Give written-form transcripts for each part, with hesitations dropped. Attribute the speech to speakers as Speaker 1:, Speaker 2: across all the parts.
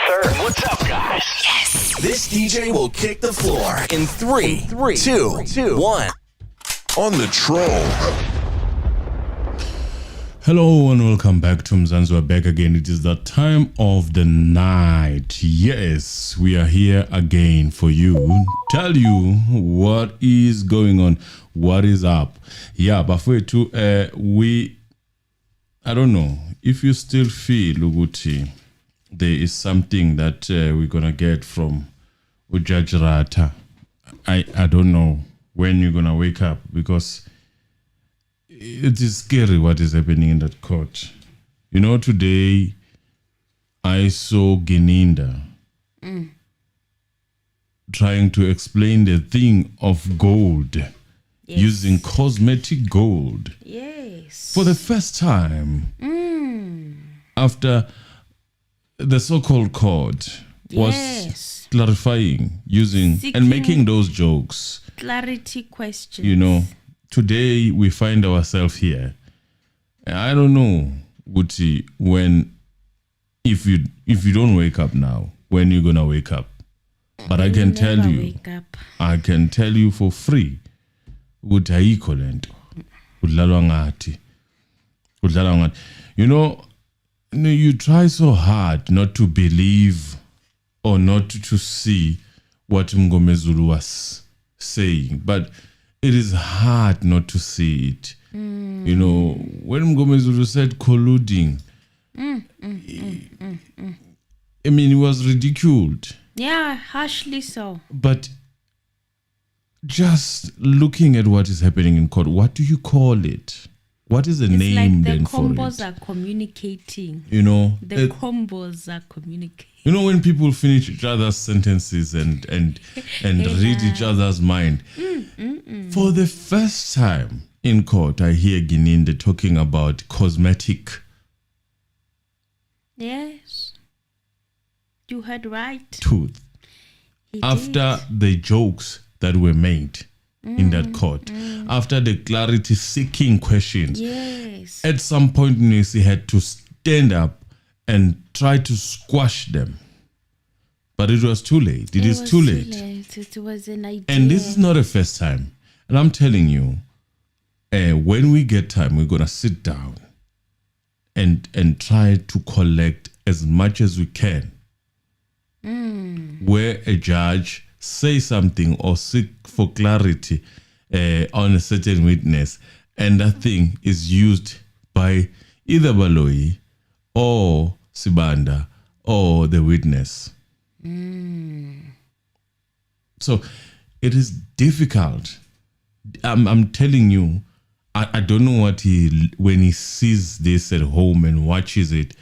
Speaker 1: sir. What's up, guys?
Speaker 2: Yes. This DJ will kick the floor in three, two, 1.
Speaker 3: On the troll.
Speaker 4: Hello and welcome back to Mzansi. We're back again. It is the time of the night. Yes, we are here again for you. Tell you what is going on, what is up. Yeah, but for you I don't know if you still feel Uguti, there is something that we're gonna get from Judge Ratha. I don't know when you're gonna wake up, because it is scary what is happening in that court. You know, today I saw Gininda trying to explain the thing of gold, using cosmetic gold.
Speaker 5: Yes.
Speaker 4: For the first time, after the so-called court was clarifying, using and making those jokes.
Speaker 5: Clarity questions.
Speaker 4: You know, today we find ourselves here. I don't know, Guti, if you don't wake up now, when you're gonna wake up. But I can tell you, for free, ukuthi ayikho lento. Udlalwa ngathi. You know, you try so hard not to believe or not to see what Mngomezulu was saying, but it is hard not to see it. You know, when Mngomezulu said colluding, I mean, it was ridiculed.
Speaker 5: Yeah, harshly so.
Speaker 4: But just looking at what is happening in court, what do you call it? What is the name then for it?
Speaker 5: The combos are communicating.
Speaker 4: You know,
Speaker 5: the combos are communicating.
Speaker 4: You know, when people finish each other's sentences and read each other's mind. For the first time in court, I hear Gininda talking about cosmetic.
Speaker 5: Yes. You heard right.
Speaker 4: Tooth. After the jokes that were made in that court, after the clarity-seeking questions, at some point, Nisi had to stand up and try to squash them. But it was too late. It is too late.
Speaker 5: It was an idea.
Speaker 4: And this is not a first time. And I'm telling you, when we get time, we're going to sit down and try to collect as much as we can. Where a judge say something or seek for clarity on a certain witness, and that thing is used by either Baloyi or Sibanda or the witness. So it is difficult. I'm telling you, I don't know what when he sees this at home and watches it,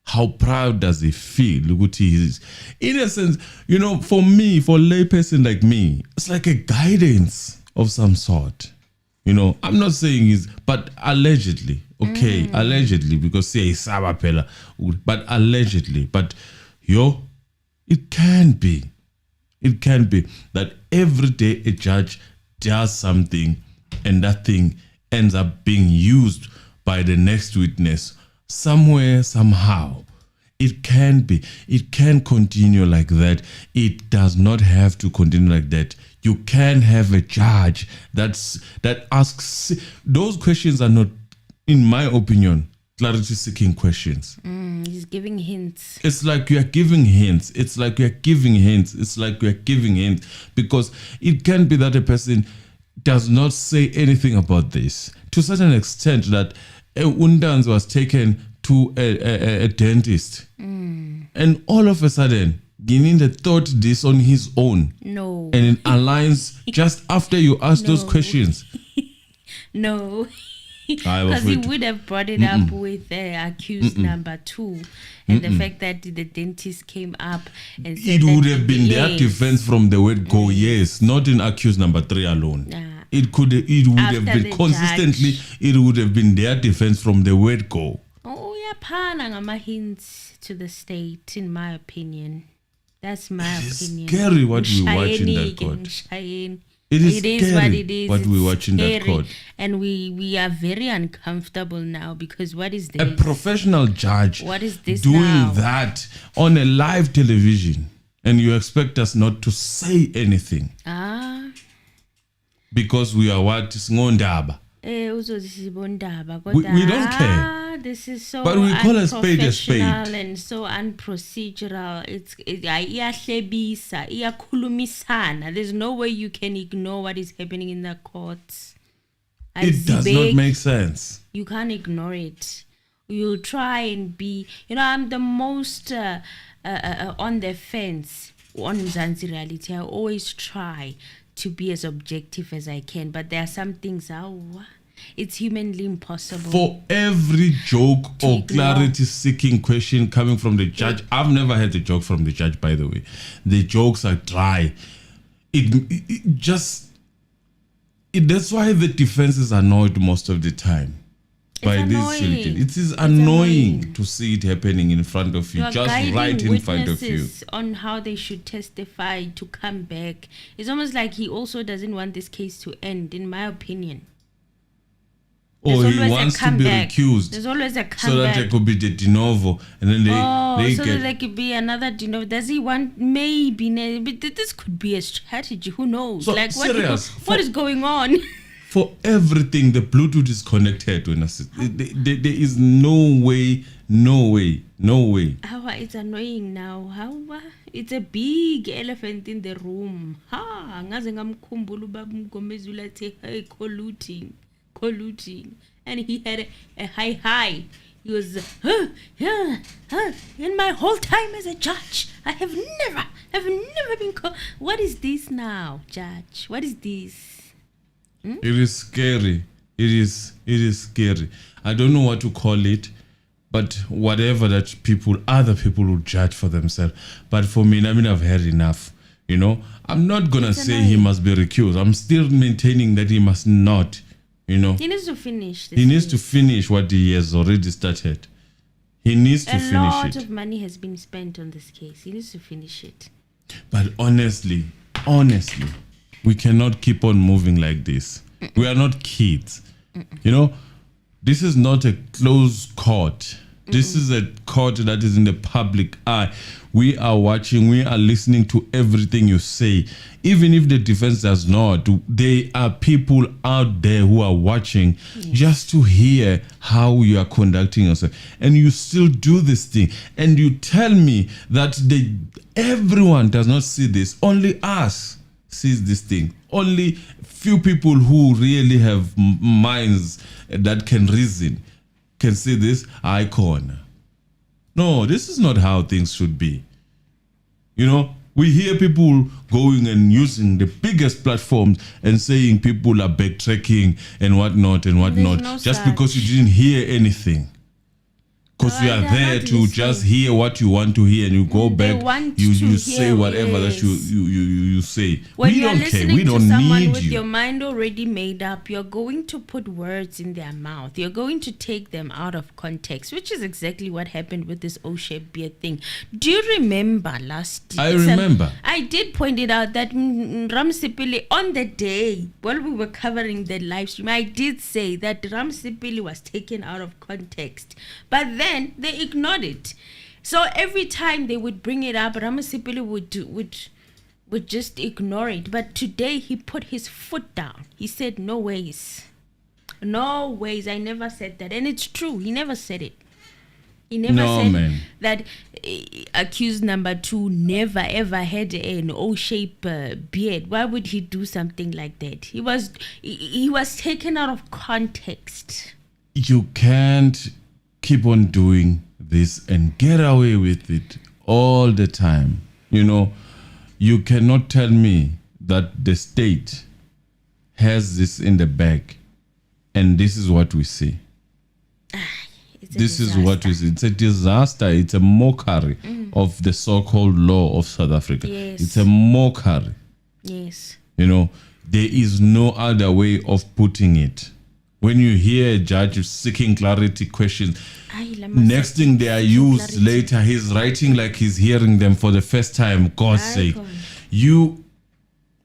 Speaker 4: how proud does he feel? Look what he is. In a sense, you know, for me, for a layperson like me, it's like a guidance of some sort. You know, I'm not saying he's, but allegedly, allegedly, because say Sabapela, but allegedly, but it can be that every day a judge does something and that thing ends up being used by the next witness somewhere, somehow. It can continue like that. It does not have to continue like that. You can have a judge that asks those questions. Are not, in my opinion, clarity-seeking questions.
Speaker 5: He's giving hints.
Speaker 4: It's like you are giving hints. Because it can be that a person does not say anything about this to a certain extent that Undans was taken to a dentist. And all of a sudden, Gininda thought this on his own.
Speaker 5: No.
Speaker 4: And it aligns just after you ask those questions.
Speaker 5: No. Because he would have brought it up with accused number 2. And the fact that the dentist came up and said
Speaker 4: it would have been their defense from the word go, yes, not in accused number 3 alone. It would have been consistently, it would have been their defense from the word go.
Speaker 5: Oh, yeah, phana ngama hints to the state, in my opinion. That's my opinion.
Speaker 4: It's scary what we watch in that court. It is
Speaker 5: what
Speaker 4: scary
Speaker 5: it is.
Speaker 4: what we
Speaker 5: It's
Speaker 4: watch in that
Speaker 5: scary.
Speaker 4: court.
Speaker 5: And we are very uncomfortable now because what is this?
Speaker 4: A professional judge
Speaker 5: What is this
Speaker 4: doing
Speaker 5: now?
Speaker 4: that on a live television, and you expect us not to say anything because we are what? Ngondaba.
Speaker 5: We
Speaker 4: don't care.
Speaker 5: This is so
Speaker 4: But we call a spade a spade.
Speaker 5: unprofessional and so unprocedural. Iyahlebisa, iyakhulumisana. There's no way you can ignore what is happening in the courts.
Speaker 4: It does not make sense.
Speaker 5: You can't ignore it. You'll try and be, I'm the most on the fence on Mzansi reality. I always try to be as objective as I can, but there are some things it's humanly impossible.
Speaker 4: For every joke or
Speaker 5: ignore.
Speaker 4: clarity-seeking question coming from the judge, I've never had a joke from the judge, by the way. The jokes are dry. It just... that's why the defense is annoyed most of the time. It is annoying to see it happening in front of you, just right in front of you.
Speaker 5: On how they should testify to come back. It's almost like he also doesn't want this case to end, in my opinion.
Speaker 4: Or he wants to be recused.
Speaker 5: There's always a comeback.
Speaker 4: So that there could be the de novo, and then
Speaker 5: so that there could be another de novo. Does he want maybe? But this could be a strategy. Who knows?
Speaker 4: So,
Speaker 5: what is going on?
Speaker 4: For everything, the Bluetooth is connected to us. There is no way.
Speaker 5: It's annoying now. It's a big elephant in the room. Ngaze ngamkhumbula ubaba uMgomezulu athi hey colluding, and he had a high. He was in my whole time as a judge, I have never been What is this now, judge? What is this?
Speaker 4: It is scary. It is scary. I don't know what to call it, but whatever that other people will judge for themselves. But for me, I've had enough. I'm not gonna say he must be recused. I'm still maintaining that he must not. He needs to finish. He needs to finish what he has already started. He needs to finish it. A
Speaker 5: lot of money has been spent on this case. He needs to finish it.
Speaker 4: But honestly, we cannot keep on moving like this. We are not kids. This is not a closed court. This is a court that is in the public eye. We are watching, we are listening to everything you say. Even if the defense does not, there are people out there who are watching just to hear how you are conducting yourself. And you still do this thing. And you tell me that everyone does not see this. Only us sees this thing. Only few people who really have minds that can reason can see this icon. No, this is not how things should be. We hear people going and using the biggest platforms and saying people are backtracking and whatnot, just because you didn't hear anything. Because you are there to just hear what you want to hear, and you go back, you say whatever that you say.
Speaker 5: When
Speaker 4: we
Speaker 5: you're
Speaker 4: don't care.
Speaker 5: listening
Speaker 4: We don't
Speaker 5: to someone
Speaker 4: need
Speaker 5: with
Speaker 4: you.
Speaker 5: your mind already made up, you're going to put words in their mouth. You're going to take them out of context, which is exactly what happened with this O-shaped beard thing. Do you remember last year?
Speaker 4: I remember.
Speaker 5: I did point it out that Ramsipili, on the day while we were covering the live stream, I did say that Ramsipili was taken out of context. But then they ignored it. So every time they would bring it up, Ramasipili would just ignore it. But today he put his foot down. He said, no ways. I never said that. And it's true. He never said it. He never said that accused number 2 never ever had an O-shaped beard. Why would he do something like that? He was taken out of context.
Speaker 4: You can't keep on doing this and get away with it all the time. You cannot tell me that the state has this in the bag and this is what we see. This is what we see. It's a disaster. It's a mockery of the so-called law of South Africa.
Speaker 5: Yes.
Speaker 4: It's a mockery.
Speaker 5: Yes.
Speaker 4: There is no other way of putting it. When you hear a judge seeking clarity questions, next thing they are used later, he's writing like he's hearing them for the first time. God's sake.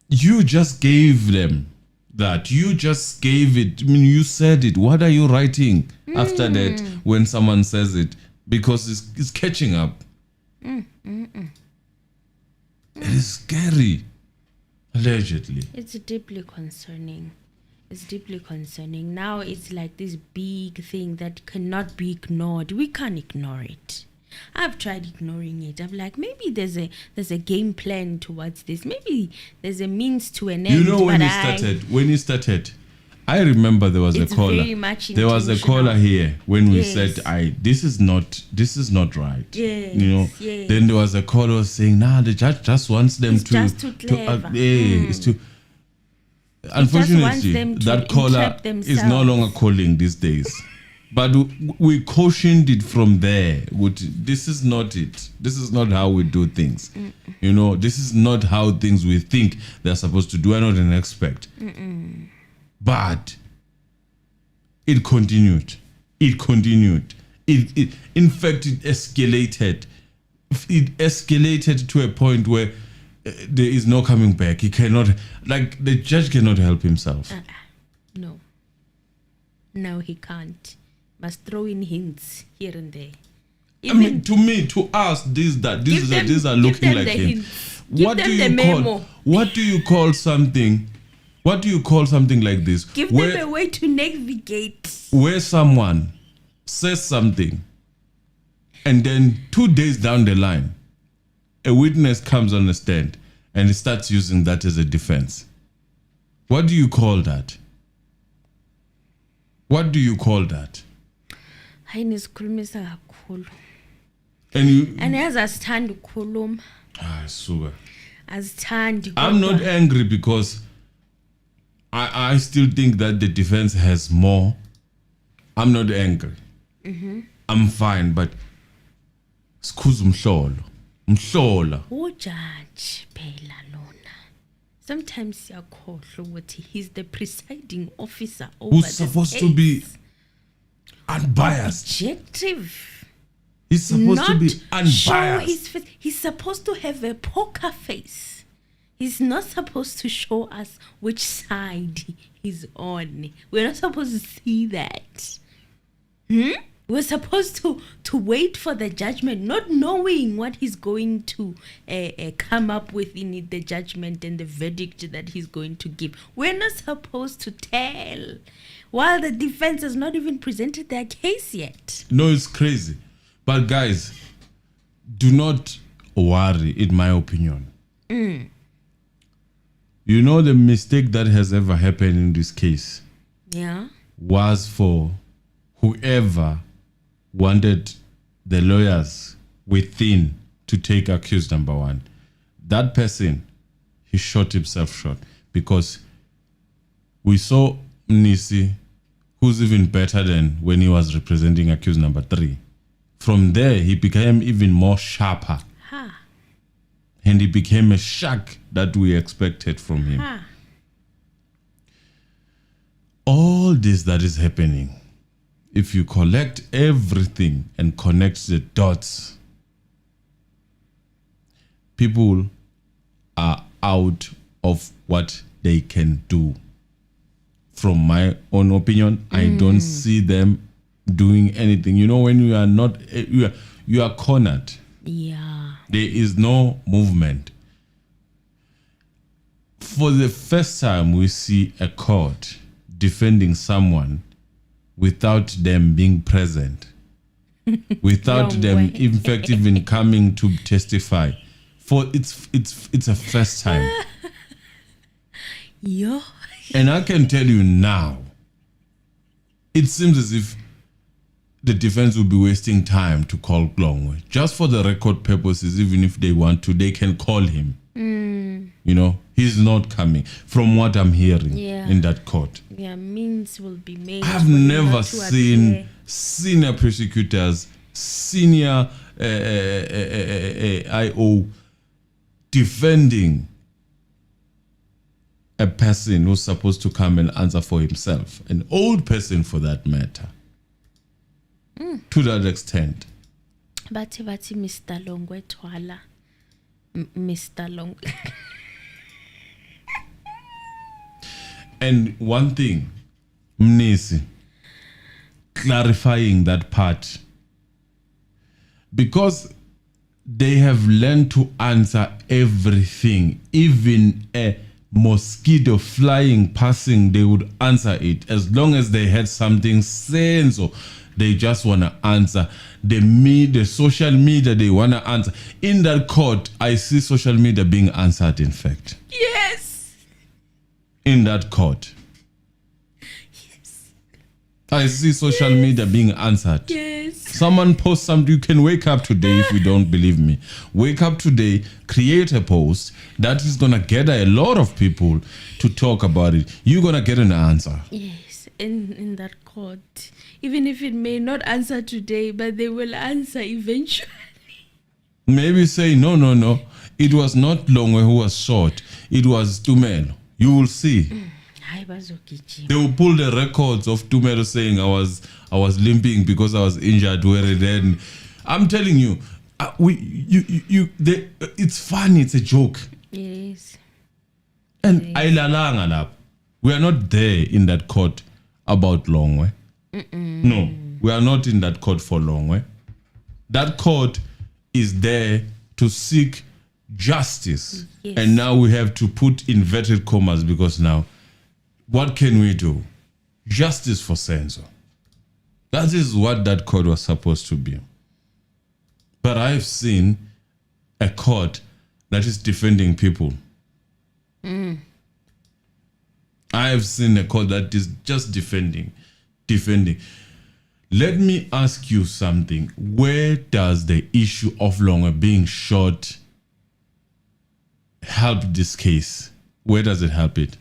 Speaker 4: You just gave them that. You just gave it. I mean, you said it. What are you writing after that when someone says it? Because it's catching up. It is scary. Allegedly.
Speaker 5: It's deeply concerning. It's deeply concerning. Now it's like this big thing that cannot be ignored. We can't ignore it. I've tried ignoring it. I'm like, maybe there's a game plan towards this. Maybe there's a means to an end.
Speaker 4: You know, when you started, I remember there was a caller.
Speaker 5: Very much
Speaker 4: there was a caller here when we said, this is not right.
Speaker 5: Yes,
Speaker 4: you know.
Speaker 5: yes.
Speaker 4: Then there was a caller saying, the judge just wants them
Speaker 5: it's just too clever.
Speaker 4: It's too. Unfortunately, that caller is no longer calling these days. But we cautioned it from there. This is not it. This is not how we do things. You know, this is not how things we think they're supposed to do. We're not an expert. But it continued. It continued. In fact, it escalated. It escalated to a point where there is no coming back. He cannot, like, the judge cannot help himself.
Speaker 5: No, he can't. Must throw in hints here and there.
Speaker 4: To us, these are looking like him. What do you call something? What do you call something like this?
Speaker 5: Give them a way to navigate.
Speaker 4: Where someone says something, and then 2 days down the line, a witness comes on the stand and he starts using that as a defense. What do you call that? What do you call that?
Speaker 5: And as I stand ukhuluma. I'm
Speaker 4: not angry because I still think that the defense has more. I'm not angry. I'm fine, but mhlola.
Speaker 5: Judge phela lona. Sometimes siyakhohlwa ukuthi he's the presiding officer over
Speaker 4: who's supposed to be unbiased.
Speaker 5: Objective.
Speaker 4: He's supposed to be unbiased.
Speaker 5: He's supposed to have a poker face. He's not supposed to show us which side he's on. We're not supposed to see that. We're supposed to wait for the judgment, not knowing what he's going to come up with in the judgment and the verdict that he's going to give. We're not supposed to tell while the defense has not even presented their case yet.
Speaker 4: No, it's crazy. But guys, do not worry, in my opinion. You know, the mistake that has ever happened in this case was for whoever wanted the lawyers within to take accused number one. That person, he shot himself short, because we saw Nisi, who's even better than when he was representing accused number 3. From there, he became even more sharper. And he became a shark that we expected from him. All this that is happening, if you collect everything and connect the dots, people are out of what they can do. From my own opinion, I don't see them doing anything. You know, when you are not, you are cornered. There is no movement. For the first time, we see a court defending someone without them being present, without them, in fact, even coming to testify. For it's a first time. And I can tell you now, it seems as if the defense will be wasting time to call Glongwe. Just for the record purposes, even if they want to, they can call him. You know, he's not coming. From what I'm hearing in that court.
Speaker 5: Means will be made.
Speaker 4: I've never seen senior prosecutors, senior IO defending a person who's supposed to come and answer for himself. An old person, for that matter. To that extent.
Speaker 5: Bati Mr. Longwe Twala. Mr. Long.
Speaker 4: And one thing, Mnisi, clarifying that part, because they have learned to answer everything, even a mosquito flying, passing, they would answer it. As long as they had something Senzo, they just want to answer. The social media, they want to answer. In that court, I see social media being answered, in fact.
Speaker 5: Yes.
Speaker 4: In that court.
Speaker 5: Yes.
Speaker 4: I see social media being answered.
Speaker 5: Yes.
Speaker 4: Someone post something. You can wake up today if you don't believe me. Wake up today, create a post that is going to gather a lot of people to talk about it. You're going to get an answer.
Speaker 5: Yes. In that court. Even if it may not answer today, but they will answer eventually.
Speaker 4: Maybe say, no. It was not Longwe who was shot. It was Tumelo. You will see. They will pull the records of Tumelo saying I was limping because I was injured. Then I'm telling you, it's funny. It's a joke.
Speaker 5: Yes.
Speaker 4: And we are not there in that court about Longwe. No, we are not in that court for Longwe. That court is there to seek justice.
Speaker 5: Yes.
Speaker 4: And now we have to put inverted commas because now, what can we do? Justice for Senzo. That is what that court was supposed to be. But I've seen a court that is defending people. I have seen a court that is just defending. Let me ask you something. Where does the issue of Longwe being shot help this case? Where does it help it?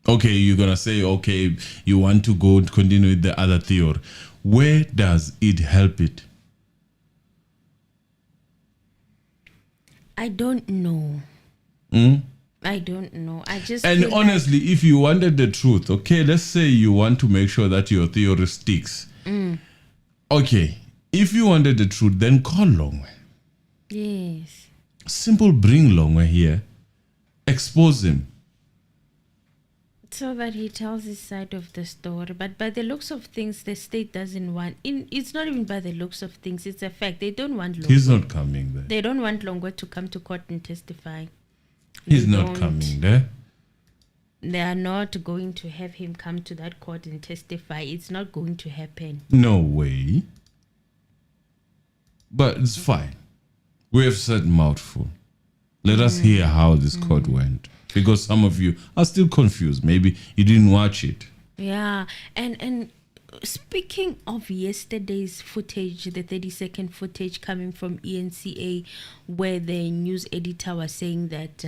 Speaker 4: Okay, you're going to say, okay, you want to go continue with the other theory. Where does it help it?
Speaker 5: I don't know. I don't know. I just
Speaker 4: And honestly, if you wanted the truth, okay, let's say you want to make sure that your theory sticks. Okay, if you wanted the truth, then call Longwe.
Speaker 5: Yes.
Speaker 4: Simple, bring Longwe here. Expose him.
Speaker 5: So that he tells his side of the story. But by the looks of things, the state doesn't want... It's not even by the looks of things. It's a fact. They don't want Longwe.
Speaker 4: He's not coming there.
Speaker 5: They don't want Longwe to come to court and testify.
Speaker 4: He's not coming there.
Speaker 5: They are not going to have him come to that court and testify. It's not going to happen.
Speaker 4: No way. But it's fine. We have said mouthful. Let us hear how this court went. Because some of you are still confused. Maybe you didn't watch it.
Speaker 5: Yeah. And speaking of yesterday's footage, the 30-second footage coming from ENCA, where the news editor was saying that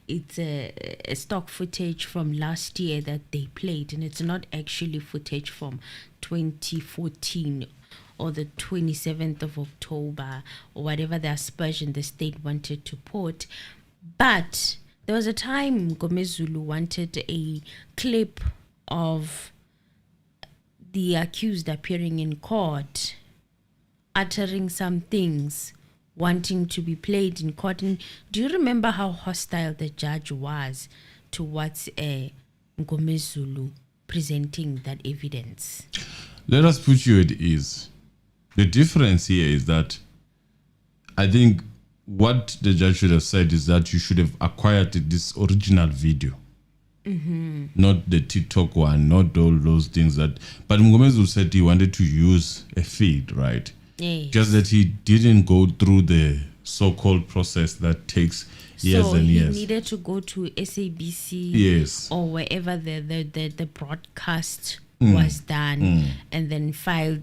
Speaker 5: it's a stock footage from last year that they played, and it's not actually footage from 2014 or the 27th of October or whatever the aspersion the state wanted to put. But there was a time Ngomezulu wanted a clip of the accused appearing in court, uttering some things, wanting to be played in court. And do you remember how hostile the judge was towards Ngomezulu presenting that evidence?
Speaker 4: Let us put you at ease. The difference here is that I think what the judge should have said is that you should have acquired this original video. Not the TikTok one, not all those things that... But Mngomezulu said he wanted to use a feed, right?
Speaker 5: Yes.
Speaker 4: Just that he didn't go through the so-called process that takes years and years.
Speaker 5: So he needed to go to SABC,
Speaker 4: yes,
Speaker 5: or wherever the broadcast was done, and then filed.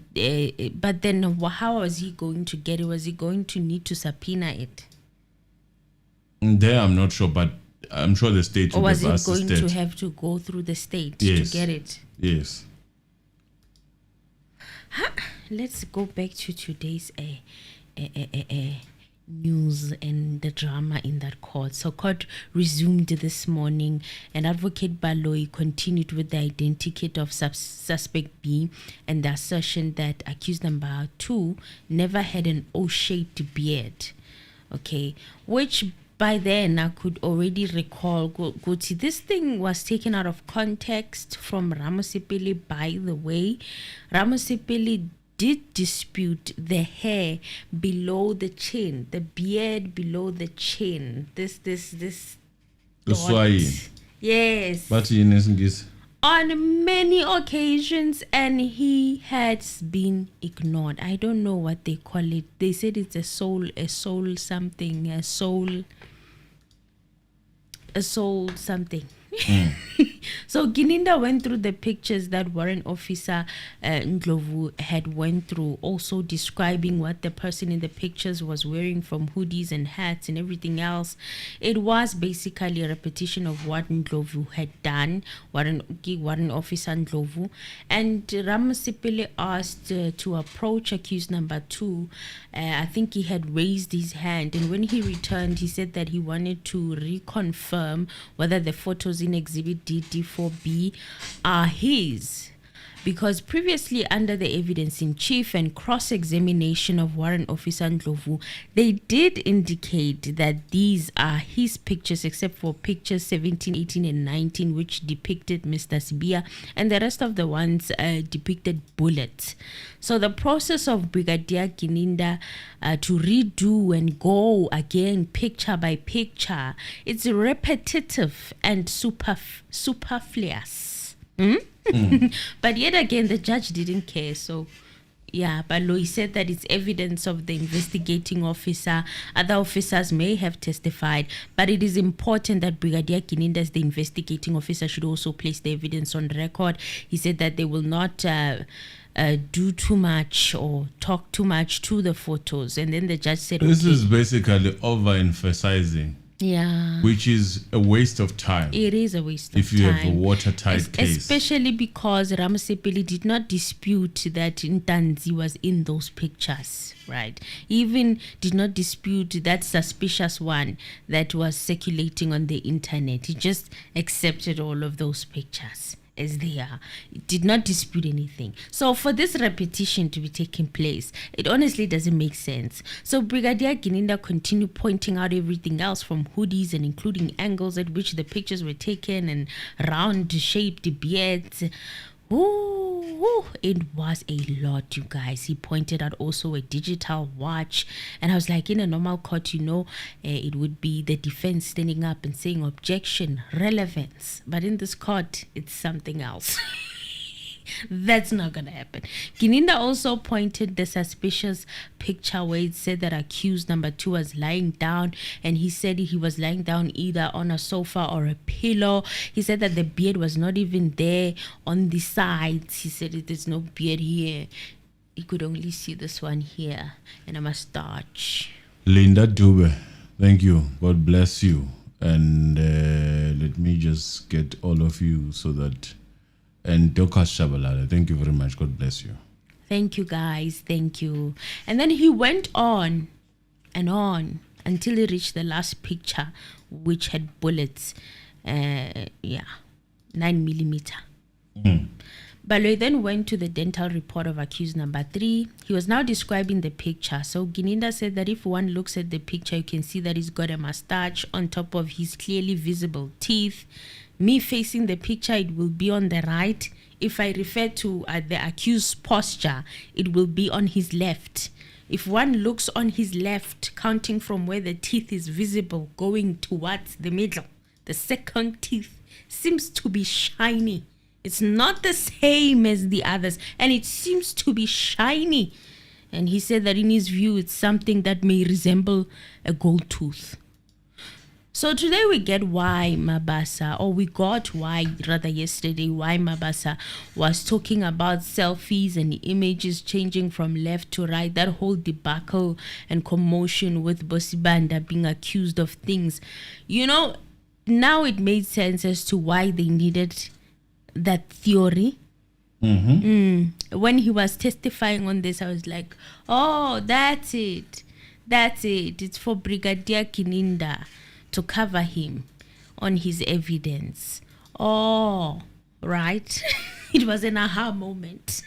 Speaker 5: But then how was he going to get it? Was he going to need to subpoena it?
Speaker 4: There I'm not sure, but I'm sure the state
Speaker 5: or
Speaker 4: would
Speaker 5: was
Speaker 4: have
Speaker 5: it
Speaker 4: assisted.
Speaker 5: going to have to go through the state
Speaker 4: Yes.
Speaker 5: to get it?
Speaker 4: Yes.
Speaker 5: Let's go back to today's news and the drama in that court. So court resumed this morning, and Advocate Baloyi continued with the identikit of suspect B and the assertion that accused number 2 never had an O-shaped beard, okay, which by then I could already recall, Guti, this thing was taken out of context from Ramasipili, by the way. Ramasipili did dispute the hair below the chin, the beard below the chin. This dot.
Speaker 4: Uswayi.
Speaker 5: Yes.
Speaker 4: But in English.
Speaker 5: On many occasions, and he has been ignored. I don't know what they call it. They said it's a soul something, a soul something. So Gininda went through the pictures that Warrant Officer Ndlovu had went through, also describing what the person in the pictures was wearing, from hoodies and hats and everything else. It was basically a repetition of what Ndlovu had done, Warrant Officer Ndlovu. And Ramasipili asked to approach accused number 2. I think he had raised his hand, and when he returned, he said that he wanted to reconfirm whether the photos in Exhibit DD4B are his, because previously, under the evidence in chief and cross-examination of Warrant Officer Ndlovu, they did indicate that these are his pictures, except for pictures 17, 18, and 19, which depicted Mr. Sibia, and the rest of the ones depicted bullets. So the process of Brigadier Gininda to redo and go again picture by picture, it's repetitive and superfluous. But yet again, the judge didn't care. So yeah, but Loyi said that it's evidence of the investigating officer. Other officers may have testified, but it is important that Brigadier Gininda, as the investigating officer, should also place the evidence on record. He said that they will not do too much or talk too much to the photos. And then the judge said,
Speaker 4: This
Speaker 5: okay.
Speaker 4: is basically overemphasizing.
Speaker 5: Yeah.
Speaker 4: Which is a waste of time.
Speaker 5: It is a waste of time.
Speaker 4: If you have a watertight case.
Speaker 5: Especially because Ramasipili did not dispute that Ntanzi was in those pictures, right? He even did not dispute that suspicious one that was circulating on the internet. He just accepted all of those pictures as they are. It did not dispute anything. So for this repetition to be taking place, it honestly doesn't make sense. So Brigadier Gininda continued pointing out everything else, from hoodies and including angles at which the pictures were taken and round-shaped beards. Ooh, it was a lot, you guys. He pointed out also a digital watch, and I was like, in a normal court, it would be the defense standing up and saying objection, relevance, but in this court, it's something else. That's not gonna happen. Gininda also pointed the suspicious picture where it said that accused number 2 was lying down, and he said he was lying down either on a sofa or a pillow. He said that the beard was not even there on the sides. He said there's no beard here. He could only see this one here and a mustache.
Speaker 4: Linda Dube, thank you. God bless you. And let me just get all of you so that. And Dokas Shabalala, thank you very much. God bless you.
Speaker 5: Thank you, guys. Thank you. And then he went on and on until he reached the last picture, which had bullets. 9mm. Baloyi then went to the dental report of accused number 3. He was now describing the picture. So Gininda said that if one looks at the picture, you can see that he's got a mustache on top of his clearly visible teeth. Me facing the picture, it will be on the right. If I refer to the accused's posture, it will be on his left. If one looks on his left, counting from where the teeth is visible, going towards the middle, the second teeth seems to be shiny. It's not the same as the others, and it seems to be shiny. And he said that in his view, it's something that may resemble a gold tooth. So today we get why Mabasa, or we got why, rather yesterday, why Mabasa was talking about selfies and images changing from left to right, that whole debacle and commotion with Bosibanda being accused of things. Now it made sense as to why they needed that theory. When he was testifying on this, I was like, oh, that's it. It's for Brigadier Gininda to cover him on his evidence. Oh, right. It was an aha moment.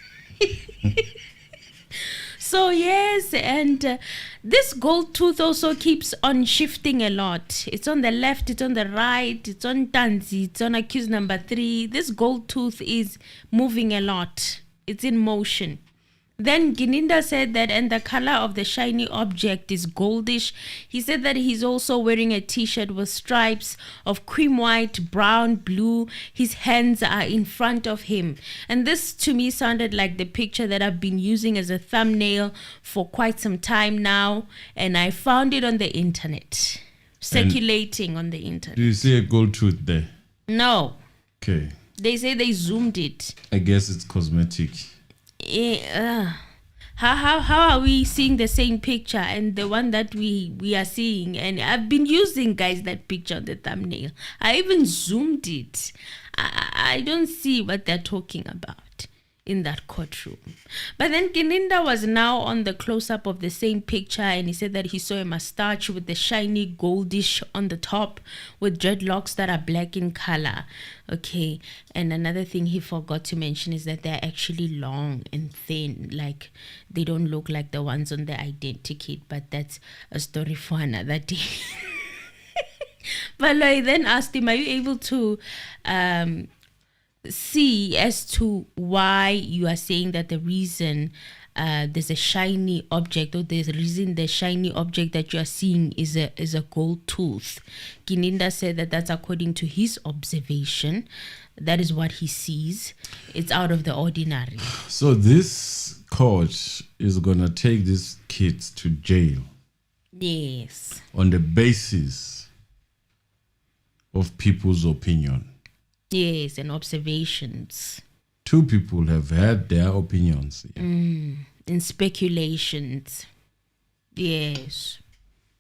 Speaker 5: So yes, and this gold tooth also keeps on shifting a lot. It's on the left, it's on the right, it's on Tanzi, it's on accused number 3. This gold tooth is moving a lot. It's in motion. Then Gininda said that, and the color of the shiny object is goldish. He said that he's also wearing a t-shirt with stripes of cream white, brown, blue. His hands are in front of him. And this to me sounded like the picture that I've been using as a thumbnail for quite some time now. And I found it on the internet, circulating on the internet.
Speaker 4: Do you see a gold tooth there?
Speaker 5: No.
Speaker 4: Okay.
Speaker 5: They say they zoomed it.
Speaker 4: I guess it's cosmetic.
Speaker 5: How are we seeing the same picture and the one that we are seeing? And I've been using, guys, that picture on the thumbnail. I even zoomed it. I don't see what they're talking about in that courtroom. But then Gininda was now on the close-up of the same picture, and he said that he saw a mustache with the shiny goldish on the top with dreadlocks that are black in color. Okay, and another thing he forgot to mention is that they're actually long and thin. Like, they don't look like the ones on the identikit, but that's a story for another day. But I then asked him, are you able to see as to why you are saying that the reason there's a shiny object, or there's a reason the shiny object that you are seeing is a gold tooth? Gininda said that that's according to his observation. That is what he sees. It's out of the ordinary.
Speaker 4: So this court is gonna take these kids to jail.
Speaker 5: Yes.
Speaker 4: On the basis of people's opinion.
Speaker 5: Yes, and observations.
Speaker 4: 2 people have had their opinions.
Speaker 5: And speculations. Yes.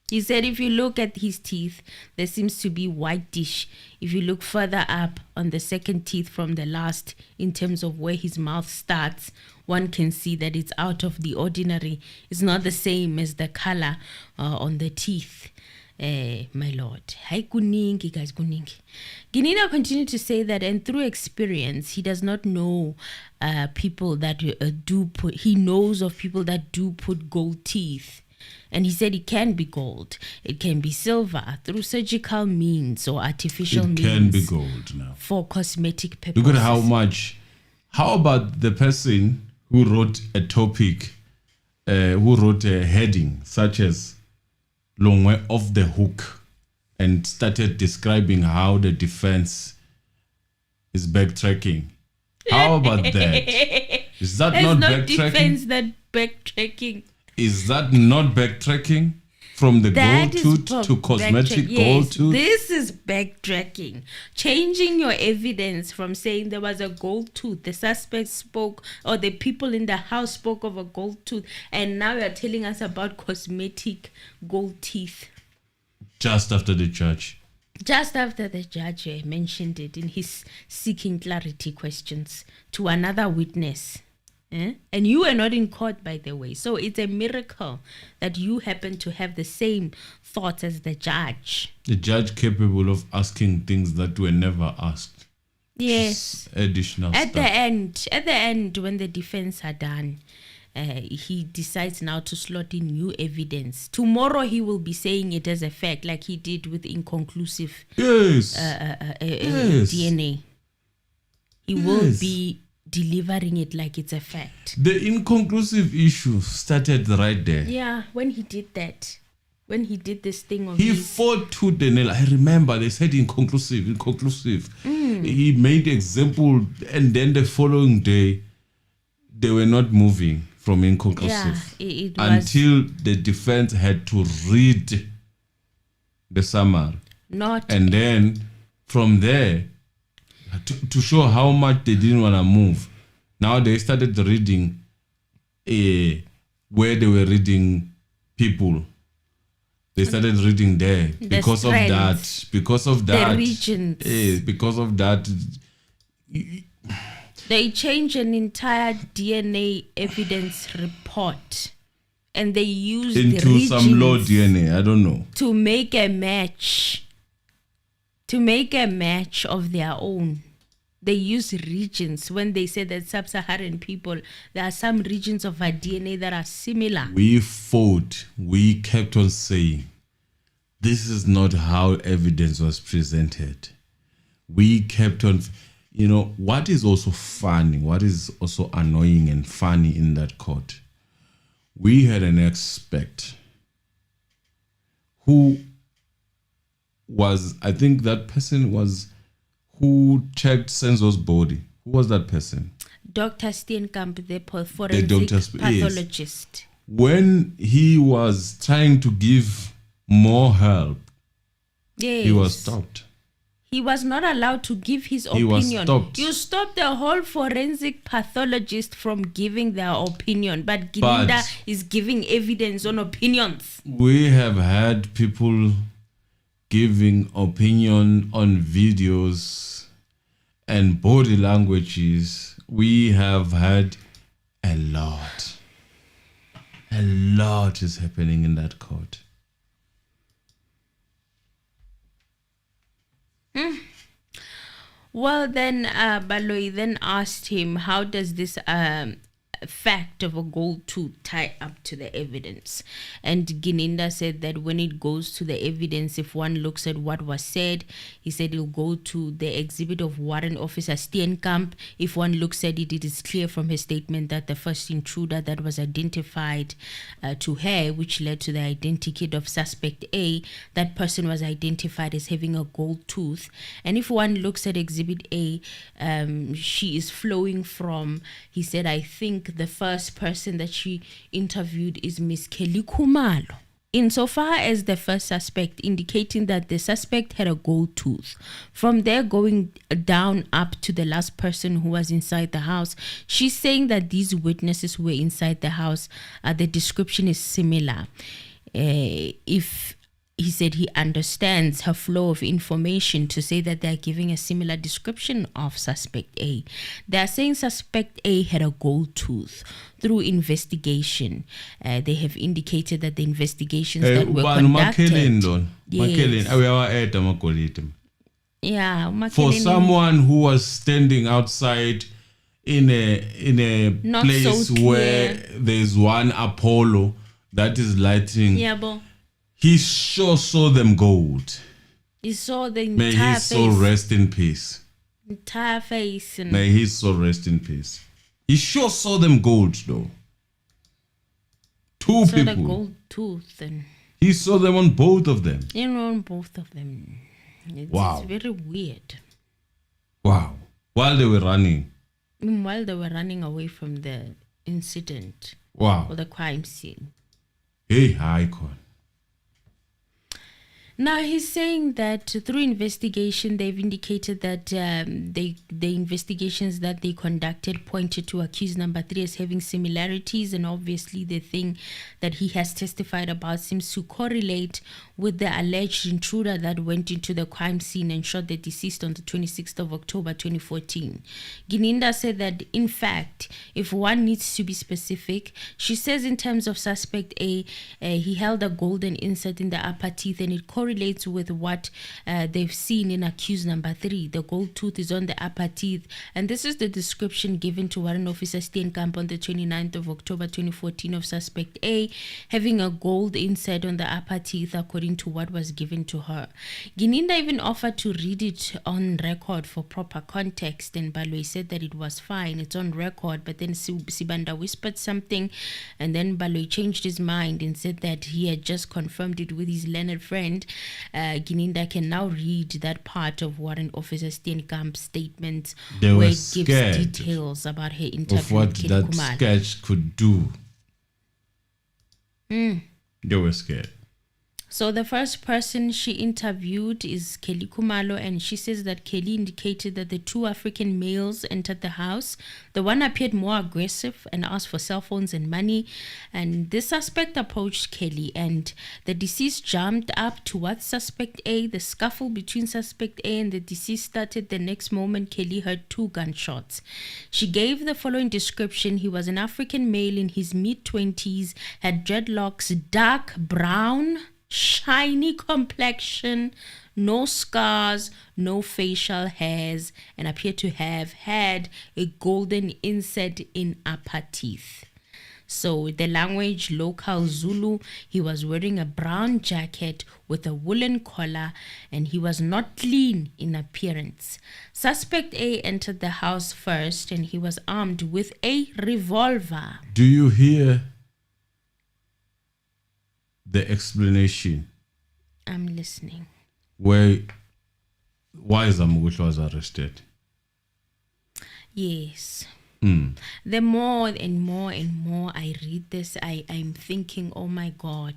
Speaker 5: He said if you look at his teeth, there seems to be whitish. If you look further up on the second teeth from the last, in terms of where his mouth starts, one can see that it's out of the ordinary. It's not the same as the color on the teeth. My lord. Hi, kuningi, guys, kuningi. Gininda continued to say that, and through experience, he does not know people that he knows of people that do put gold teeth. And he said it can be gold. It can be silver through surgical means or artificial means.
Speaker 4: It can be gold now.
Speaker 5: For cosmetic purposes.
Speaker 4: Look at how much. How about the person who wrote a topic, who wrote a heading such as Longwe off the hook, and started describing how the defense is backtracking? How about that? Is that not backtracking?
Speaker 5: Defense that backtracking.
Speaker 4: Is that not backtracking from the
Speaker 5: That
Speaker 4: gold
Speaker 5: is
Speaker 4: tooth to cosmetic
Speaker 5: yes,
Speaker 4: gold tooth?
Speaker 5: This is backtracking. Changing your evidence from saying there was a gold tooth. The suspect spoke, or the people in the house spoke of a gold tooth, and now you're telling us about cosmetic gold teeth.
Speaker 4: Just after the judge.
Speaker 5: Just after the judge mentioned it in his seeking clarity questions to another witness. And you were not in court, by the way. So it's a miracle that you happen to have the same thoughts as the judge.
Speaker 4: The judge capable of asking things that were never asked.
Speaker 5: Yes.
Speaker 4: Just additional
Speaker 5: At
Speaker 4: stuff.
Speaker 5: the end, when the defense are done, he decides now to slot in new evidence. Tomorrow he will be saying it as a fact, like he did with inconclusive
Speaker 4: Yes.
Speaker 5: DNA. He will be delivering it like it's a fact.
Speaker 4: The inconclusive issue started right there.
Speaker 5: Yeah, when he did that. When he did this thing of
Speaker 4: He fought tooth and nail. I remember they said inconclusive. He made example, and then the following day they were not moving from inconclusive.
Speaker 5: Yeah, it was
Speaker 4: until the defense had to read the summary. And then from there, to show how much they didn't want to move, now they started reading where they were reading people. They started reading there because of that.
Speaker 5: The regions.
Speaker 4: Because of that.
Speaker 5: They changed an entire DNA evidence report, and they used
Speaker 4: into
Speaker 5: the
Speaker 4: some low DNA. I don't know.
Speaker 5: To make a match. To make a match of their own. they use regions when they say that sub-Saharan people, there are some regions of our DNA that are similar.
Speaker 4: We fought. We kept on saying, this is not how evidence was presented. We kept on, what is also funny, what is also annoying and funny in that court, we had an expert who was, I think that person was, who checked Senzo's body. Who was that person?
Speaker 5: Dr. Steenkamp, the forensic pathologist.
Speaker 4: Yes. When he was trying to give more help, he was stopped.
Speaker 5: He was not allowed to give his opinion.
Speaker 4: Was stopped.
Speaker 5: You stopped the whole forensic pathologist from giving their opinion, but Gininda is giving evidence on opinions.
Speaker 4: We have had people giving opinion on videos and body languages. We have had a lot. A lot is happening in that court.
Speaker 5: Well, then Baloyi then asked him, how does this fact of a gold tooth tie up to the evidence? And Gininda said that when it goes to the evidence, if one looks at what was said, he said it'll go to the exhibit of Warrant Officer Steenkamp. If one looks at it, it is clear from his statement that the first intruder that was identified to her, which led to the identikit of suspect A, that person was identified as having a gold tooth. And if one looks at exhibit A, she is flowing from, he said, I think the first person that she interviewed is Miss Kelly Khumalo. Insofar as the first suspect, indicating that the suspect had a gold tooth. From there, going down up to the last person who was inside the house, she's saying that these witnesses were inside the house. The description is similar. If he said he understands her flow of information to say that they're giving a similar description of suspect A. They're saying suspect A had a gold tooth. Through investigation, they have indicated that the investigations that were conducted. Yeah,
Speaker 4: for someone who was standing outside in a place where there's one Apollo that is lighting.
Speaker 5: Yeah, but
Speaker 4: he sure saw them gold.
Speaker 5: He saw the entire
Speaker 4: May his soul
Speaker 5: face.
Speaker 4: rest in peace.
Speaker 5: Entire face. And
Speaker 4: May his soul rest in peace. He sure saw them gold though. Two
Speaker 5: saw
Speaker 4: people.
Speaker 5: the gold tooth. And
Speaker 4: he saw them on both of them.
Speaker 5: on both of them. It's very weird.
Speaker 4: Wow. While they were running.
Speaker 5: While they were running away from the incident.
Speaker 4: Wow.
Speaker 5: Or the crime scene.
Speaker 4: Hey, icon.
Speaker 5: Now he's saying that through investigation, they've indicated that the investigations that they conducted pointed to accused number 3 as having similarities, and obviously the thing that he has testified about seems to correlate with the alleged intruder that went into the crime scene and shot the deceased on the 26th of October 2014. Gininda said that, in fact, if one needs to be specific, she says in terms of suspect A, he held a golden insert in the upper teeth, and it correlates with what they've seen in accused number 3. The gold tooth is on the upper teeth, and this is the description given to Warrant Officer Steenkamp on the 29th of October 2014 of suspect A having a gold insert on the upper teeth, according to what was given to her. Gininda even offered to read it on record for proper context, and Baloyi said that it was fine, it's on record, but then Sibanda whispered something, and then Baloyi changed his mind and said that he had just confirmed it with his learned friend. Gininda can now read that part of Warrant Officer Steenkamp's statement where it gives details about her interview
Speaker 4: of what
Speaker 5: with
Speaker 4: that
Speaker 5: Khumalo.
Speaker 4: sketch could do. They were scared.
Speaker 5: So the first person she interviewed is Kelly Khumalo, and she says that Kelly indicated that the 2 African males entered the house. The one appeared more aggressive and asked for cell phones and money, and this suspect approached Kelly, and the deceased jumped up towards suspect A. The scuffle between suspect A and the deceased started the next moment Kelly heard 2 gunshots. She gave the following description: he was an African male in his mid-20s, had dreadlocks, dark brown, shiny complexion, no scars, no facial hairs, and appeared to have had a golden inset in upper teeth. So the language local Zulu, he was wearing a brown jacket with a woolen collar and he was not clean in appearance. Suspect A entered the house first and he was armed with a revolver.
Speaker 4: Do you hear the explanation
Speaker 5: I'm listening.
Speaker 4: why Zamukuhle was arrested?
Speaker 5: Yes. The more and more and more I read this, I'm thinking, oh my God,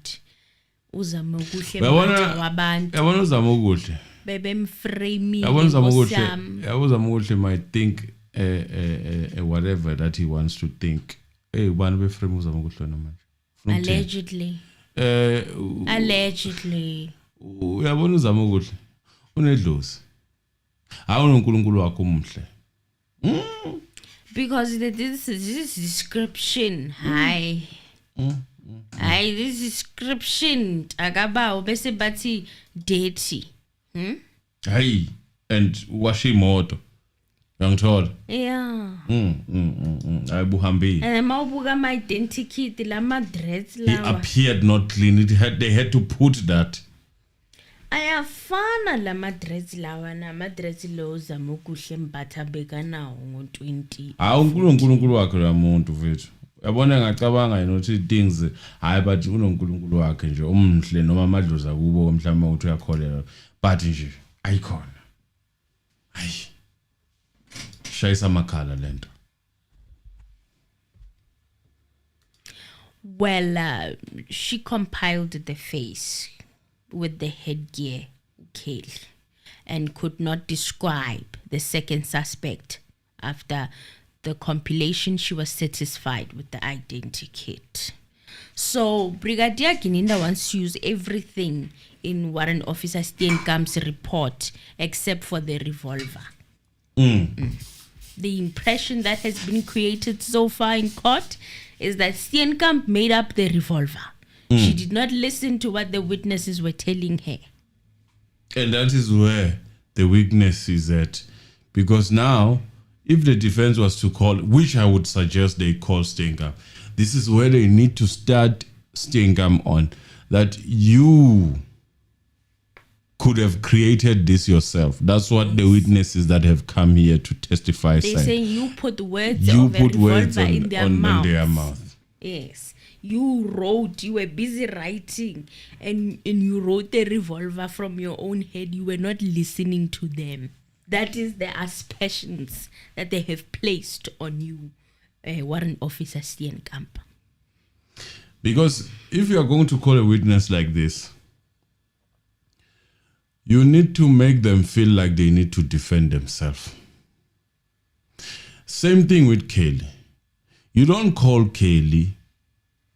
Speaker 5: uZamukuhle wabantu
Speaker 4: Yabona uZamukuhle.
Speaker 5: bebemframing
Speaker 4: Yabona
Speaker 5: ngosam.
Speaker 4: uZamukuhle might think whatever that he wants to think. Hey, ubani beframe uZamukuhle manje?
Speaker 5: Allegedly. Allegedly.
Speaker 4: Uyabona uZamukuhle unedlozi. Awunonkulunkulu wakho omhle.
Speaker 5: Because this description, hi, this description, akabawo bese bathi dirty.
Speaker 4: Hayi, and washe imoto. Uyangithola?
Speaker 5: Yeah.
Speaker 4: Ayibuhambile.
Speaker 5: And mawubuka ama identikit lama dreads
Speaker 4: He
Speaker 5: lawa.
Speaker 4: appeared not clean. They had to put that.
Speaker 5: Ayafana lama dreads lawa nama dreads lo Zamukuhle mbatha bekanawo ngo20.
Speaker 4: Unkulunkulu wakhe lo muntu mfethu. Uyabona ngacabanga yena ukuthi things hayi but unonkulunkulu wakhe nje omhle noma amadlozi akubo mhlawumbe ukuthi uyakholela but nje ayikhona. Hayi. Shayisa amakhala lento.
Speaker 5: Well, she compiled the face with the headgear, Kaylee, and could not describe the second suspect. After the compilation, she was satisfied with the identikit. So, Brigadier Gininda wants to use everything in Warrant Officer Steenkamp's report except for the revolver. The impression that has been created so far in court is that Steenkamp made up the revolver. She did not listen to what the witnesses were telling her.
Speaker 4: And that is where the weakness is at. Because now, if the defense was to call, which I would suggest they call Steenkamp, this is where they need to start Steenkamp on, that you could have created this yourself. That's what the witnesses that have come here to testify
Speaker 5: They
Speaker 4: say.
Speaker 5: say you put words
Speaker 4: You
Speaker 5: of a
Speaker 4: put
Speaker 5: revolver
Speaker 4: words
Speaker 5: in their mouth.
Speaker 4: their mouth.
Speaker 5: Yes. You wrote, you were busy writing, and you wrote the revolver from your own head. You were not listening to them. That is the aspersions that they have placed on you, Warrant Officer Steenkamp.
Speaker 4: Because if you are going to call a witness like this, you need to make them feel like they need to defend themselves. Same thing with Kaylee. You don't call Kaylee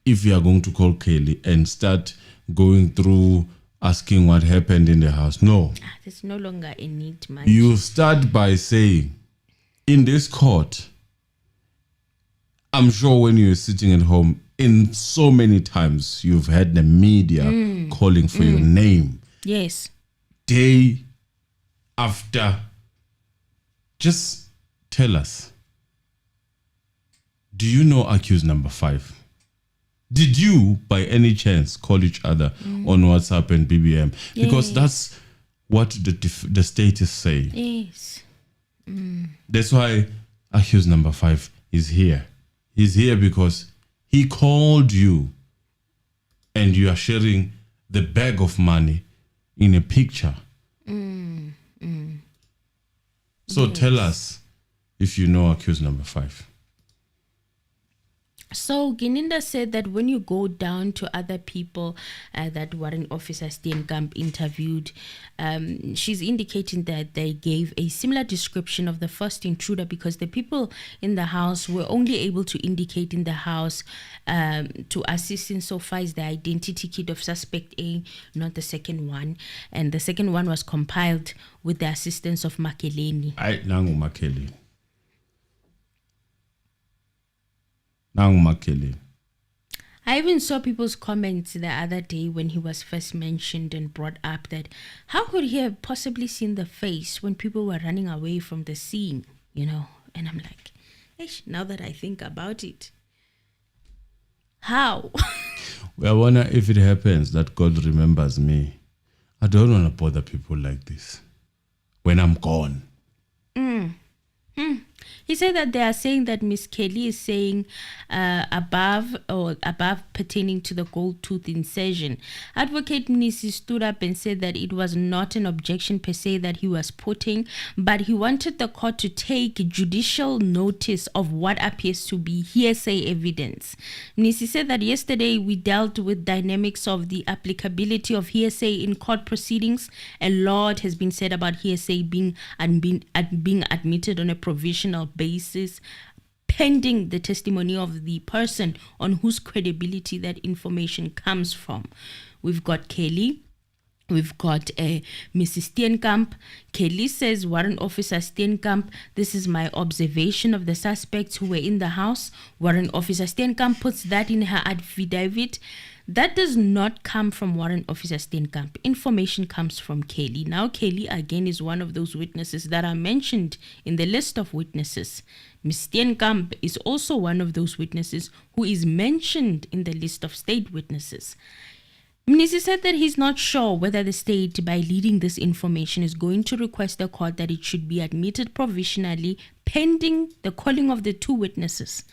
Speaker 4: if you are going to call Kaylee and start going through asking what happened in the house. No.
Speaker 5: There's no longer a need, man.
Speaker 4: You start by saying, in this court, I'm sure when you're sitting at home, in so many times you've had the media calling for your name.
Speaker 5: Yes.
Speaker 4: Day after. Just tell us, do you know accused number 5? Did you, by any chance, call each other on WhatsApp and BBM? Because
Speaker 5: Yes.
Speaker 4: that's what the state is saying.
Speaker 5: Yes.
Speaker 4: That's why accused number 5 is here. He's here because he called you and you are sharing the bag of money in a picture. So tell us if you know accused number 5.
Speaker 5: So Gininda said that when you go down to other people that Warrant Officer Steenkamp interviewed, she's indicating that they gave a similar description of the first intruder because the people in the house were only able to indicate in the house to assist in so far as the identity kit of suspect A, not the second one. And the second one was compiled with the assistance of Makeleni.
Speaker 4: Nangu Makeli. Nangu Makeli.
Speaker 5: I even saw people's comments the other day when he was first mentioned and brought up that how could he have possibly seen the face when people were running away from the scene, you know? And I'm like, "Eish, now that I think about it, how?"
Speaker 4: I wonder if it happens that God remembers me. I don't want to bother people like this when I'm gone.
Speaker 5: He said that they are saying that Miss Kelly is saying above pertaining to the gold tooth incision. Advocate Mnisi stood up and said that it was not an objection per se that he was putting, but he wanted the court to take judicial notice of what appears to be hearsay evidence. Mnisi said that yesterday we dealt with dynamics of the applicability of hearsay in court proceedings. A lot has been said about hearsay being admitted on a provisional basis pending the testimony of the person on whose credibility that information comes from. We've got Kelly. We've got Mrs. Steenkamp. Kelly says, Warrant Officer Steenkamp, this is my observation of the suspects who were in the house. Warrant Officer Steenkamp puts that in her affidavit. That does not come from Warrant Officer Steenkamp. Information comes from Kelly. Now, Kelly, again, is one of those witnesses that are mentioned in the list of witnesses. Ms. Steenkamp is also one of those witnesses who is mentioned in the list of state witnesses. Mnisi said that he's not sure whether the state, by leading this information, is going to request the court that it should be admitted provisionally pending the calling of the two witnesses.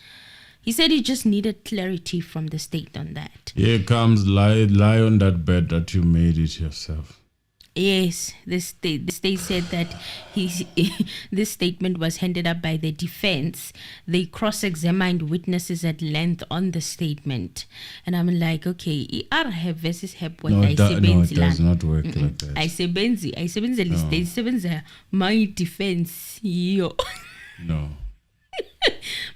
Speaker 5: He said he just needed clarity from the state on that.
Speaker 4: Here comes lie on that bed that you made it yourself.
Speaker 5: Yes, the state said that this statement was handed up by the defense. They cross-examined witnesses at length on the statement. And I'm like, okay, have versus have what I say.
Speaker 4: No, it does not work like that.
Speaker 5: I say my defense. Yo.
Speaker 4: No.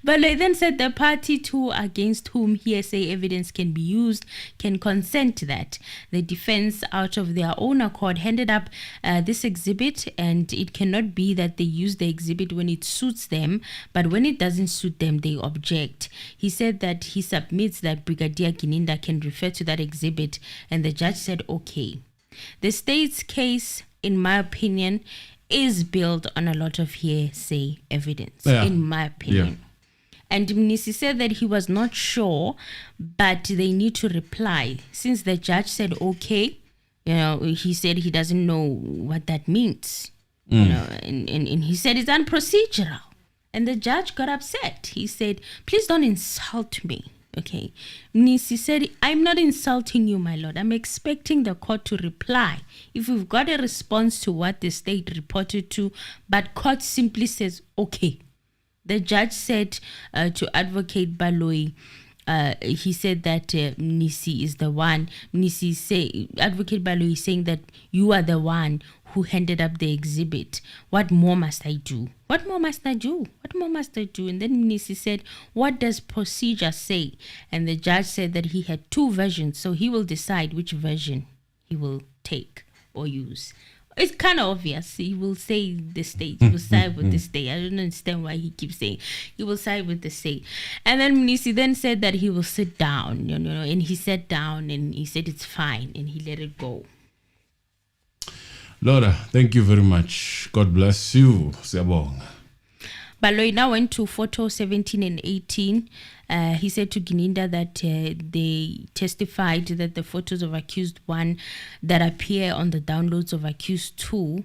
Speaker 5: But they then said the party too against whom hearsay evidence can be used can consent to that. The defense, out of their own accord, handed up this exhibit, and it cannot be that they use the exhibit when it suits them, but when it doesn't suit them, they object. He said that he submits that Brigadier Gininda can refer to that exhibit, and the judge said okay. The state's case, in my opinion, is built on a lot of hearsay evidence, in my opinion. Yeah. And Mnisi said that he was not sure, but they need to reply. Since the judge said okay, you know, he said he doesn't know what that means. You know, and he said it's unprocedural. And the judge got upset. He said, please don't insult me. Okay. Mnisi said, I'm not insulting you, my lord. I'm expecting the court to reply. If we've got a response to what the state reported to, but court simply says, okay. The judge said to Advocate Baloyi, he said that Mnisi is the one. Advocate Baloyi is saying that you are the one who handed up the exhibit. What more must I do? What more must I do? What more must I do? And then Mnisi said, what does procedure say? And the judge said that he had two versions, so he will decide which version he will take or use. It's kind of obvious. He will say the state. He will side with the state. I don't understand why he keeps saying he will side with the state. And then Mnisi then said that he will sit down, you know, and he sat down and he said it's fine and he let it go.
Speaker 4: Laura, thank you very much. God bless you. Siyabonga.
Speaker 5: Baloyi now went to photo 17 and 18. He said to Gininda that they testified that the photos of accused 1 that appear on the downloads of accused 2,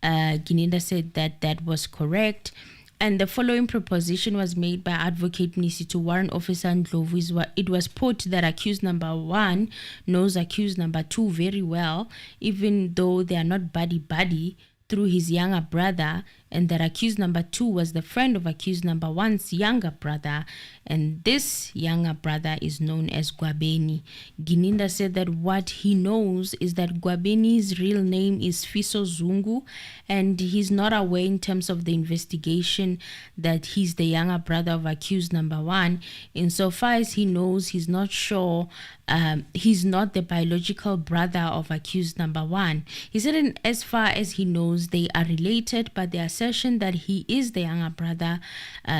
Speaker 5: Gininda said that that was correct. And the following proposition was made by Advocate Mnisi to Warrant Officer Ndlovu. It was put that accused number 1 knows accused number 2 very well, even though they are not buddy-buddy, through his younger brother, and that accused number 2 was the friend of accused number 1's younger brother, and this younger brother is known as Gwabeni. Gininda said that what he knows is that Gwabeni's real name is Fiso Zungu, and he's not aware in terms of the investigation that he's the younger brother of accused number 1. Insofar as he knows, he's not sure he's not the biological brother of accused number 1. He said, as far as he knows, knows they are related, but the assertion that he is the younger brother,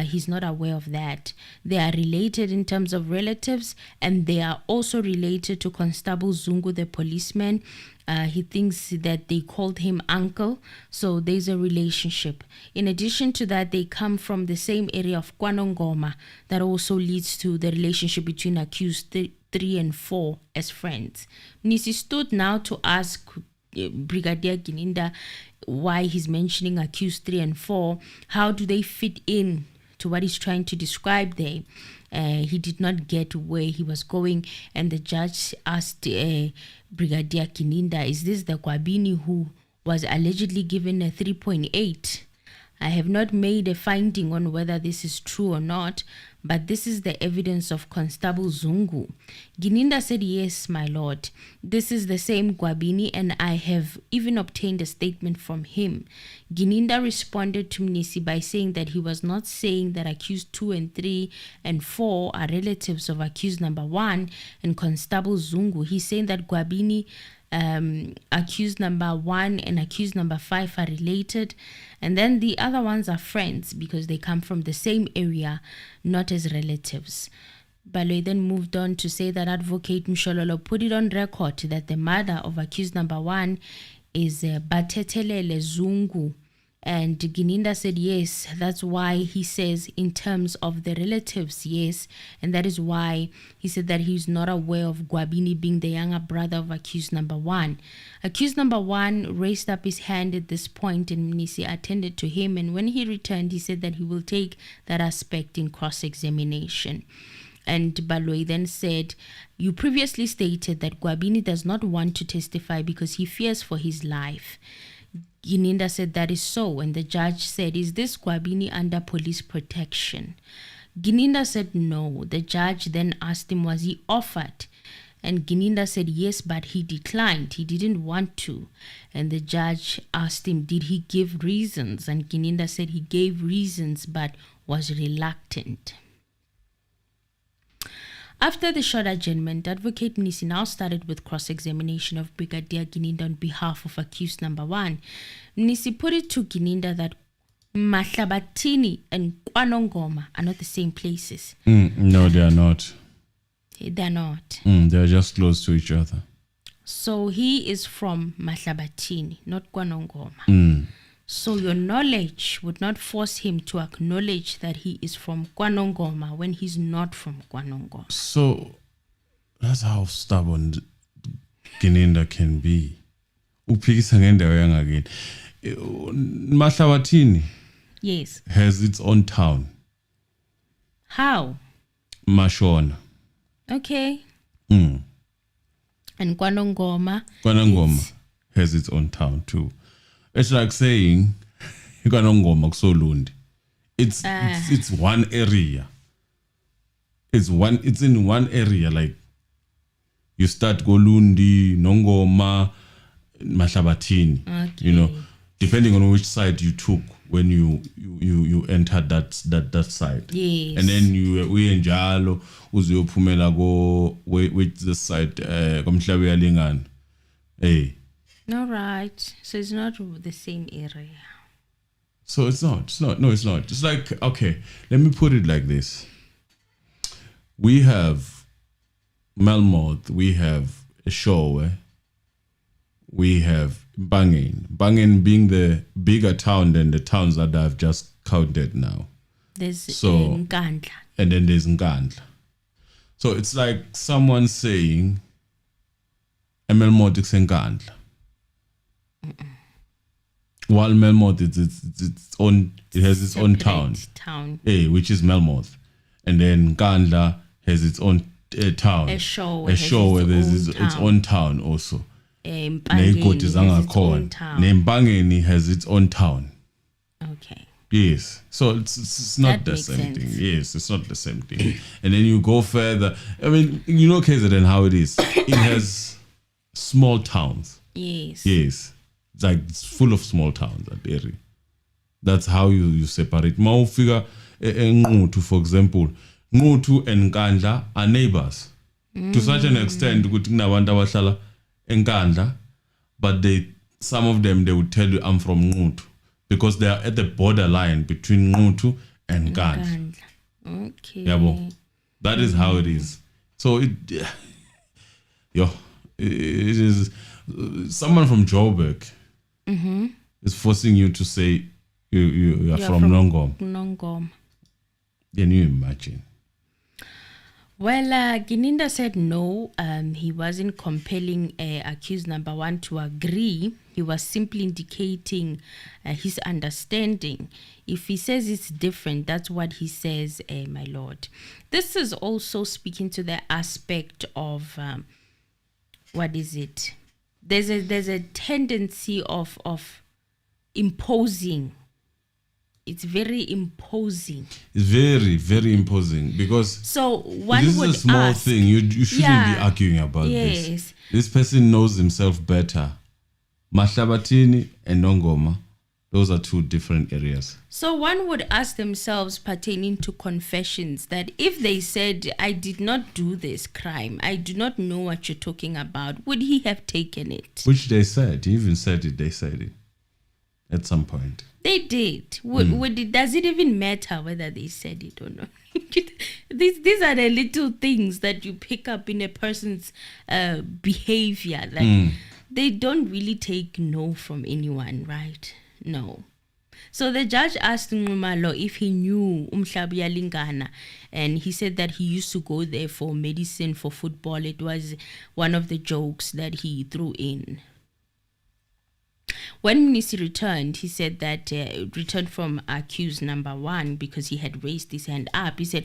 Speaker 5: he's not aware of that. They are related in terms of relatives, and they are also related to Constable Zungu, the policeman. He thinks that they called him uncle, so there's a relationship. In addition to that, they come from the same area of Kwanongoma. That also leads to the relationship between accused 3 and 4 as friends. Nisi stood now to ask Brigadier Gininda why he's mentioning accused 3 and 4. How do they fit in to what he's trying to describe there? He did not get where he was going, and the judge asked Brigadier Gininda, is this the Gwabini who was allegedly given a 3.8? I have not made a finding on whether this is true or not, but this is the evidence of Constable Zungu. Gininda said, yes, my lord. This is the same Gwabini, and I have even obtained a statement from him. Gininda responded to Mnisi by saying that he was not saying that accused 2 and 3 and 4 are relatives of accused number 1 and Constable Zungu. He's saying that Gwabini, accused number 1 and accused number 5 are related, and then the other ones are friends because they come from the same area, not as relatives. Baloyi then moved on to say that Advocate Mshololo put it on record that the mother of accused number 1 is Batetelele Zungu. And Gininda said, yes, that's why he says in terms of the relatives, yes. And that is why he said that he's not aware of Gwabini being the younger brother of accused number 1. Accused number 1 raised up his hand at this point, and Mnisi attended to him. And when he returned, he said that he will take that aspect in cross-examination. And Baloyi then said, you previously stated that Gwabini does not want to testify because he fears for his life. Gininda said that is so, and the judge said, is this Gwabini under police protection? Gininda said no. The judge then asked him, was he offered? And Gininda said yes, but he declined. He didn't want to. And the judge asked him, did he give reasons? And Gininda said he gave reasons but was reluctant. After the short adjournment, Advocate Mnisi now started with cross-examination of Brigadier Gininda on behalf of accused number 1. Mnisi put it to Gininda that Mahlabatini and Kwanongoma are not the same places.
Speaker 4: No, they are not.
Speaker 5: They're not.
Speaker 4: They are just close to each other.
Speaker 5: So he is from Mahlabatini, not Kwanongoma. So your knowledge would not force him to acknowledge that he is from Kwanongoma when he's not from Kwanongoma.
Speaker 4: So that's how stubborn Gininda can be. Uphikisa ngendawo yangakini. Mahlabatini
Speaker 5: Yes.
Speaker 4: has its own town.
Speaker 5: How?
Speaker 4: Mashona.
Speaker 5: Okay.
Speaker 4: Mm.
Speaker 5: And Kwanongoma
Speaker 4: has its own town too. It's like saying Kwanongoma kuSolundi. It's one area. It's in one area. Like you start Golundi, Nongoma, Mahlabatini.
Speaker 5: Okay.
Speaker 4: You know, depending on which side you took when you entered that side.
Speaker 5: Yes.
Speaker 4: And then we enjalo uzophumela go with the side komhlabe yalingana. Hey.
Speaker 5: All right. So it's not the same area.
Speaker 4: So it's not. No, it's not. It's like, okay, let me put it like this. We have Melmoth, we have Eshowe, we have Bangin. Bangin being the bigger town than the towns that I've just counted now.
Speaker 5: There's
Speaker 4: Nkandla. And then there's Nkandla. So it's like someone saying, Melmoth is Nkandla. While Melmoth it has its own town. Which is Melmoth. And then Nkandla has its own town. Eshowe has its own town also. Nembangeni has its own town.
Speaker 5: Okay.
Speaker 4: Yes. So it's not the same thing. Yes, it's not the same thing. And then you go further. I mean, you know KZN how it is. It has small towns.
Speaker 5: Yes.
Speaker 4: Yes. It's full of small towns, that area. That's how you separate. Maufika Ngutu, for example, Ngutu and Nkandla are neighbors. To such an extent, Nkandla, but they some of them, they would tell you, I'm from Ngutu, because they are at the borderline between Ngutu and Nkandla.
Speaker 5: Okay.
Speaker 4: Yabo. That is how it is. So it is someone from Joburg is forcing you to say you are from Nongoma.
Speaker 5: Nongoma.
Speaker 4: Can you imagine?
Speaker 5: Well, Gininda said no. He wasn't compelling accused number one to agree. He was simply indicating his understanding. If he says it's different, that's what he says, my lord. This is also speaking to the aspect of what is it? There's a tendency of imposing. It's very imposing.
Speaker 4: It's very, very imposing, because
Speaker 5: so one
Speaker 4: this
Speaker 5: would
Speaker 4: is a small
Speaker 5: ask,
Speaker 4: thing. You shouldn't be arguing about this. This person knows himself better. Mahlabathini and Nongoma, those are two different areas.
Speaker 5: So one would ask themselves, pertaining to confessions, that if they said, I did not do this crime, I do not know what you're talking about, would he have taken it?
Speaker 4: Which they said. He even said it. They said it at some point.
Speaker 5: They did. Would it, does it even matter whether they said it or not? These are the little things that you pick up in a person's behavior. Like they don't really take no from anyone, right? No. So the judge asked Nxumalo if he knew Umhlabi Lingana, and he said that he used to go there for medicine, for football. It was one of the jokes that he threw in. When Mnisi returned, he said that returned from accused number one because he had raised his hand up. He said,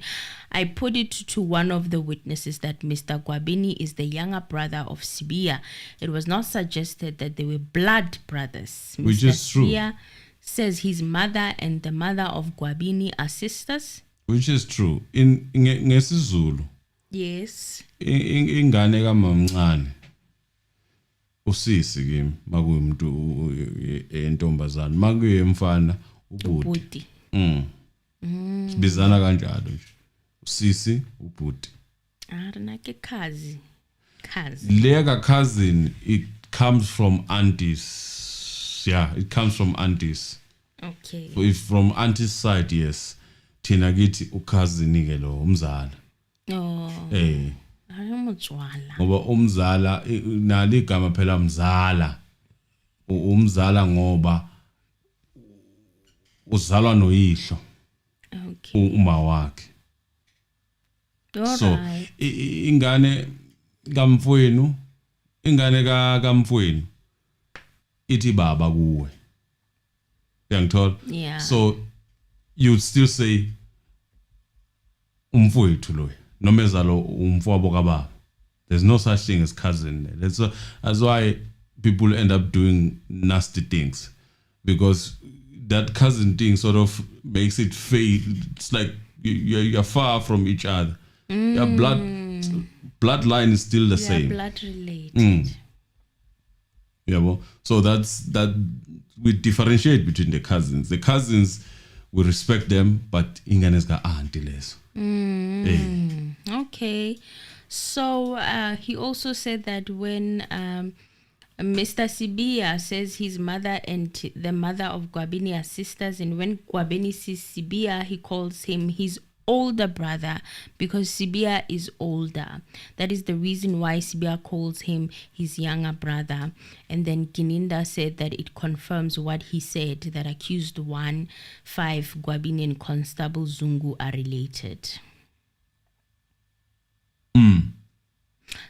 Speaker 5: I put it to one of the witnesses that Mr. Gwabini is the younger brother of Sibia. It was not suggested that they were blood brothers.
Speaker 4: Which is true.
Speaker 5: Sibia says his mother and the mother of Gwabini are sisters.
Speaker 4: Which is true. In ngesizulu.
Speaker 5: Yes.
Speaker 4: Ingane kamamncane. Usisi kimi makuyimuntu entombazana makuyemfana ubhuti. Bizana kanjalo nje. Usisi ubhuti.
Speaker 5: Arina ke kazi.
Speaker 4: Lega cousin, it comes from aunties. Yeah, it comes from aunties.
Speaker 5: Okay.
Speaker 4: So if from auntie's side, yes. Thina kithi ukhazini ke lo umzala.
Speaker 5: Oh.
Speaker 4: Ngoba umzala nali igama phela mzala. Umzala ngoba uzalwa noyihlo.
Speaker 5: Okay.
Speaker 4: Uma wakhe. So ingane kamfowenu, ingane kamfowenu ithi baba kuwe. Uyangithola?
Speaker 5: Yeah.
Speaker 4: So you would still say umfowethu loyo. Noma ezalo umfowabo kababa. There's no such thing as cousin. That's why people end up doing nasty things, because that cousin thing sort of makes it fade. It's like you're far from each other. Your bloodline is still the same.
Speaker 5: Blood related.
Speaker 4: Yeah, well, so that we differentiate between the cousins. The cousins, we respect them, but inganes ka auntie leso.
Speaker 5: Okay. So he also said that when Mr. Sibia says his mother and the mother of Gwabini are sisters, and when Gwabini sees Sibia, he calls him his older brother because Sibia is older. That is the reason why Sibia calls him his younger brother. And then Gininda said that it confirms what he said, that accused 1-5 Gwabini and Constable Zungu are related.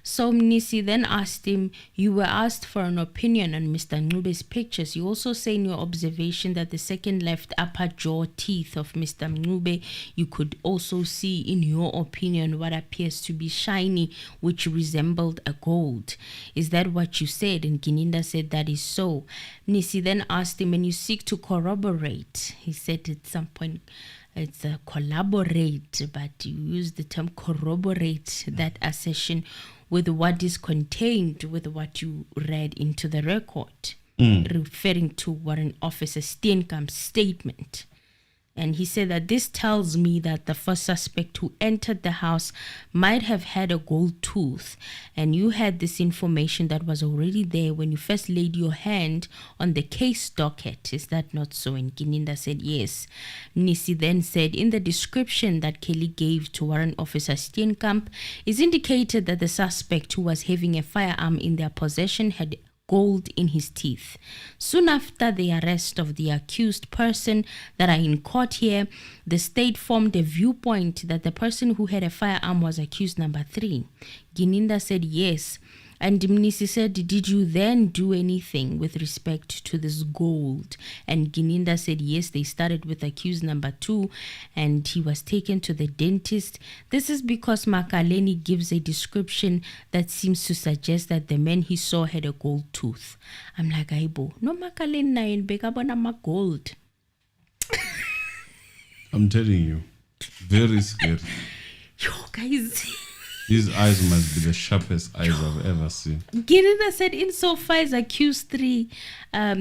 Speaker 5: So Mnisi then asked him, you were asked for an opinion on Mr. Mnube's pictures. You also say in your observation that the second left upper jaw teeth of Mr. Mnube, you could also see, in your opinion, what appears to be shiny, which resembled a gold. Is that what you said? And Gininda said that is so. Mnisi then asked him, and you seek to corroborate. He said at some point, it's a collaborate, but you use the term corroborate that assertion with what is contained with what you read into the record, referring to Warrant Officer Steenkamp's statement. And he said that this tells me that the first suspect who entered the house might have had a gold tooth. And you had this information that was already there when you first laid your hand on the case docket. Is that not so? And Gininda said yes. Nisi then said, in the description that Kelly gave to Warrant Officer Steenkamp, is indicated that the suspect who was having a firearm in their possession had gold in his teeth. Soon after the arrest of the accused person that are in court here, the state formed a viewpoint that the person who had a firearm was accused number 3. Gininda said yes. And Mnisi said, did you then do anything with respect to this gold? And Gininda said, yes, they started with accused number 2 and he was taken to the dentist. This is because Makaleni gives a description that seems to suggest that the man he saw had a gold tooth. I'm like, Aibo, no Makaleni na in Bekabona ma gold.
Speaker 4: I'm telling you, very scary.
Speaker 5: Yo, guys.
Speaker 4: These eyes must be the sharpest eyes I've ever seen.
Speaker 5: Gininda said insofar as accused 3,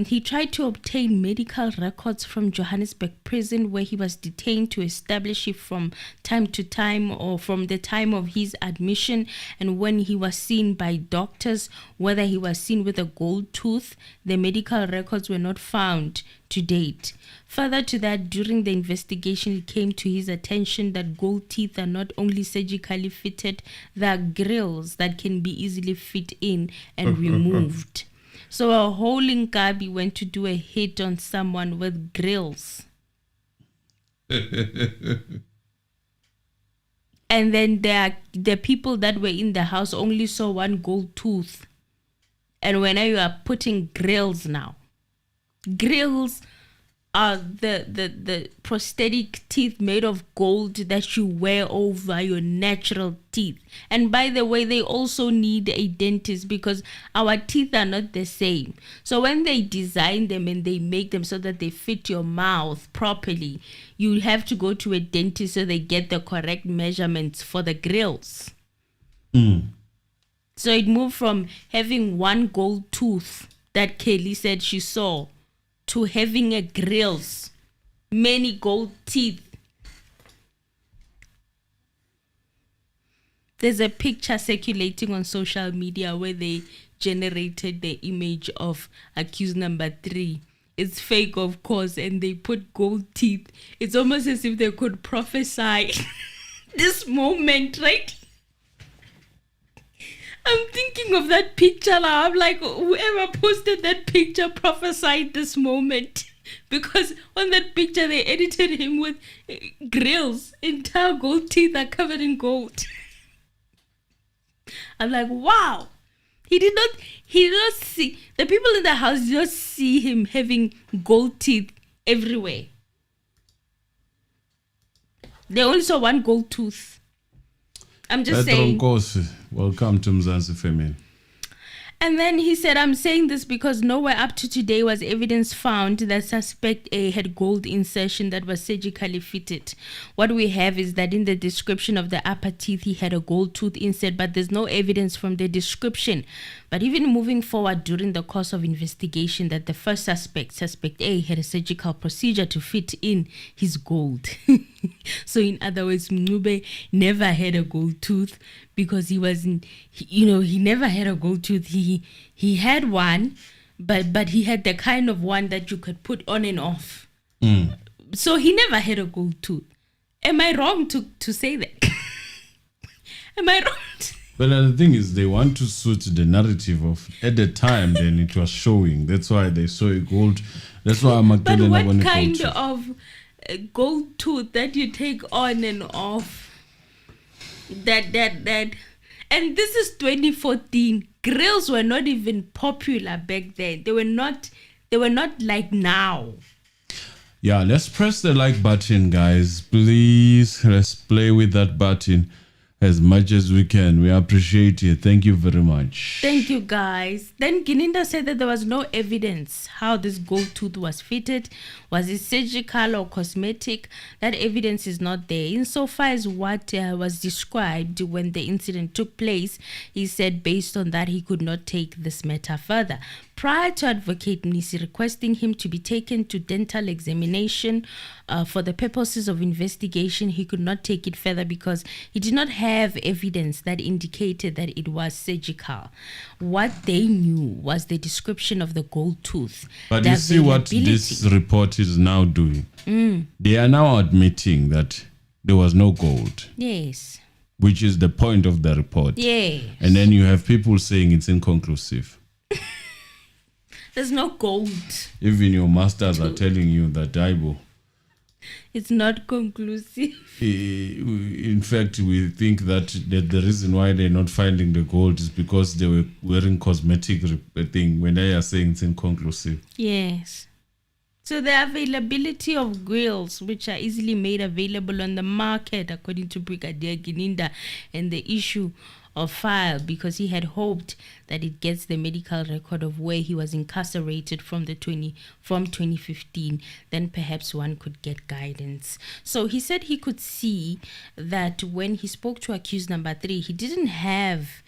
Speaker 5: he tried to obtain medical records from Johannesburg prison where he was detained to establish if from time to time or from the time of his admission and when he was seen by doctors, whether he was seen with a gold tooth. The medical records were not found to date. Further to that, during the investigation, it came to his attention that gold teeth are not only surgically fitted, there are grills that can be easily fit in and removed. So a whole Inkabi went to do a hit on someone with grills. And then the people that were in the house only saw one gold tooth. And when you are putting grills now, grills are the prosthetic teeth made of gold that you wear over your natural teeth. And by the way, they also need a dentist because our teeth are not the same. So when they design them and they make them so that they fit your mouth properly, you have to go to a dentist so they get the correct measurements for the grills. So it moved from having one gold tooth that Kelly said she saw to having a grills, many gold teeth. There's a picture circulating on social media where they generated the image of accused number 3. It's fake, of course, and they put gold teeth. It's almost as if they could prophesy this moment, right? I'm thinking of that picture now. I'm like, whoever posted that picture prophesied this moment. Because on that picture, they edited him with grills. Entire gold teeth are covered in gold. I'm like, wow. He did not see, the people in the house did not see him having gold teeth everywhere. They only saw one gold tooth. I'm just saying.
Speaker 4: Welcome to Mzansi Family.
Speaker 5: And then he said, I'm saying this because nowhere up to today was evidence found that suspect A had gold insertion that was surgically fitted. What we have is that in the description of the upper teeth, he had a gold tooth insert, but there's no evidence from the description. But even moving forward during the course of investigation that the first suspect A, had a surgical procedure to fit in his gold. So in other words, Mnube never had a gold tooth because he wasn't, he never had a gold tooth. He had one, but he had the kind of one that you could put on and off. So he never had a gold tooth. Am I wrong to say that? Am I wrong?
Speaker 4: But the thing is, they want to suit the narrative of at the time. Then it was showing. That's why they saw a gold. That's why I'm.
Speaker 5: But what kind of gold tooth that you take on and off? That. And this is 2014. Grills were not even popular back then. They were not like now.
Speaker 4: Yeah, let's press the like button, guys. Please, let's play with that button as much as we can. We appreciate it. Thank you very much.
Speaker 5: Thank you, guys. Then Gininda said that there was no evidence how this gold tooth was fitted. Was it surgical or cosmetic? That evidence is not there. Insofar as what was described when the incident took place, he said based on that he could not take this matter further. prior to Advocate Mnisi requesting him to be taken to dental examination for the purposes of investigation, he could not take it further because he did not have evidence that indicated that it was surgical. What they knew was the description of the gold tooth.
Speaker 4: But
Speaker 5: the
Speaker 4: you see what
Speaker 5: availability.
Speaker 4: this report is now doing? They are now admitting that there was no gold,
Speaker 5: Yes.
Speaker 4: which is the point of the report.
Speaker 5: Yeah.
Speaker 4: And then you have people saying it's inconclusive.
Speaker 5: There's no gold.
Speaker 4: Even your masters are telling you that, Aibo,
Speaker 5: It's not conclusive.
Speaker 4: in fact, we think that the reason why they're not finding the gold is because they were wearing cosmetic thing when they are saying it's inconclusive.
Speaker 5: Yes. So the availability of grills, which are easily made available on the market, according to Brigadier Gininda, and the issue of file, because he had hoped that it gets the medical record of where he was incarcerated from 2015, then perhaps one could get guidance. So he said he could see that when he spoke to accused number 3, he didn't have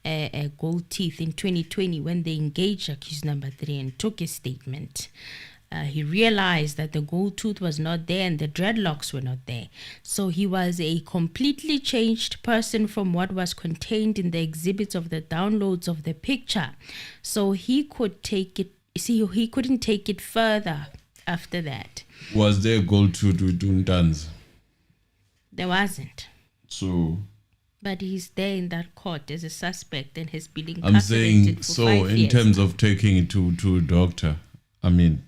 Speaker 5: a gold teeth in 2020 when they engaged accused number 3 and took a statement. He realized that the gold tooth was not there and the dreadlocks were not there. So he was a completely changed person from what was contained in the exhibits of the downloads of the picture. So he could take it, he couldn't take it further after that.
Speaker 4: Was there gold tooth with GININDA'S?
Speaker 5: There wasn't.
Speaker 4: So
Speaker 5: But he's there in that court as a suspect and has been incarcerated
Speaker 4: I'm saying,
Speaker 5: for
Speaker 4: so
Speaker 5: 5
Speaker 4: in
Speaker 5: years.
Speaker 4: terms of taking it to a doctor, I mean,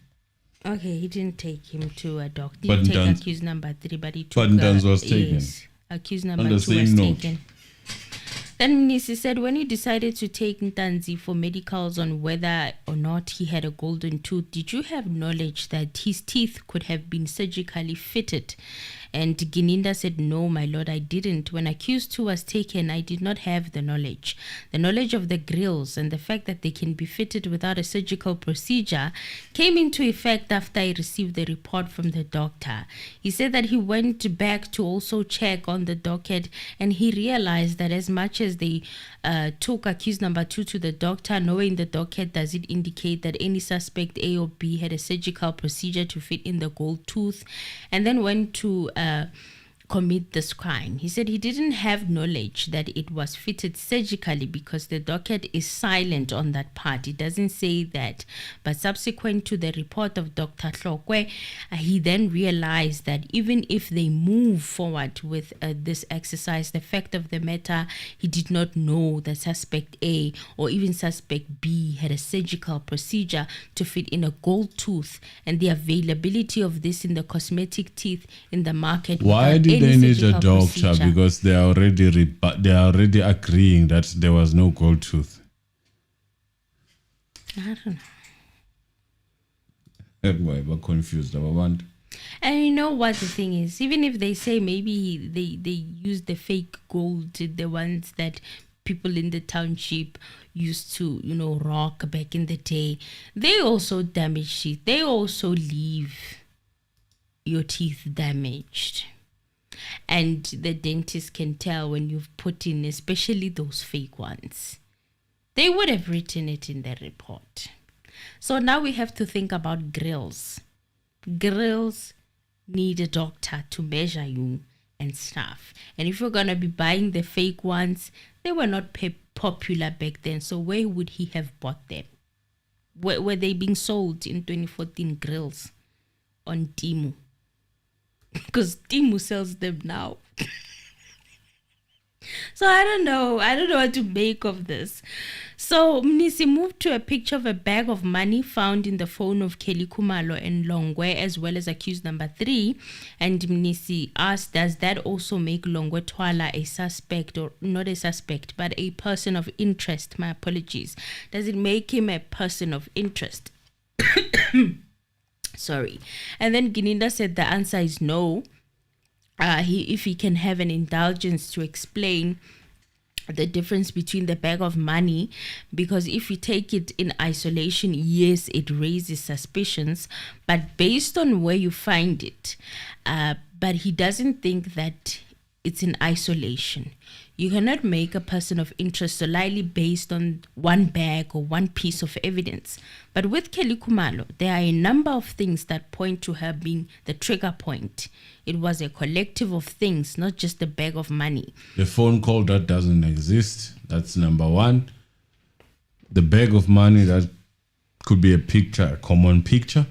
Speaker 5: Okay, he didn't take him to a doctor. He
Speaker 4: But
Speaker 5: didn't take
Speaker 4: Ntanzi-
Speaker 5: accused number 3, but he took...
Speaker 4: But Ntanzi was taken.
Speaker 5: Yes, accused number
Speaker 4: On
Speaker 5: 2
Speaker 4: the
Speaker 5: was
Speaker 4: same note.
Speaker 5: taken. Then Nisi said when he decided to take Ntanzi for medicals on whether or not he had a golden tooth, did you have knowledge that his teeth could have been surgically fitted? And Gininda said, no, my lord, I didn't. When accused 2 was taken, I did not have the knowledge. The knowledge of the grills and the fact that they can be fitted without a surgical procedure came into effect after I received the report from the doctor. He said that he went back to also check on the docket and he realized that as much as they took accused number 2 to the doctor, knowing the docket does it indicate that any suspect A or B had a surgical procedure to fit in the gold tooth, and then went to commit this crime. He said he didn't have knowledge that it was fitted surgically because the docket is silent on that part. It doesn't say that. But subsequent to the report of Dr. Hlokwe, he then realized that even if they move forward with this exercise, the fact of the matter, he did not know that suspect A or even suspect B had a surgical procedure to fit in a gold tooth, and the availability of this in the cosmetic teeth in the market.
Speaker 4: why
Speaker 5: without
Speaker 4: did
Speaker 5: any
Speaker 4: they need a
Speaker 5: surgical
Speaker 4: doctor?
Speaker 5: procedure.
Speaker 4: Because they are already agreeing that there was no gold tooth.
Speaker 5: I don't know.
Speaker 4: We're confused. Abantu.
Speaker 5: And you know what the thing is? Even if they say maybe they use the fake gold, the ones that people in the township used to, rock back in the day, they also damage teeth. They also leave your teeth damaged. And the dentist can tell when you've put in, especially those fake ones. They would have written it in the report. So now we have to think about grills. Grills need a doctor to measure you and stuff. And if you're going to be buying the fake ones, they were not popular back then. So where would he have bought them? Were they being sold in 2014 grills on Temu? Because Temu sells them now. So I don't know what to make of this. So Mnisi moved to a picture of a bag of money found in the phone of Kelly Kumalo and Longwe, as well as accused number 3. And Mnisi asked, does that also make Longwe Twala a suspect, or not a suspect, but a person of interest? My apologies. Does it make him a person of interest? Sorry. And then Gininda said the answer is no. If he can have an indulgence to explain the difference between the bag of money, because if you take it in isolation, yes, it raises suspicions, but based on where you find it, but he doesn't think that it's in isolation. You cannot make a person of interest solely based on one bag or one piece of evidence. But with Kelly Khumalo, there are a number of things that point to her being the trigger point. It was a collective of things, not just a bag of money.
Speaker 4: The phone call that doesn't exist, that's number one. The bag of money, that could be a picture, a common picture.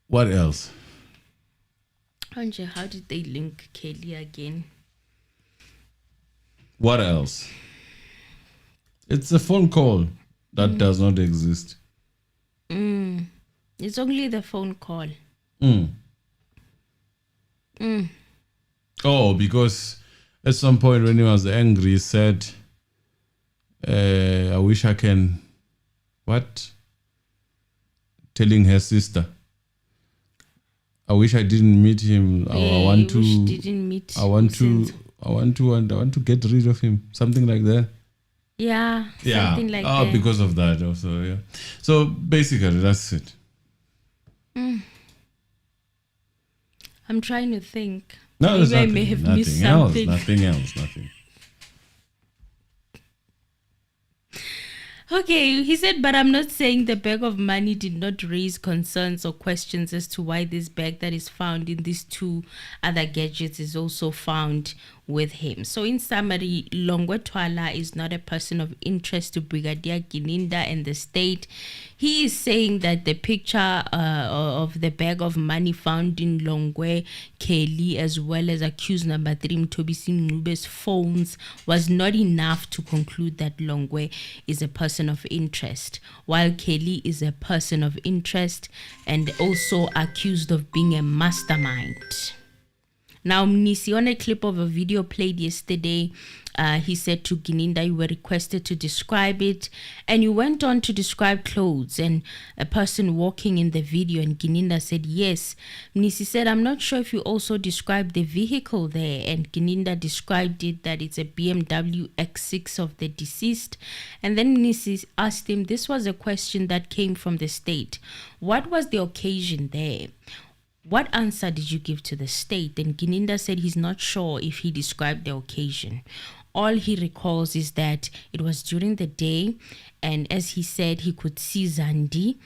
Speaker 4: What else?
Speaker 5: Anje, how did they link Kelly again?
Speaker 4: What else? It's a phone call that does not exist.
Speaker 5: It's only the phone call.
Speaker 4: Oh, because at some point when he was angry, he said, I wish I can, what? Telling her sister. I wish I didn't meet him. I want to.
Speaker 5: Didn't meet.
Speaker 4: I want
Speaker 5: Senzo.
Speaker 4: to get rid of him. Something like that.
Speaker 5: Yeah. Something like that.
Speaker 4: Oh, because of that also. Yeah. So basically, that's it.
Speaker 5: I'm trying to think.
Speaker 4: No,
Speaker 5: Maybe
Speaker 4: there's
Speaker 5: I
Speaker 4: nothing,
Speaker 5: may have
Speaker 4: nothing
Speaker 5: missed
Speaker 4: else,
Speaker 5: something.
Speaker 4: Nothing.
Speaker 5: Okay, he said, but I'm not saying the bag of money did not raise concerns or questions as to why this bag that is found in these two other gadgets is also found with him. So in summary, Longwe Twala is not a person of interest to Brigadier Gininda and the state. He is saying that the picture of the bag of money found in Longwe, Kelly, as well as accused number 3 Mthobisi Mncube's phones was not enough to conclude that Longwe is a person of interest, while Kelly is a person of interest and also accused of being a mastermind. Now, Mnisi, on a clip of a video played yesterday, he said to Gininda, you were requested to describe it, and you went on to describe clothes and a person walking in the video, and Gininda said yes. Mnisi said, I'm not sure if you also described the vehicle there, and Gininda described it that it's a BMW X6 of the deceased, and then Mnisi asked him, this was a question that came from the state. What was the occasion there? What answer did you give to the state? And Gininda said he's not sure if he described the occasion. All he recalls is that it was during the day, and as he said, he could see Zandi.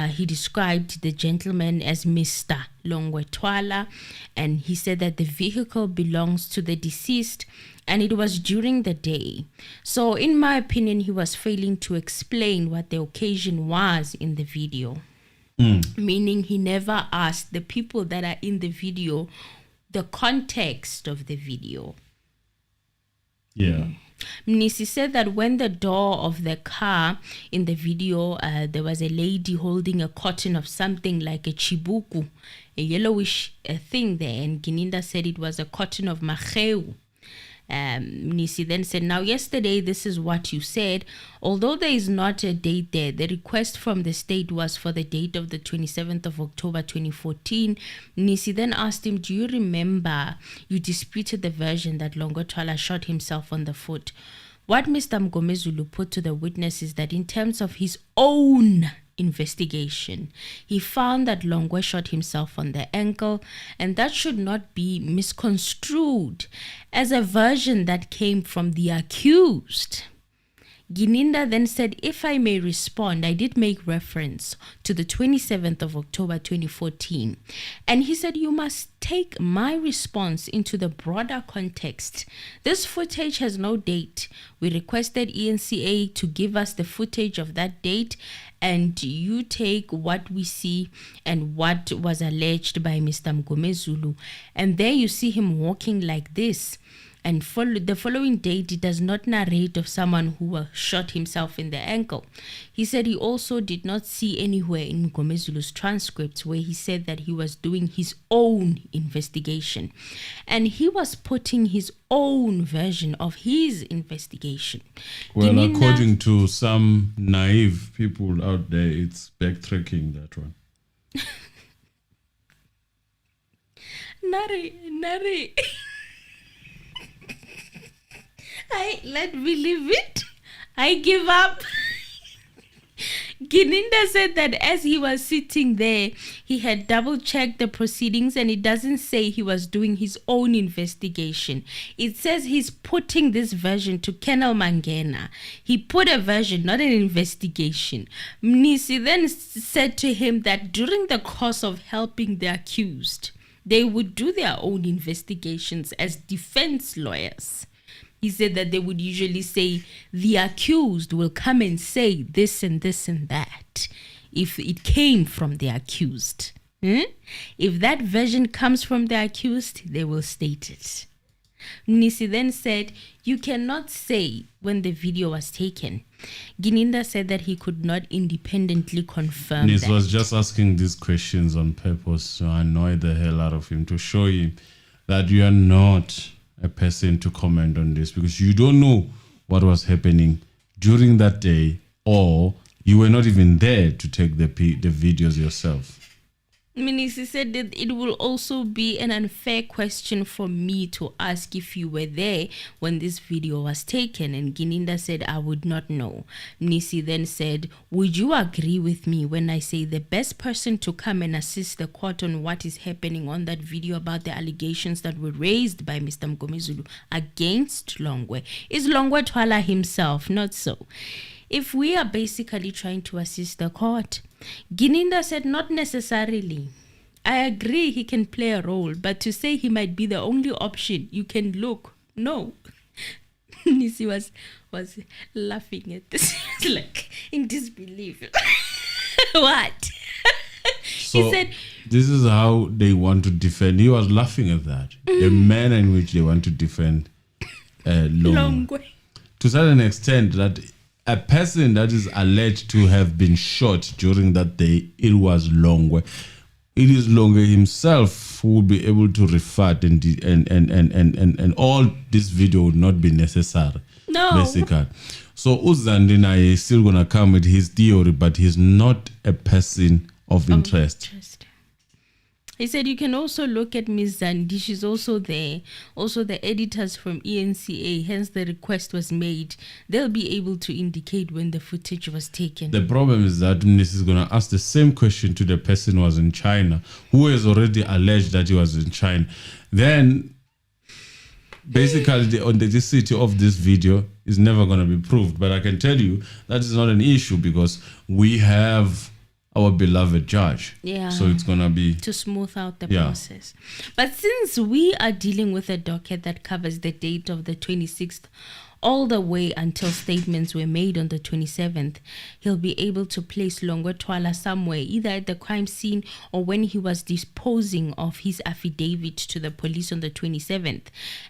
Speaker 5: He described the gentleman as Mr. Longwe Twala, and he said that the vehicle belongs to the deceased, and it was during the day. So in my opinion, he was failing to explain what the occasion was in the video. Meaning he never asked the people that are in the video the context of the video.
Speaker 4: Yeah.
Speaker 5: Mnisi said that when the door of the car in the video, there was a lady holding a cotton of something like a chibuku, a yellowish thing there, and Gininda said it was a cotton of macheu. Mnisi then said, now yesterday this is what you said. Although there is not a date there, the request from the state was for the date of the 27th of October 2014. Mnisi then asked him, do you remember you disputed the version that Longwe Twala shot himself on the foot? What Mr. Mgomezulu put to the witness is that in terms of his own investigation, he found that Longwe shot himself on the ankle, and that should not be misconstrued as a version that came from the accused. Gininda then said, if I may respond, I did make reference to the 27th of October 2014. And he said, you must take my response into the broader context. This footage has no date. We requested ENCA to give us the footage of that date, and you take what we see and what was alleged by Mr. Mgomezulu. And there you see him walking like this. And the following date, it does not narrate of someone who shot himself in the ankle. He said he also did not see anywhere in Mgomezulu's transcripts where he said that he was doing his own investigation. And he was putting his own version of his investigation.
Speaker 4: Well,
Speaker 5: Gininda,
Speaker 4: according to some naive people out there, it's backtracking, that one.
Speaker 5: Nari. Let me leave it. I give up. Gininda said that as he was sitting there, he had double-checked the proceedings, and it doesn't say he was doing his own investigation. It says he's putting this version to Colonel Mangena. He put a version, not an investigation. Mnisi then said to him that during the course of helping the accused, they would do their own investigations as defense lawyers. He said that they would usually say, the accused will come and say this and this and that, if it came from the accused. If that version comes from the accused, they will state it. Nisi then said, you cannot say when the video was taken. Gininda said that he could not independently confirm
Speaker 4: Nis
Speaker 5: that.
Speaker 4: was just asking these questions on purpose to annoy the hell out of him, to show him that you are not a person to comment on this, because you don't know what was happening during that day, or you were not even there to take the videos yourself.
Speaker 5: Minisi said that it will also be an unfair question for me to ask if you were there when this video was taken, and Gininda said I would not know. Minisi then said, would you agree with me when I say the best person to come and assist the court on what is happening on that video about the allegations that were raised by Mr. Mgomezulu against Longwe is Longwe Twala himself, not so? If we are basically trying to assist the court, Gininda said not necessarily. I agree he can play a role, but to say he might be the only option you can look, no. Nisi was laughing at this, like in disbelief. What?
Speaker 4: So
Speaker 5: He said,
Speaker 4: this is how they want to defend. He was laughing at that. The manner in which they want to defend Longwe. To such an extent that a person that is alleged to have been shot during that day, it was Longwe. It is Longwe himself who will be able to refute, and all this video would not be necessary.
Speaker 5: No.
Speaker 4: Basically. So Uzandina is still gonna come with his theory, but he's not a person of interest.
Speaker 5: He said you can also look at Ms. Zandi. She's also there. Also the editors from ENCA, hence the request was made. They'll be able to indicate when the footage was taken.
Speaker 4: The problem is that this is going to ask the same question to the person who was in China, who has already alleged that he was in China. Then basically the authenticity of this video is never going to be proved. But I can tell you that is not an issue, because we have our beloved judge.
Speaker 5: Yeah.
Speaker 4: So it's going to be
Speaker 5: to smooth out the process. But since we are dealing with a docket that covers the date of the 26th all the way until statements were made on the 27th, he'll be able to place Longwe Twala somewhere, either at the crime scene or when he was disposing of his affidavit to the police on the 27th.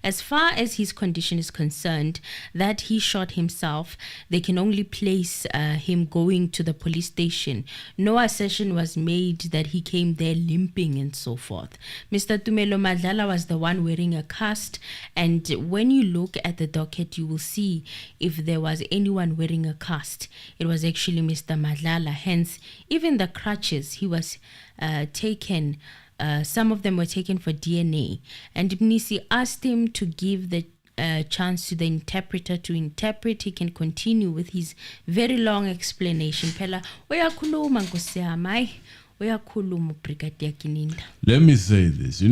Speaker 5: As far as his condition is concerned, that he shot himself, they can only place him going to the police station. No assertion was made that he came there limping and so forth. Mr. Tumelo Madlala was the one wearing a cast, and when you look at the docket, you will see if there was anyone wearing a cast. It was actually Mr. Madlala. Hence, even the crutches, he was taken, some of them were taken for DNA. And Mnisi asked him to give the chance to the interpreter to interpret. He can continue with his very long explanation. Phela uyakhuluma nkosi yami, hayi uyakhuluma Brigadier Gininda.
Speaker 4: Let me say this,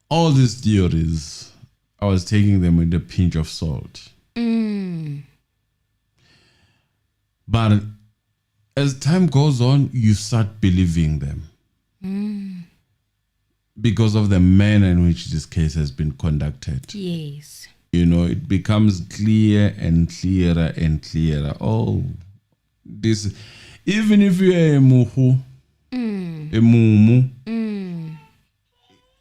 Speaker 4: all these theories, I was taking them with a pinch of salt. But as time goes on, you start believing them. Because of the manner in which this case has been conducted.
Speaker 5: Yes.
Speaker 4: It becomes clear and clearer and clearer. Oh, this, even if you're a muhu, a mumu,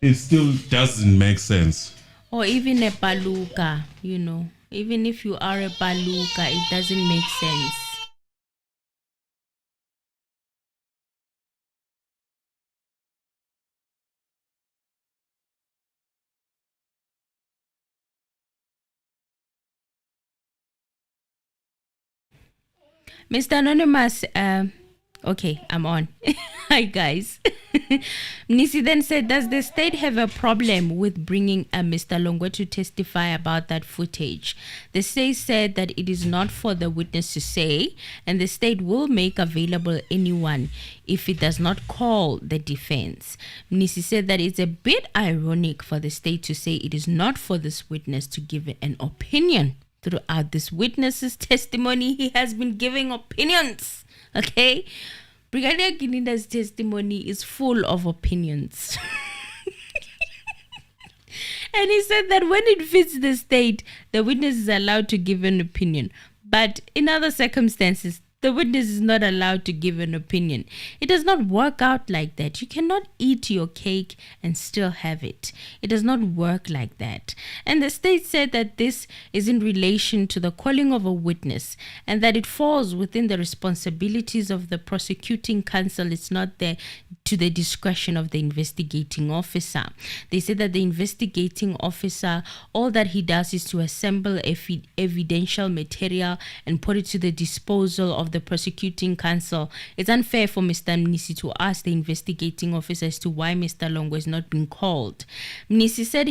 Speaker 4: it still doesn't make sense.
Speaker 5: Or even a baluka, even if you are a baluka, it doesn't make sense. Mr. Anonymous, okay, I'm on. Hi, guys. Nisi then said, does the state have a problem with bringing Mr. Longwe to testify about that footage? The state said that it is not for the witness to say, and the state will make available anyone if it does not call the defense. Nisi said that it's a bit ironic for the state to say it is not for this witness to give an opinion. Throughout this witness's testimony, he has been giving opinions. Okay? Brigadier Gininda's testimony is full of opinions. And he said that when it fits the state, the witness is allowed to give an opinion. But in other circumstances, the witness is not allowed to give an opinion. It does not work out like that. You cannot eat your cake and still have it. It does not work like that. And the state said that this is in relation to the calling of a witness and that it falls within the responsibilities of the prosecuting counsel. It's not there to the discretion of the investigating officer. They said that the investigating officer, all that he does is to assemble evidential material and put it to the disposal of the prosecuting counsel. It's unfair for Mr. Mnisi to ask the investigating officer as to why Mr. Longo has not been called. Mnisi said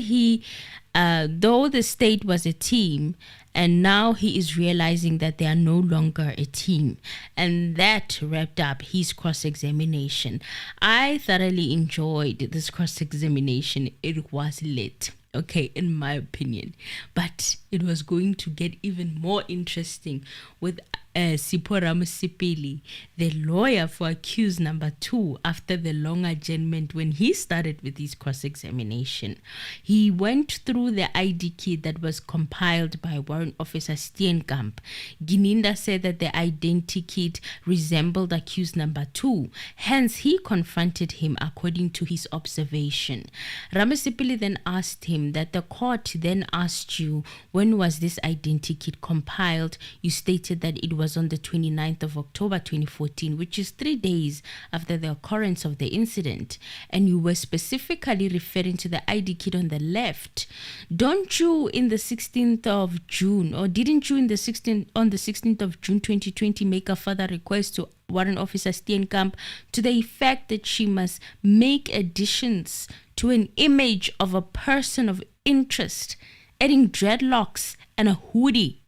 Speaker 5: though the state was a team, and now he is realizing that they are no longer a team. And that wrapped up his cross-examination. I thoroughly enjoyed this cross-examination. It was lit. Okay, in my opinion. But it was going to get even more interesting with Sipora Musipili, the lawyer for accused number 2, after the long adjournment when he started with his cross-examination. He went through the ID kit that was compiled by Warrant Officer Steenkamp. Gininda said that the identity kit resembled accused number 2. Hence, he confronted him according to his observation. Ramasipili then asked him that the court then asked you, when was this identity kit compiled? You stated that it was on the 29th of October 2014, which is 3 days after the occurrence of the incident, and you were specifically referring to the ID kit on the left. Don't you in the 16th of June, or didn't you on the 16th of June 2020 make a further request to Warrant Officer Steenkamp to the effect that she must make additions to an image of a person of interest, adding dreadlocks and a hoodie?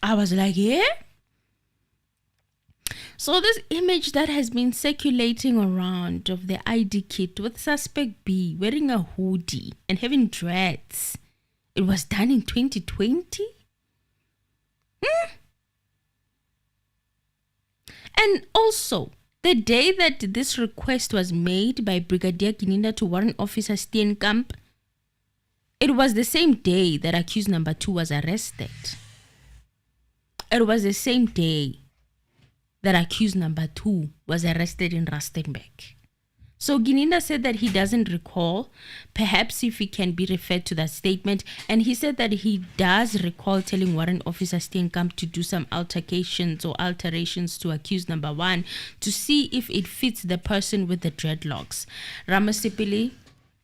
Speaker 5: I was like, yeah? So this image that has been circulating around of the ID kit with suspect B wearing a hoodie and having dreads, it was done in 2020? And also, the day that this request was made by Brigadier Gininda to Warrant Officer Steenkamp, it was the same day that accused number 2 was arrested. It was the same day that accused number 2 was arrested in Rustenburg. So Gininda said that he doesn't recall, perhaps if he can be referred to that statement, and he said that he does recall telling Warrant Officer Steenkamp to do some altercations or alterations to accused number 1 to see if it fits the person with the dreadlocks. Ramasipili?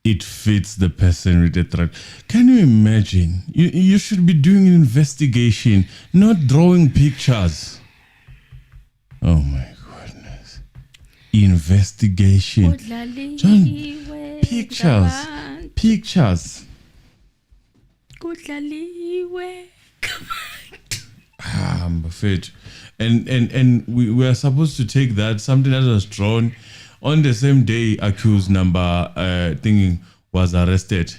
Speaker 4: It fits the person with the threat. Can you imagine? You should be doing an investigation, not drawing pictures. Oh my goodness. Investigation. John, pictures. Pictures. Buffet. And we were supposed to take that, something that was drawn on the same day accused number thingy was arrested.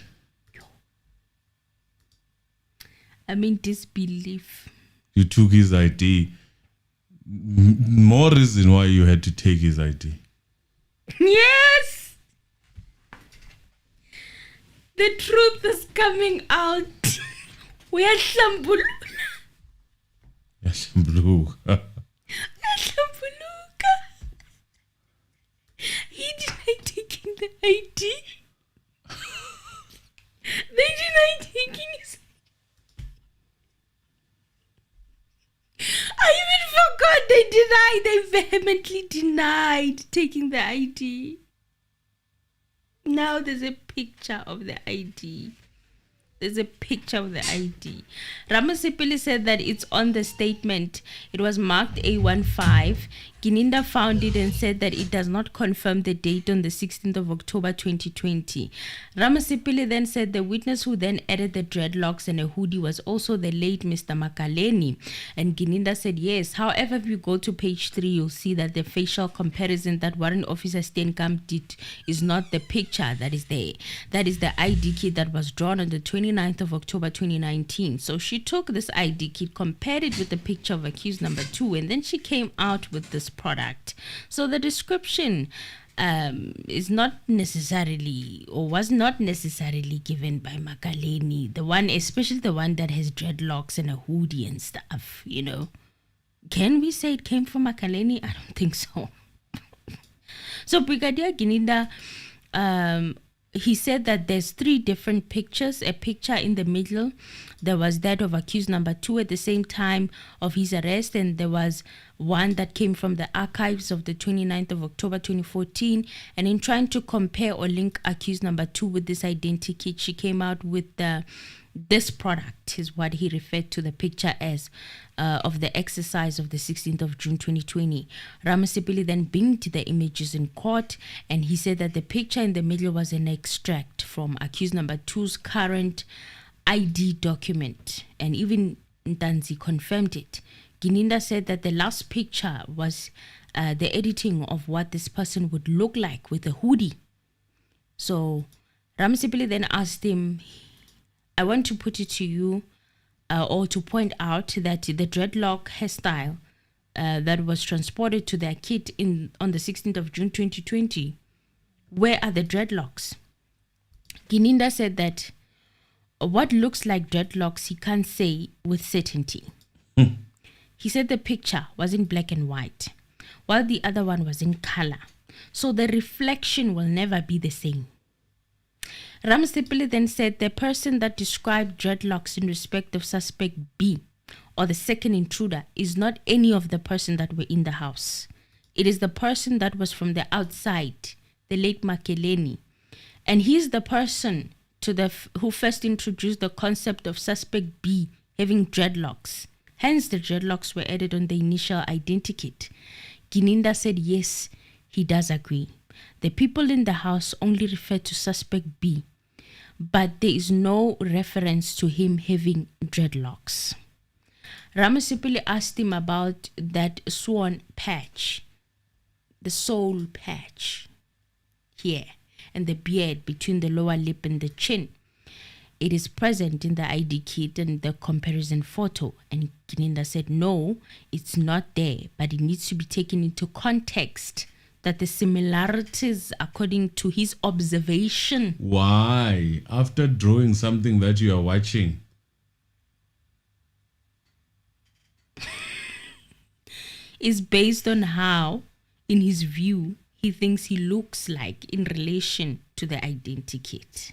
Speaker 5: I mean, disbelief.
Speaker 4: You took his ID. More reason why you had to take his ID.
Speaker 5: Yes! The truth is coming out. We are Shambulu.
Speaker 4: Shambulu.
Speaker 5: He denied taking the ID. They denied taking his. I even forgot they denied. They vehemently denied taking the ID. Now there's a picture of the ID. There's a picture of the ID. Ramasipili said that it's on the statement. It was marked A15. Gininda found it and said that it does not confirm the date on the 16th of October 2020. Ramasipili then said the witness who then added the dreadlocks and a hoodie was also the late Mr. Makaleni. And Gininda said yes. However, if you go to page 3, you'll see that the facial comparison that Warrant Officer Steenkamp did is not the picture that is there. That is the ID kit that was drawn on the 29th of October 2019. So she took this ID kit, compared it with the picture of accused number 2, and then she came out with this product. So the description is not necessarily, or was not necessarily, given by Makaleni, the one, especially the one that has dreadlocks and a hoodie and stuff, you know. Can we say it came from Makaleni? I don't think so. So Brigadier Gininda, he said that there's 3 different pictures. A picture in the middle, there was that of accused number 2 at the same time of his arrest, and there was one that came from the archives of the 29th of October 2014. And in trying to compare or link accused number 2 with this identity kit, she came out with this product, is what he referred to the picture as, of the exercise of the 16th of June 2020. Ramasipili then binged the images in court, and he said that the picture in the middle was an extract from accused number 2's current ID document, and even Ntanzi confirmed it. Gininda said that the last picture was the editing of what this person would look like with a hoodie. So Ramasipili then asked him, I want to put it to you, or to point out that the dreadlock hairstyle that was transported to their kit on the 16th of June 2020, where are the dreadlocks? Gininda said that what looks like dreadlocks he can't say with certainty. He said the picture was in black and white, while the other one was in color. So the reflection will never be the same. Ramasipili then said the person that described dreadlocks in respect of suspect B, or the second intruder, is not any of the person that were in the house. It is the person that was from the outside, the late Makaleni. And he's the person who first introduced the concept of suspect B having dreadlocks. Hence, the dreadlocks were added on the initial identity kit. Gininda said yes, he does agree. The people in the house only refer to suspect B, but there is no reference to him having dreadlocks. Ramasipili asked him about that sworn patch, the soul patch here, and the beard between the lower lip and the chin. It is present in the ID kit and the comparison photo. And Gininda said, no, it's not there, but it needs to be taken into context that the similarities, according to his observation.
Speaker 4: Why? After drawing something that you are watching?
Speaker 5: Is based on how, in his view, he thinks he looks like in relation to the identity kit.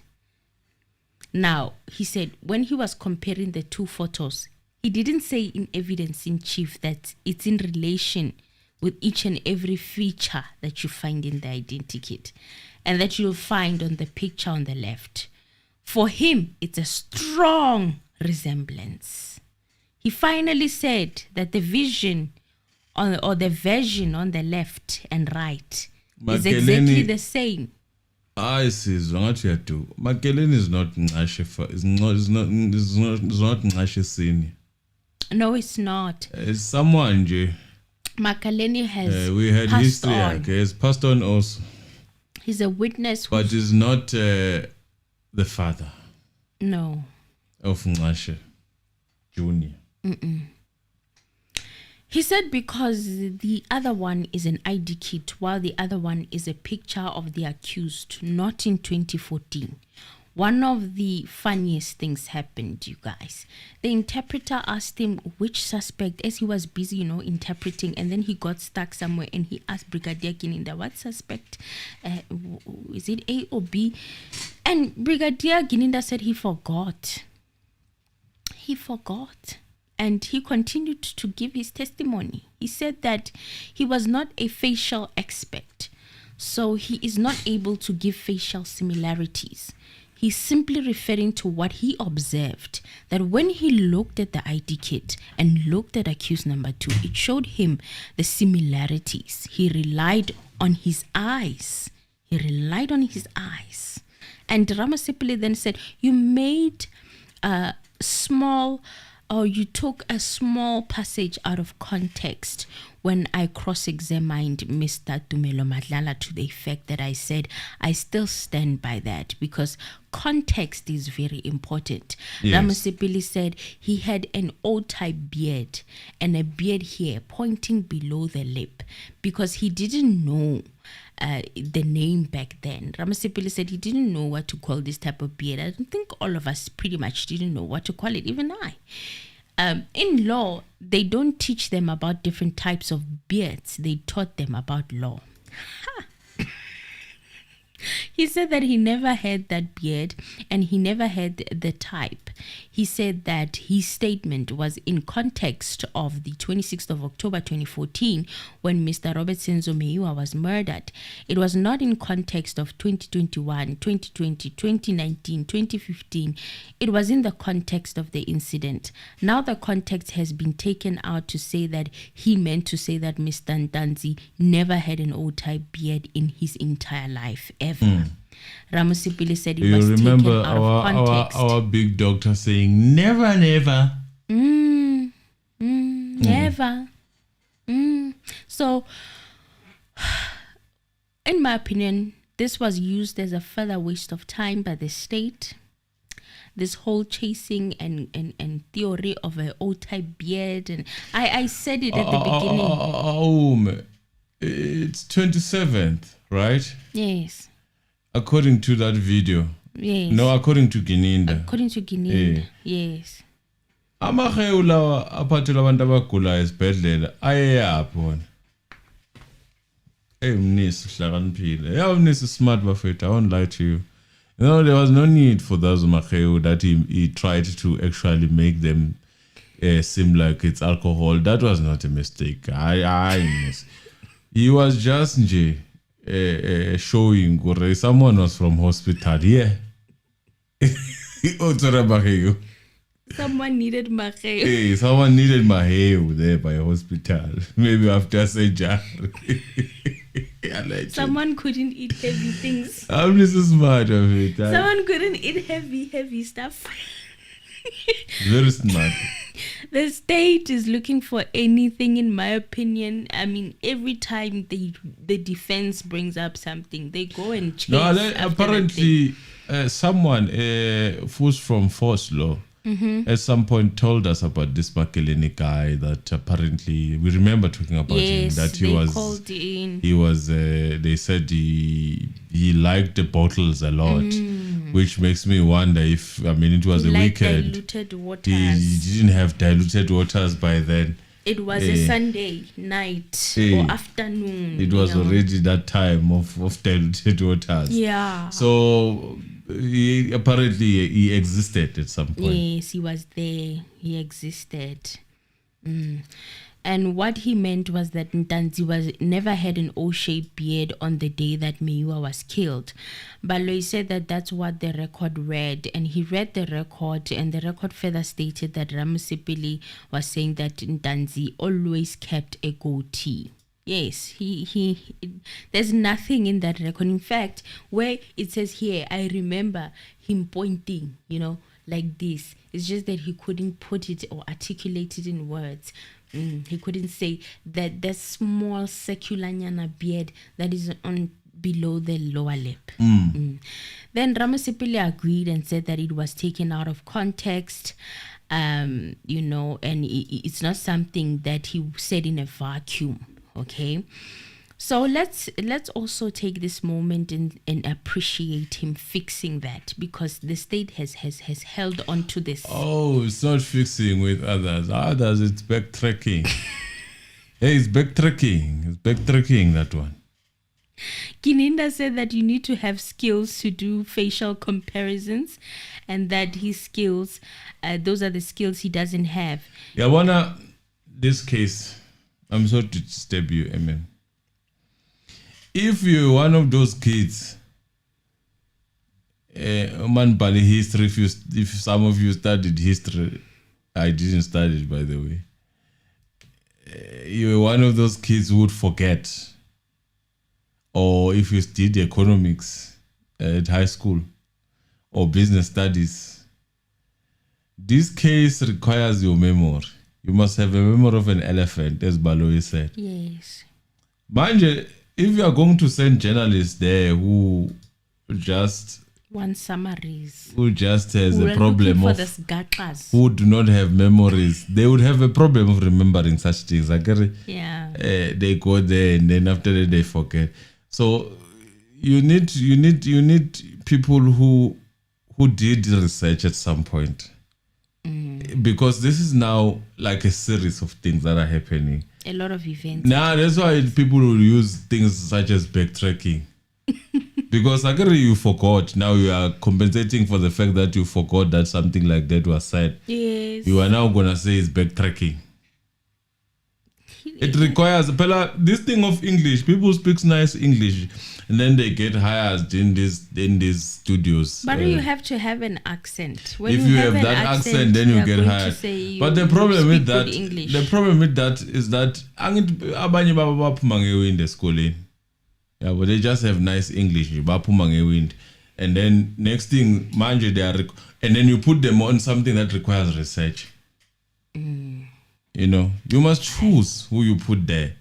Speaker 5: Now, he said when he was comparing the 2 photos, he didn't say in evidence in chief that it's in relation with each and every feature that you find in the identity kit and that you'll find on the picture on the left. For him, it's a strong resemblance. He finally said that the vision or the version on the left and right is exactly the same.
Speaker 4: I see. What you do. Makaleni is not Ngashe. It's not Ngashe Sini.
Speaker 5: No, it's not.
Speaker 4: It's someone, Jay.
Speaker 5: Makaleni has
Speaker 4: we had
Speaker 5: passed
Speaker 4: history.
Speaker 5: on.
Speaker 4: Okay, he's passed on also.
Speaker 5: He's a witness.
Speaker 4: But he's not the father.
Speaker 5: No.
Speaker 4: Of Ngashe Junior.
Speaker 5: He said because the other one is an ID kit, while the other one is a picture of the accused, not in 2014. One of the funniest things happened, you guys. The interpreter asked him which suspect, as he was busy, interpreting, and then he got stuck somewhere, and he asked Brigadier Gininda, what suspect? Is it A or B? And Brigadier Gininda said he forgot. He forgot. And he continued to give his testimony. He said that he was not a facial expert, so he is not able to give facial similarities. he's simply referring to what he observed, that when he looked at the ID kit and looked at accused number 2, it showed him the similarities. He relied on his eyes. And Ramasipili then said, you made a small, or you took a small passage out of context when I cross-examined Mr. Tumelo Madlala to the effect that I said, I still stand by that because context is very important.
Speaker 4: Yes.
Speaker 5: Ramasipili said he had an O-type beard and a beard here pointing below the lip because he didn't know the name back then. Ramasipili said he didn't know what to call this type of beard. I don't think all of us pretty much didn't know what to call it, even I. In law, they don't teach them about different types of beards. They taught them about law. He said that he never had that beard and he never had the type. He said that his statement was in context of the 26th of October 2014 when Mr. Robert Senzo Meyiwa was murdered. It was not in context of 2021, 2020, 2019, 2015. It was in the context of the incident. Now the context has been taken out to say that he meant to say that Mr. Ntanzi never had an O-type beard in his entire life, ever. Ramasipili said it was taken
Speaker 4: remember
Speaker 5: out of context.
Speaker 4: our big doctor saying never.
Speaker 5: Never. So, in my opinion, this was used as a further waste of time by the state. This whole chasing and theory of an O-type beard, and I said it at the beginning.
Speaker 4: It's 27th, right?
Speaker 5: Yes.
Speaker 4: According to that video.
Speaker 5: Yes.
Speaker 4: No, according to Gininda.
Speaker 5: According to Gininda. Yes.
Speaker 4: Amahewu lawa aphathela abantu abagula esibhedlela ayeyaphi wona? Mnisi uhlakaniphile. Yeah, Mnisi smart bafethu. I won't lie to you. You know, there was no need for those mahewu that he tried to actually make them seem like it's alcohol. That was not a mistake. Miss. He was just showing gore someone was from hospital. Yeah.
Speaker 5: Someone needed maheu.
Speaker 4: Hey, someone needed maheu there by a hospital. Maybe after surgery.
Speaker 5: Someone couldn't eat heavy things.
Speaker 4: I'm just smart of it.
Speaker 5: Someone couldn't eat heavy stuff.
Speaker 4: Very smart.
Speaker 5: The state is looking for anything, in my opinion. I mean, every time the defense brings up something, they go and chase.
Speaker 4: No, apparently, someone who's from Foslo at some point told us about this Makeleni guy that apparently we remember talking about him. That he was called in. He was. They said he liked the bottles a lot. Which makes me wonder if, I mean, it was a weekend.
Speaker 5: Diluted waters.
Speaker 4: He didn't have diluted waters by then.
Speaker 5: It was a Sunday night or afternoon.
Speaker 4: It was already that time of diluted waters.
Speaker 5: Yeah.
Speaker 4: So apparently he existed at some point.
Speaker 5: Yes, he was there. He existed. And what he meant was that Ntanzi never had an O-shaped beard on the day that Meyiwa was killed. Baloyi said that that's what the record read. And he read the record, and the record further stated that Ramasipili was saying that Ntanzi always kept a goatee. Yes, there's nothing in that record. In fact, where it says here, I remember him pointing, like this. It's just that he couldn't put it or articulate it in words. He couldn't say that the small circular nyana beard that is on below the lower lip. Then Ramasipili agreed and said that it was taken out of context, and it's not something that he said in a vacuum. Okay. So let's also take this moment and appreciate him fixing that, because the state has held on to this.
Speaker 4: Oh, it's not fixing with others. Others, it's backtracking. Hey, it's backtracking. It's backtracking, that one.
Speaker 5: Gininda said that you need to have skills to do facial comparisons, and that his skills, those are the skills he doesn't have.
Speaker 4: Yeah, this case, I'm sorry to disturb you, Amen. If you're one of those kids Man, Bali history. If some of you studied history, I didn't study it, by the way. You were one of those kids who would forget. Or if you did economics at high school or business studies, this case requires your memory. You must have a memory of an elephant, as Baloyi said.
Speaker 5: Yes.
Speaker 4: Manje, if you are going to send journalists there who just
Speaker 5: One summaries.
Speaker 4: who just has
Speaker 5: We're
Speaker 4: a problem
Speaker 5: looking for
Speaker 4: of
Speaker 5: this gatas.
Speaker 4: who do not have memories, they would have a problem of remembering such things. Like
Speaker 5: Yeah.
Speaker 4: they go there and then after that they forget. So you need people who did research at some point. Because this is now like a series of things that are happening.
Speaker 5: A lot of events.
Speaker 4: Now that's why people will use things such as backtracking. Because you forgot. Now you are compensating for the fact that you forgot that something like that was said.
Speaker 5: Yes.
Speaker 4: You are now gonna say it's backtracking. It requires this thing of English. People speak nice English, and then they get hired in these studios.
Speaker 5: But you have to have an accent. When
Speaker 4: If you have
Speaker 5: an
Speaker 4: that accent, then you
Speaker 5: are
Speaker 4: get
Speaker 5: going to
Speaker 4: hired.
Speaker 5: say
Speaker 4: But the
Speaker 5: you
Speaker 4: problem with
Speaker 5: speak
Speaker 4: that,
Speaker 5: good English.
Speaker 4: the problem with that is that abanye baba baphuma ngewind esikoleni. Yeah, but they just have nice English. Baphuma ngewind, and then next thing, manje they are, and then you put them on something that requires research. You know, you must choose who you put there.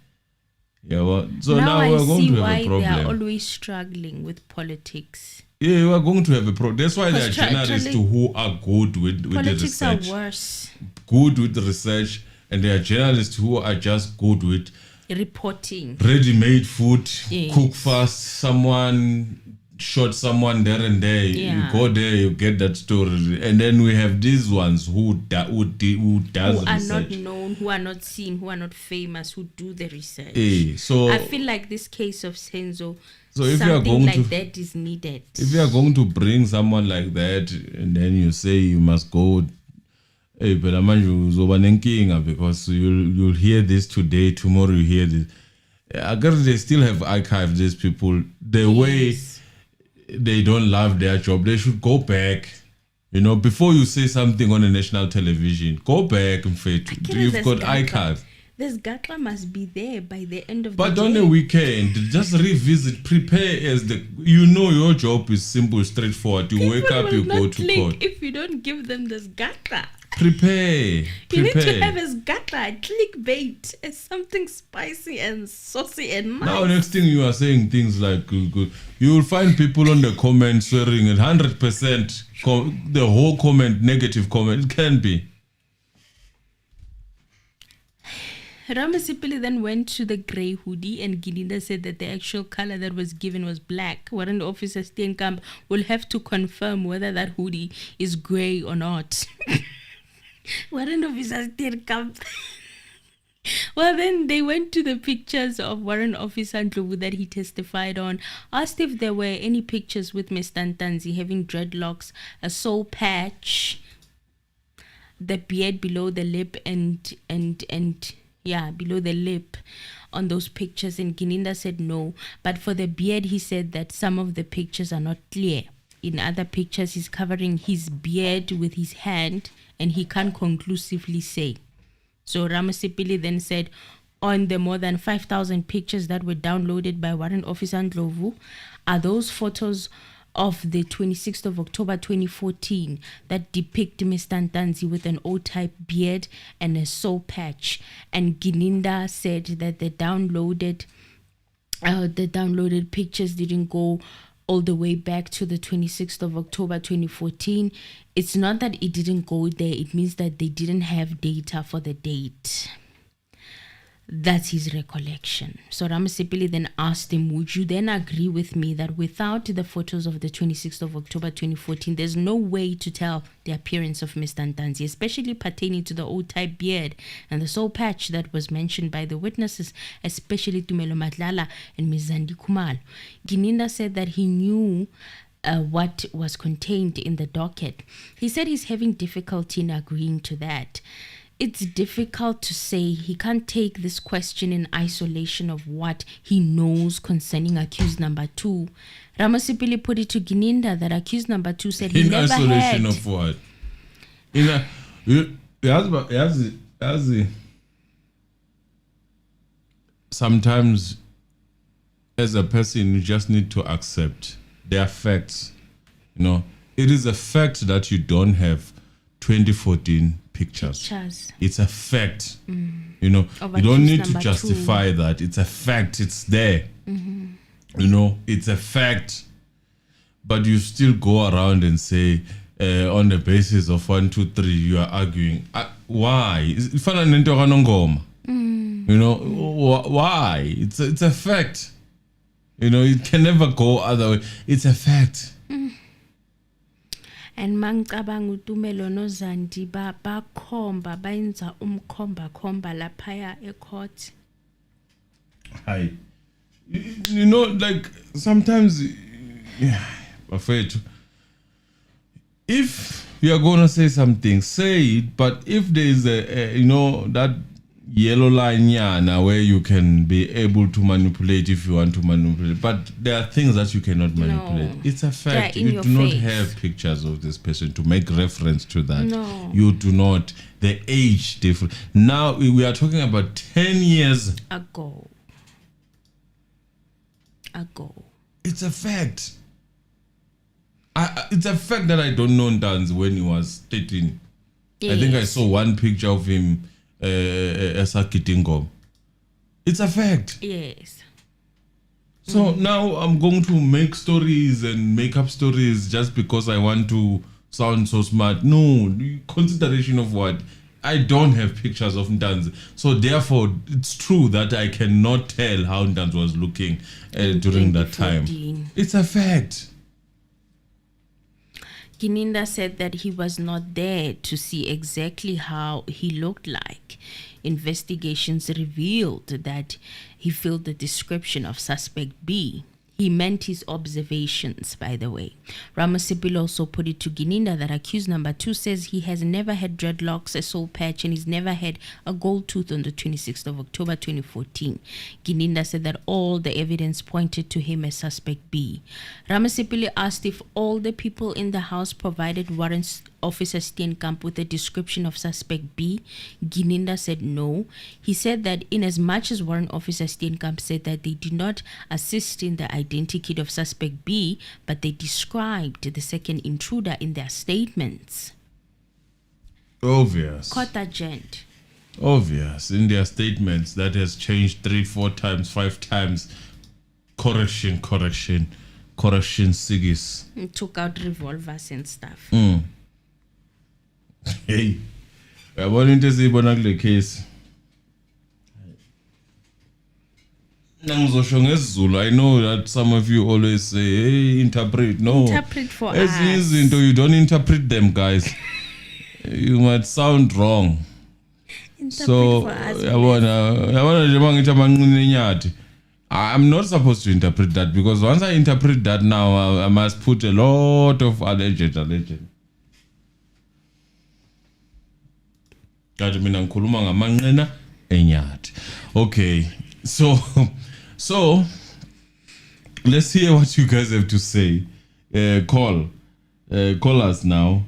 Speaker 4: Yeah, well, so now
Speaker 5: I
Speaker 4: we're going
Speaker 5: see
Speaker 4: to have
Speaker 5: why
Speaker 4: a problem.
Speaker 5: they are always struggling with politics.
Speaker 4: Yeah, we are going to have a problem. That's why there are
Speaker 5: Because
Speaker 4: journalists who are good with the
Speaker 5: Politics are
Speaker 4: research.
Speaker 5: worse.
Speaker 4: Good with the research, and there are journalists who are just good with
Speaker 5: Reporting.
Speaker 4: ready-made food.
Speaker 5: Yes.
Speaker 4: Cook fast, someone shot someone there and there.
Speaker 5: Yeah.
Speaker 4: You go there, you get that story, and then we have these ones who does
Speaker 5: Who are
Speaker 4: research.
Speaker 5: not known, who are not seen, who are not famous, who do the research.
Speaker 4: So
Speaker 5: I feel like this case of Senzo,
Speaker 4: So if you are
Speaker 5: something
Speaker 4: going
Speaker 5: like
Speaker 4: to-
Speaker 5: that is needed.
Speaker 4: if you are going to bring someone like that, and then you say you must go, hey, but because you'll hear this today, tomorrow you hear this. I guess they still have archived these people. The way they don't love their job, they should go back. You know, before you say something on a national television, go back and you've got archive.
Speaker 5: This gata must be there by the end of
Speaker 4: But
Speaker 5: the
Speaker 4: on
Speaker 5: day.
Speaker 4: the weekend, just revisit, prepare as your job is simple, straightforward. You wake
Speaker 5: People
Speaker 4: up,
Speaker 5: will
Speaker 4: you go
Speaker 5: not
Speaker 4: to
Speaker 5: click
Speaker 4: court.
Speaker 5: if you don't give them this gata.
Speaker 4: Prepare.
Speaker 5: You need to have as gata, clickbait, as something spicy and saucy and nice.
Speaker 4: Now, next thing you are saying things like, you will find people on the comment swearing at 100%, the whole comment, negative comment. It can be.
Speaker 5: Ramasipili then went to the grey hoodie, and Gininda said that the actual color that was given was black. Warrant Officer Steenkamp will have to confirm whether that hoodie is grey or not. Warrant Officer Steenkamp. Well, then they went to the pictures of Warrant Officer Ndlovu that he testified on, asked if there were any pictures with Mr. Ntanzi having dreadlocks, a soul patch, the beard below the lip and below the lip on those pictures, and Gininda said no. But for the beard, he said that some of the pictures are not clear. In other pictures, he's covering his beard with his hand, and he can't conclusively say. So Ramasipili then said, on the more than 5,000 pictures that were downloaded by Warrant Officer Ndlovu, are those photos of the 26th of October 2014 that depict Mr. Ntanzi with an O-type beard and a soul patch. And Gininda said that the downloaded pictures didn't go all the way back to the 26th of October 2014. It's not that it didn't go there, it means that they didn't have data for the date. That's his recollection. So Ramasipili then asked him, would you then agree with me that without the photos of the 26th of October 2014, there's no way to tell the appearance of Mr. Ntanzi, especially pertaining to the old-type beard and the soul patch that was mentioned by the witnesses, especially Tumelo Matlala and Mizandi Kumalo. Gininda said that he knew what was contained in the docket. He said he's having difficulty in agreeing to that. it's difficult to say. He can't take this question in isolation of what he knows concerning accused number 2. Ramasipili put it to Gininda that accused number 2 said he
Speaker 4: In
Speaker 5: never
Speaker 4: isolation
Speaker 5: had.
Speaker 4: of what? Sometimes, as a person, you just need to accept their facts. You know, it is a fact that you don't have 2014 pictures. It's a fact. You know,
Speaker 5: Of
Speaker 4: you don't
Speaker 5: accused
Speaker 4: need to
Speaker 5: number
Speaker 4: justify that. It's a fact. It's there. You know, it's a fact. But you still go around and say, on the basis of 1, 2, 3, you are arguing. Why? You know, why? It's a fact. You know, it can never go other way. It's a fact.
Speaker 5: And mangicabanga uTumelo noZandi bakhomba bayenza umkhomba laphaya ecourt.
Speaker 4: Hi. You know, like sometimes, yeah, afraid. If you are gonna say something, say it. But if there is a you know, that yellow line yana where you can be able to manipulate if you want to manipulate, but there are things that you cannot manipulate.
Speaker 5: No.
Speaker 4: It's a fact.
Speaker 5: They're in
Speaker 4: You
Speaker 5: your
Speaker 4: do not
Speaker 5: face.
Speaker 4: have pictures of this person to make reference to that.
Speaker 5: No.
Speaker 4: You do not. The age difference. Now we are talking about 10 years
Speaker 5: Ago.
Speaker 4: It's a fact. It's a fact that I don't know Ndanzi when he was 13. I think I saw one picture of him as a Kitingo. It's a fact.
Speaker 5: Yes.
Speaker 4: So now I'm going to make stories and make up stories just because I want to sound so smart. No, consideration of what? I don't have pictures of Ndanzi. So therefore, it's true that I cannot tell how Ndanzi was looking during that time.
Speaker 5: 2014.
Speaker 4: It's a fact.
Speaker 5: Gininda said that he was not there to see exactly how he looked like. Investigations revealed that he filled the description of suspect B. He meant his observations, by the way. Ramasipil also put it to Gininda that accused number 2 says he has never had dreadlocks, a soul patch, and he's never had a gold tooth on the 26th of October 2014. Gininda said that all the evidence pointed to him as suspect B. Ramasipili asked if all the people in the house provided Warrant Officer Steenkamp with a description of suspect B. Gininda said no. He said that in as much as Warrant Officer Steenkamp said that they did not assist in the identikit of suspect B, but they described the second intruder in their statements.
Speaker 4: Obvious.
Speaker 5: Court agent.
Speaker 4: Obvious. In their statements, that has changed 3, 4 times, 5 times. Correction, Sigis.
Speaker 5: Took out revolvers and stuff.
Speaker 4: Hey, I wanted to say Bonagle case. I know that some of you always say, hey, interpret. No.
Speaker 5: Interpret for
Speaker 4: As
Speaker 5: us.
Speaker 4: easy, you don't interpret them, guys. You might sound wrong.
Speaker 5: Interpret
Speaker 4: So,
Speaker 5: for us.
Speaker 4: I'm not supposed to interpret that because once I interpret that now, I must put a lot of alleged. Okay, so let's hear what you guys have to say. Call us now.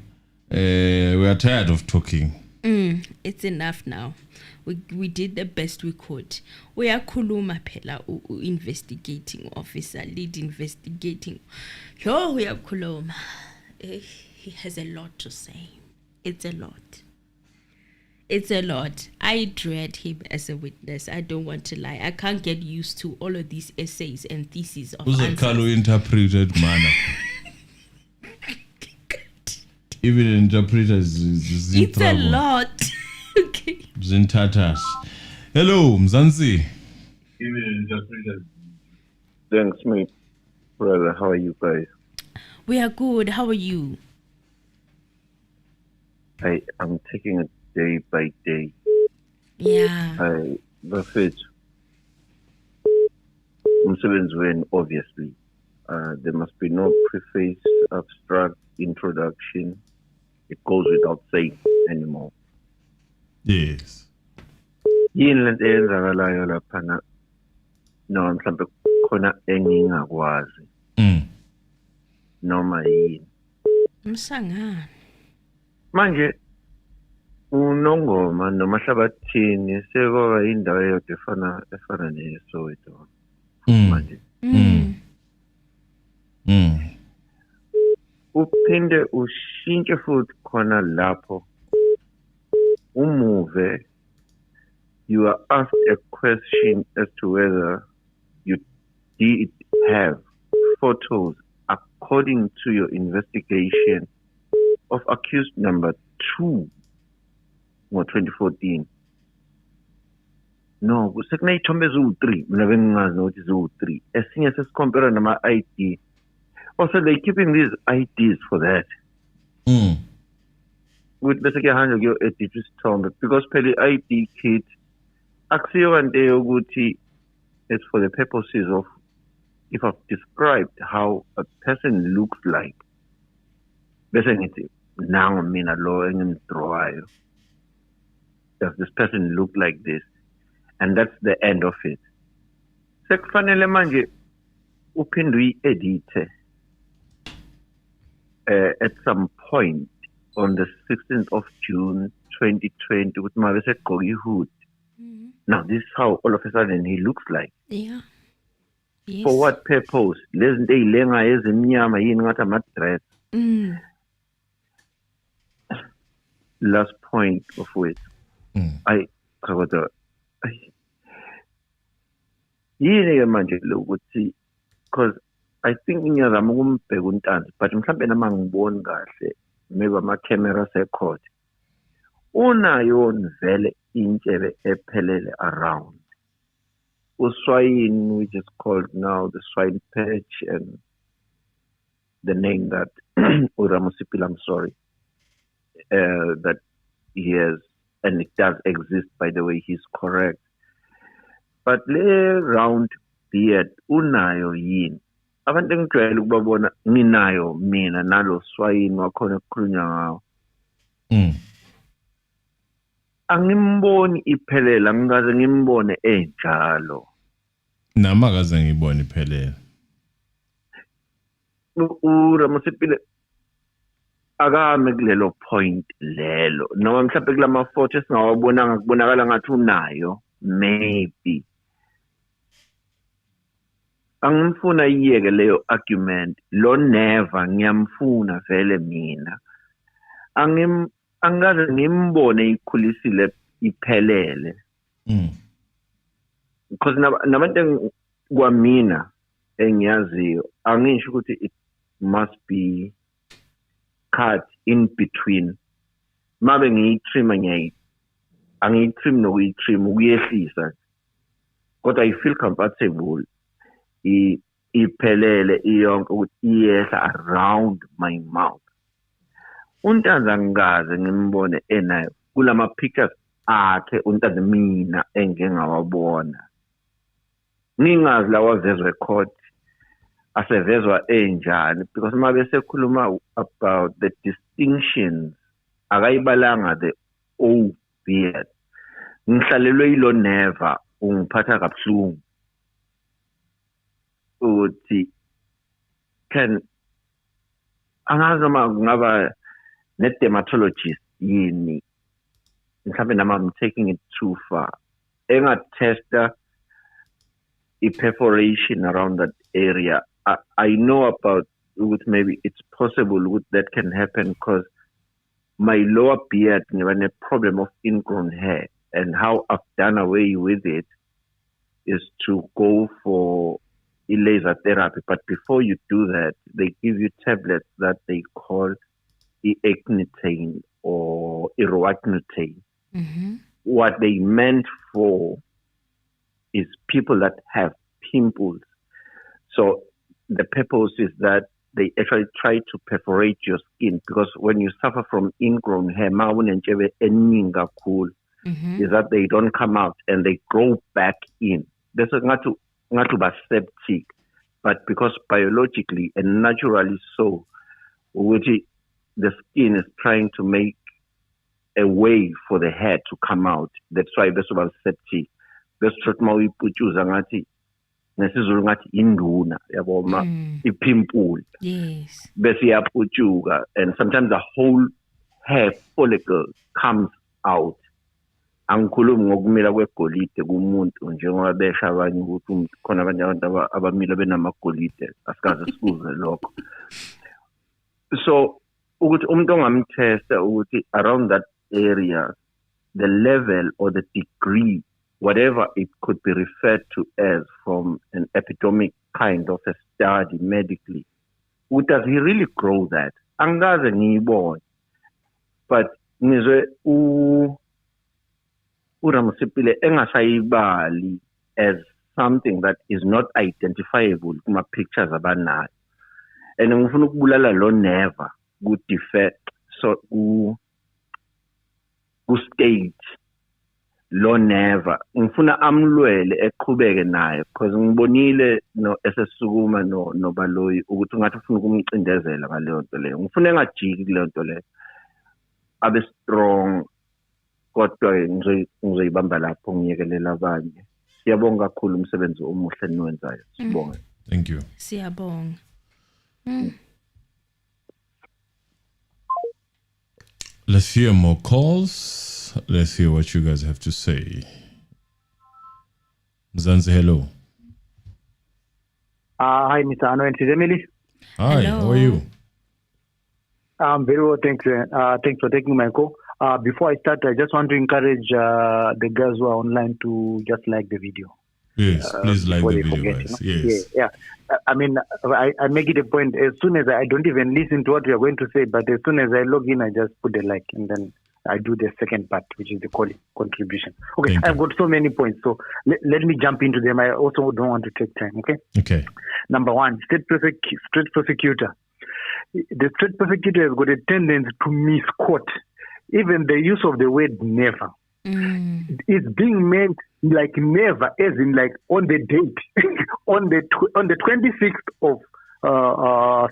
Speaker 4: We are tired of talking.
Speaker 5: It's enough now. We did the best we could. We are kuluma phela investigating officer, lead investigating. Yo, we are kuluma. He has a lot to say. It's a lot. I dread him as a witness. I don't want to lie. I can't get used to all of these essays and theses of
Speaker 4: Who's a
Speaker 5: answers.
Speaker 4: Carlo interpreted manner? Even interpreters is in
Speaker 5: It's
Speaker 4: trouble.
Speaker 5: a lot. Okay.
Speaker 4: Zintatas. Hello, Mzansi.
Speaker 1: Thanks, mate. Brother, how are you guys?
Speaker 5: We are good. How are you?
Speaker 1: I'm taking it day by day.
Speaker 5: Yeah.
Speaker 1: That's it. Umsebenzi wenu, obviously. There must be no preface, abstract introduction. It goes without saying anymore.
Speaker 4: Yes.
Speaker 1: Yini lento eyenzakalayo laphana noma mhlawumbe khona engingakwazi noma yini
Speaker 5: Msangana.
Speaker 1: manje unongoma noma hlabathini sekwaba indawo eyodwa efana neSoweto manje uphinde ushintshe futhi khona lapho umuve you are asked a question as to whether you did have photos according to your investigation of accused number 2 ngo-2014. No, kusekuney'thombe eziwu-3 mina bengingazi nokuthi ziwu-3 esinye sesikompera nama-ID. Also they keeping these IDs for that. Ukuthi bese kuyahanjwa kuyo-editha isithombe because phela i-ID kit akusiyo kanti yokuthi it's for the purposes of if I've described how a person looks like bese ngithi nangu mina lo engimdrawayo. Does this person look like this? And that's the end of it. Sekufanele manje uphinde uyi-edithe at some point on the 16th of June 2020 ukuthi uma bese egqoke ihood. Now this is how all of a sudden he looks like.
Speaker 5: Yeah. Yes.
Speaker 1: For what purpose? Lezi zinto ey'lengayo ezimnyama yini ngathi ama-dreads. Last point of which yini-ke manje lokuthi because I think ngiyazama ukumbheka uNtanzi but mhlawumbe nama ngiboni kahle maybe ama-camera sekhona unayo vele intshebe ephelele around uswine which is called now the swine patch and the name that Uramusipil, I'm sorry, that he has, and it does exist, by the way, he's correct. But le round beard, unayo yini. Abantu engijwayele ukubabona nginayo mina nalo swine wakhona okukhulunywa ngawo. Angimboni iphelele, angikaze ngimbone enjalo.
Speaker 4: Nama akaze ngibone iphelele.
Speaker 1: Uramusipile akame kulelo point lelo noma mhlawumbe kulama photo esingawabonanga kubonakala ngathi unayo maybe angimfuna iyeke leyo argument lo never ngiyamfuna vele mina angaze ngimbone ikhulisile iphelele because nabantu kwamina engiyaziyo angisho ukuthi it must be cut in between mabe ngiyitrim angiyitrim nokuyitrim ukuyehlisa kodwa I feel comfortable iphelele iyonke ukuthi iyehla around my mouth. uNtanzi angikaze ngimbone enayo kulama pictures akhe uNtanzi mina engengawabona ningazi lawa vezwe record asevezwa enjani because uma bese khuluma about the distinctions akayibalanga the old beard ngihlalelwe yilo never ungiphatha kabuhlungu uthi can angazi uma ngaba ne dermatologist yini mhlawumbe nama I'm taking it too far engatesta perforation around that area. I know about maybe it's possible that can happen because my lower beard have a problem of ingrown hair, and how I've done away with it is to go for laser therapy. But before you do that, they give you tablets that they call eacnitane or iroacnitane. What they meant for is people that have pimples. So the purpose is that they actually try to perforate your skin because when you suffer from ingrown hair, is that they don't come out and they grow back in. This is not to be septic, but because biologically and naturally so, which the skin is trying to make a way for the hair to come out. That's why besoba septic. Besho mawuyiputshuza ngathi nesizulu ngathi induna yabo ipimpule.
Speaker 5: Yes.
Speaker 1: Bese iyaputshuka, and sometimes the whole hair follicle comes out. Angikhulumi ngokumila kwegolide kumuntu njengoba besha abanye ukuthi khona abanye abantu abamila benamagolide asikaze sikuze lokho. So ukuthi umuntu ongamtesta ukuthi around that area, the level or the degree, whatever it could be referred to as from an epidemic kind of a study medically, does he really grow that? Angaze ngiyibone. But ngizwe uRamasipile engasayibali as something that is not identifiable kuma pictures abanayo. And ngifuna ukubulala lo never good defect so stage lo never ngifuna amlwele eqhubeke naye because ngibonile no esesukuma no baloyi ukuthi ungathi ufuna ukumcindezela ngaleyo nto leyo. Ngifuna engajiki kuleyo nto leyo, abe strong, kodwa ngizoyibamba lapho ngiyekelela abanye. Siyabonga kakhulu umsebenzi omuhle niwenzayo. Sibonge.
Speaker 4: Thank you.
Speaker 5: Siyabonga.
Speaker 4: Let's hear more calls. Let's hear what you guys have to say. Mzansi, hello.
Speaker 6: Hi, Mr. Ano and Emily.
Speaker 4: Hi,
Speaker 5: Hello.
Speaker 4: how are you?
Speaker 6: I'm very well, thanks. Thanks for taking my call. Before I start, I just want to encourage the guys who are online to just like the video.
Speaker 4: Yes, please like
Speaker 6: before
Speaker 4: the
Speaker 6: they
Speaker 4: video,
Speaker 6: forget,
Speaker 4: guys.
Speaker 6: you know?
Speaker 4: Yes.
Speaker 6: Yeah. I mean, I make it a point. As soon as I don't even listen to what we are going to say, but as soon as I log in, I just put a like, and then I do the second part, which is the contribution. Okay,
Speaker 4: Thank
Speaker 6: I've
Speaker 4: you.
Speaker 6: got so many points, so let me jump into them. I also don't want to take time, okay?
Speaker 4: Okay.
Speaker 6: Number one, state prosecutor. The state prosecutor has got a tendency to misquote. Even the use of the word never. It's being meant like never, as in like on the date, on the 26th of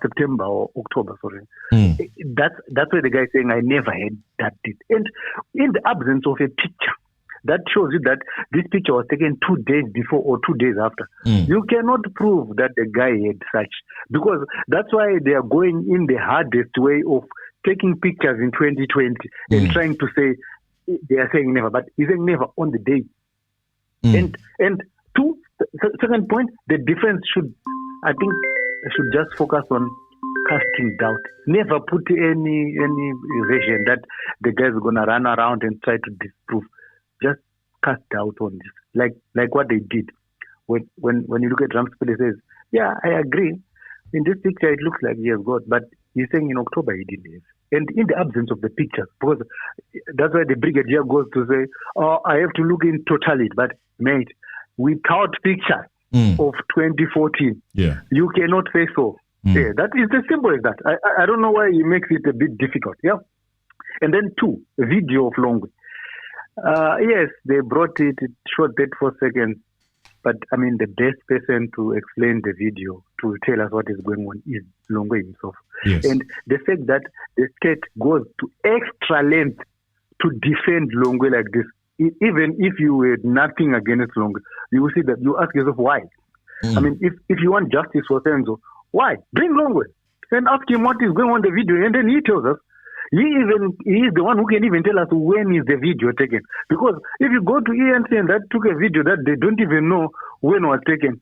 Speaker 6: September or October, sorry. That's why the guy is saying, I never had that date. And in the absence of a picture, that shows you that this picture was taken 2 days before or 2 days after. You cannot prove that the guy had such, because that's why they are going in the hardest way of taking pictures in 2020 and trying to say, they are saying never, but he's saying never on the day. And second point, the defense should just focus on casting doubt. Never put any vision that the guys are gonna run around and try to disprove. Just cast doubt on this, like what they did when you look at Ramsey says, yeah, I agree. In this picture, it looks like he has got, but he's saying in October he didn't have. And in the absence of the pictures, because that's why the brigadier goes to say, oh, I have to look in totality. But mate, without pictures of 2014, you cannot say so. Yeah, that is as simple as that. I don't know why he makes it a bit difficult. Yeah. And then two, video of Longwe. Yes, they brought it. It showed 34 seconds. But I mean, the best person to explain the video, to tell us what is going on, is Longwe himself.
Speaker 4: Yes.
Speaker 6: And the fact that the state goes to extra length to defend Longwe like this, even if you had nothing against Longwe, you will see that you ask yourself why. I mean, if you want justice for Senzo, why? Bring Longwe and ask him what is going on in the video, and then he tells us. He is the one who can even tell us when is the video taken. Because if you go to ENC and that took a video that they don't even know when it was taken,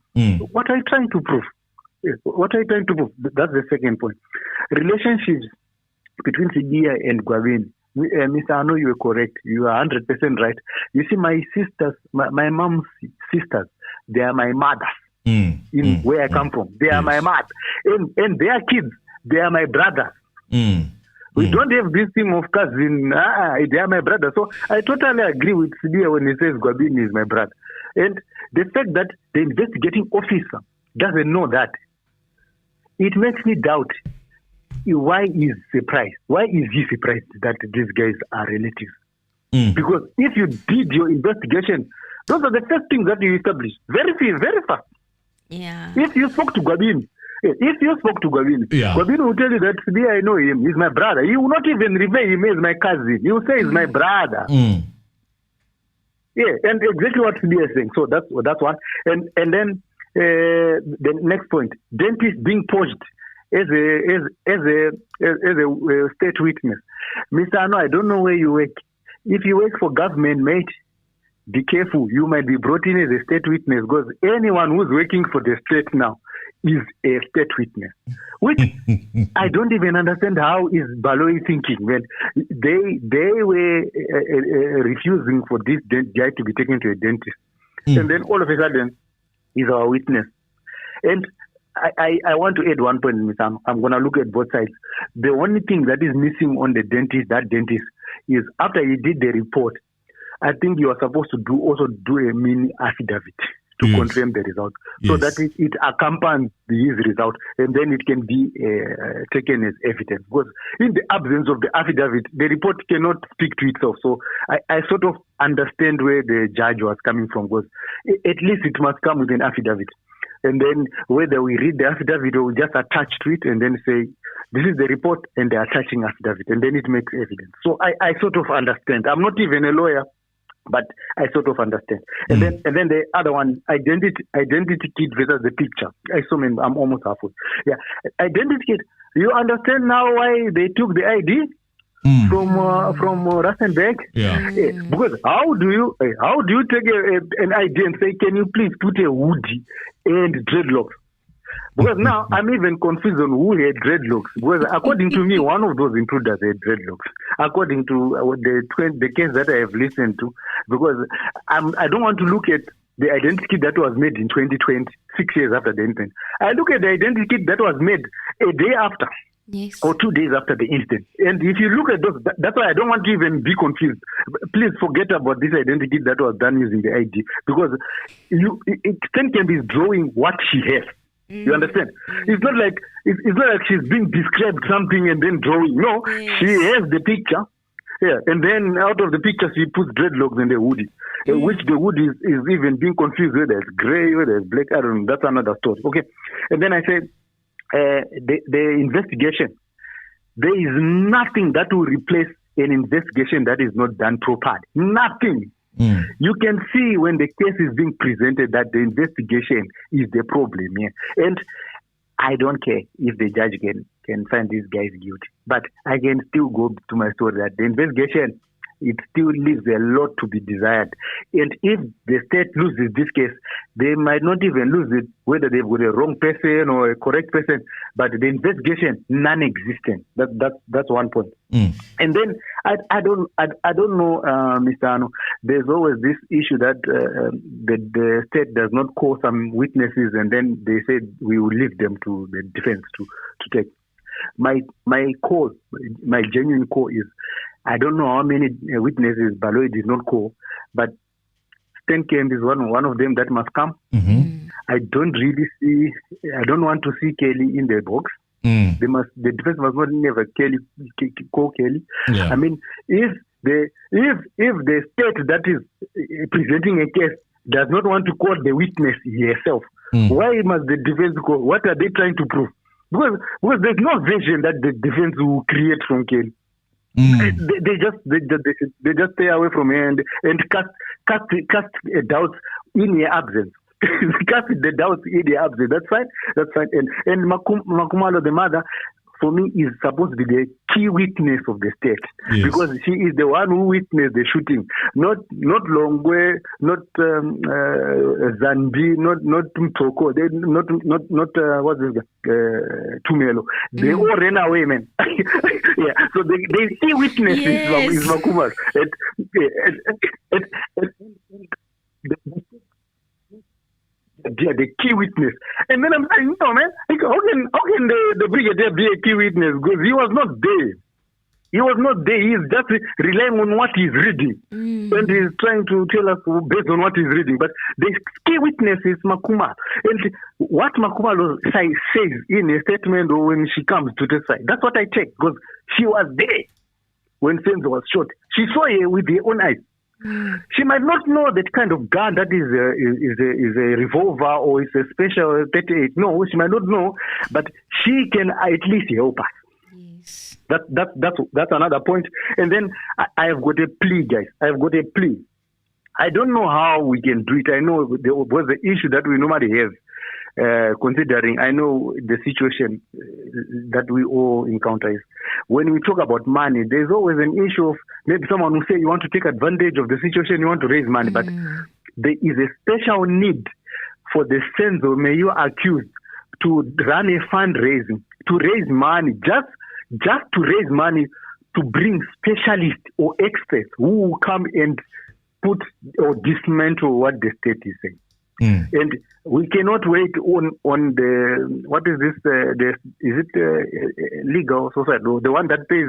Speaker 6: what are you trying to prove? Yes, what are you trying to prove? That's the second point. Relationships between Sidia and Gwabin. Mr. Ano, you are correct. You are 100% right. You see, my sisters, my mom's sisters, they are my mothers in where I come from. They are my mother. And their kids, they are my brothers. We don't have this thing of cousin. They are my brother. So I totally agree with Sidia when he says Gwabin is my brother. And the fact that the investigating officer doesn't know that, it makes me doubt why is surprised. Why is he surprised that these guys are relatives? Because if you did your investigation, those are the first things that you establish very fast.
Speaker 5: Yeah.
Speaker 6: If you spoke to Gwabin, If you spoke to Gwabini, Gwabini will tell you that I know him. He's my brother. He will not even refer him as my cousin. He will say he's my brother. Yeah, and exactly what Sibi is saying. So that's one. And then the next point: dentist being poached as a state witness. Mr. Ano, I don't know where you work. If you work for government, mate, be careful. You might be brought in as a state witness because anyone who's working for the state now is a state witness, which I don't even understand how is Baloyi thinking when they were refusing for this guy to be taken to a dentist, and then all of a sudden he's our witness. And I want to add one point, Ms. I'm going to look at both sides. The only thing that is missing on the dentist, is after he did the report, I think you are supposed to do a mini affidavit to confirm the result, so that it accompanies his result, and then it can be taken as evidence. Because in the absence of the affidavit, the report cannot speak to itself. So I sort of understand where the judge was coming from, because at least it must come with an affidavit. And then whether we read the affidavit or we just attach to it and then say, this is the report and they're attaching affidavit, and then it makes evidence. So I sort of understand. I'm not even a lawyer, but I sort of understand. And then the other one, identity kit versus the picture. I'm almost halfway. Yeah, identity kit. You understand now why they took the ID from Rustenburg?
Speaker 4: Yeah.
Speaker 6: Because how do you take an ID and say, can you please put a hoodie and dreadlocks? Because now I'm even confused on who had dreadlocks. Because according to me, one of those intruders had dreadlocks. According to the case that I have listened to, because I don't want to look at the identity kit that was made in 2020, 6 years after the incident. I look at the identity kit that was made a day after.
Speaker 5: Yes.
Speaker 6: Or 2 days after the incident. And if you look at those, that's why I don't want to even be confused. Please forget about this identity that was done using the ID, because Stenkamp is drawing what she has. You understand? It's not like she's being described something and then drawing. No, she has the picture. Yeah, and then out of the picture she puts dreadlocks and the hoodie, which the hoodie is even being confused whether it's grey, whether it's black. I don't know. That's another story. Okay, and then I said the investigation. There is nothing that will replace an investigation that is not done properly. Nothing. You can see when the case is being presented that the investigation is the problem here. And I don't care if the judge can find these guys guilty. But I can still go to my story that the investigation, it still leaves a lot to be desired. And if the state loses this case, they might not even lose it, whether they've got a wrong person or a correct person, but the investigation, non-existent. That's one point. And then I don't know, Mr. Ano, there's always this issue that the state does not call some witnesses and then they say we will leave them to the defense to take. My genuine call is, I don't know how many witnesses Baloyi did not call, but Stenkamp is one of them that must come. I don't want to see Kelly in the box. The defense must not never call Kelly.
Speaker 4: Yeah.
Speaker 6: I mean, if the state that is presenting a case does not want to call the witness herself, why must the defense call? What are they trying to prove? Because there's no version that the defense will create from Kelly. They just stay away from her and cast doubts in her absence. Cast the doubts in her absence. That's fine. And Makumalo, the mother, for me, is supposed to be the key witness of the state, because she is the one who witnessed the shooting. Not Longwe, not Zandi, not Mtoko, not what's this guy? Tumelo. They all ran away, man. Yeah. So the key witness is Makuma. The key witness. And then I'm saying, no, man, how can the brigadier be a key witness? Because he was not there. He was not there. He's just relying on what he's reading. And he's trying to tell us based on what he's reading. But the key witness is Makuma. And what Makuma says in a statement or when she comes to the side, that's what I take, because she was there when Senzo was shot. She saw her with her own eyes. She might not know that kind of gun that is a revolver or is a special 38. No, she might not know, but she can at least help us.
Speaker 5: Yes.
Speaker 6: That's another point. And then I have got a plea, guys. I have got a plea. I don't know how we can do it. I know there was the issue that we normally have. Considering, I know the situation that we all encounter is when we talk about money, there's always an issue of maybe someone will say you want to take advantage of the situation, you want to raise money, but there is a special need for the Senzo Meyiwa accused to run a fundraising, to raise money, just to raise money to bring specialists or experts who will come and put or dismantle what the state is saying. And we cannot wait on the what is this? Is it legal society? The one that pays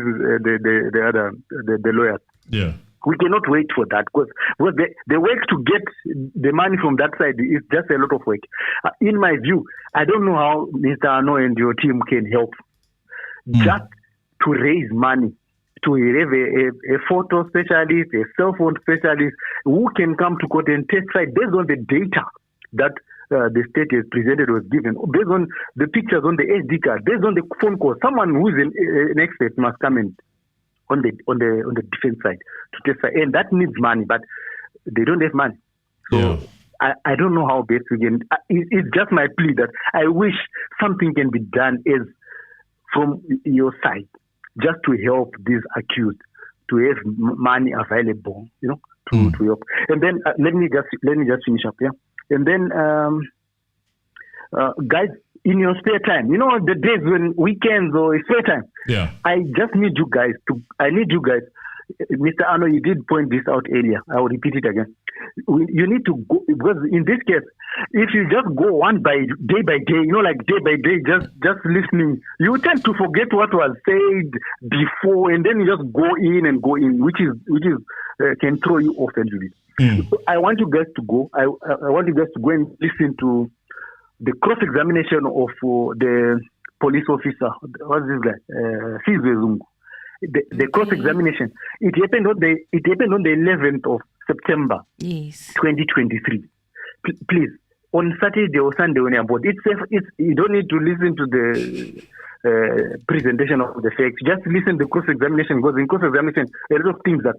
Speaker 6: the lawyers.
Speaker 4: Yeah.
Speaker 6: We cannot wait for that because the work to get the money from that side is just a lot of work. In my view, I don't know how Mr. Arno and your team can help just to raise money, to have a photo specialist, a cell phone specialist who can come to court and testify based on the data that the state has presented was given, based on the pictures on the SD card, based on the phone call. Someone who is an expert must come in on the defense side to testify, and that needs money, but they don't have money. So I don't know how best we can. It's just my plea that I wish something can be done as from your side, just to help these accused to have money available, to help. And then let me just finish up, yeah. And then, guys, in your spare time, the days when weekends or spare time, I just need you guys Mr. Arno, you did point this out earlier. I will repeat it again. You need to go, because in this case, if you just go day by day, like day by day, just listening, you tend to forget what was said before, and then you just go in, which can throw you off a little bit. So I want you guys to go. I want you guys to go and listen to the cross-examination of the police officer. What's this guy? Senzo. The cross-examination. It happened on the 11th of September, 2023. Please, on Saturday or Sunday when you're bored, it's safe. You don't need to listen to the presentation of the facts. Just listen to the cross-examination, because in cross-examination, a lot of things are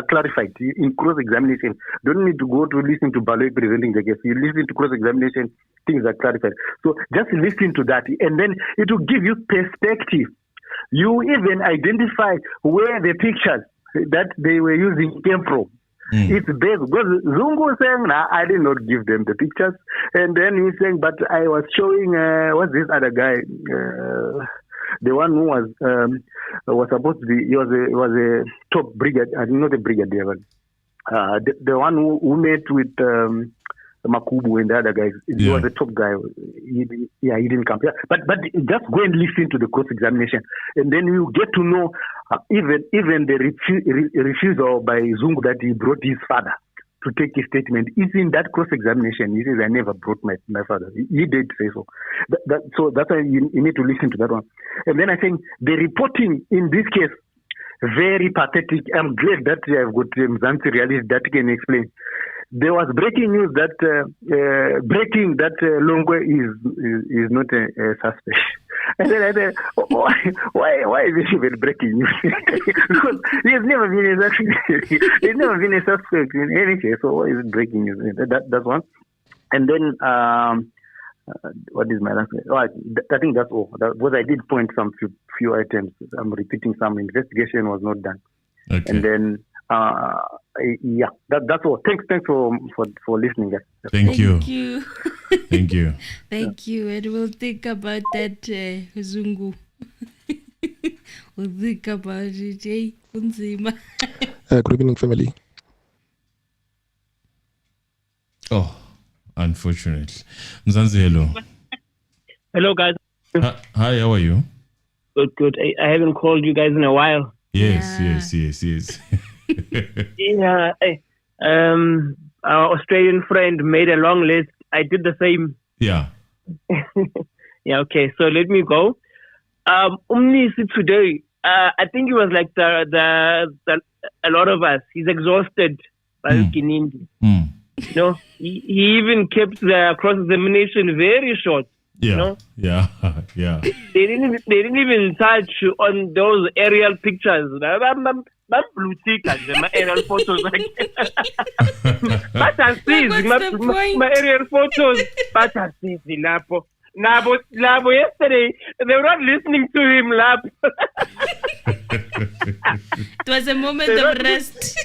Speaker 6: clarified. In cross-examination, don't need to go to listen to Baloy presenting the case. You listen to cross-examination, things are clarified. So just listen to that, and then it will give you perspective. You even identify where the pictures that they were using came from. It's based, because Zungu was saying, I did not give them the pictures. And then he's saying, but I was showing, what's this other guy? The one who was supposed to be, he was a top brigadier, not a brigadier, but the one who met with Makubu and the other guys. He was the top guy. He didn't come. Yeah. But just go and listen to the cross-examination, and then you get to know even the refusal by Zungu that he brought his father to take his statement. Is in that cross-examination. He says, I never brought my father. He did say so. So that's why you need to listen to that one. And then I think the reporting in this case, very pathetic. I'm glad that I've got Mzansi realist that can explain. There was breaking news that Longwe is not a suspect. And then I said, why is it even breaking news? Because he's never been a suspect in any case. So why is it breaking news? That's one. And then what is my last? I think that's all. Because I did point some few items. I'm repeating some. Investigation was not done. Okay. And then. That's all. Thanks for listening, guys.
Speaker 4: Thank you. Thank you.
Speaker 5: Thank you. And we'll think about that, Zungu. We'll think about it, Unzima.
Speaker 7: Good evening, family.
Speaker 4: Oh, unfortunately. Mzansi, hello.
Speaker 8: Hello, guys.
Speaker 4: Hi, how are you?
Speaker 8: Good. I haven't called you guys in a while.
Speaker 4: Yes.
Speaker 8: Yeah. Our Australian friend made a long list. I did the same.
Speaker 4: Yeah.
Speaker 8: Yeah. Okay. So let me go. Umnisi today. I think it was like a lot of us. He's exhausted. by Gininde. You know, he even kept the cross-examination very short.
Speaker 4: Yeah,
Speaker 8: you know?
Speaker 4: yeah.
Speaker 8: They didn't even touch on those aerial pictures. Blue tick and my aerial photos. But I see my aerial photos. But I see the Lapo. Labo yesterday, they were not listening to him, Lap.
Speaker 5: It was a moment of rest.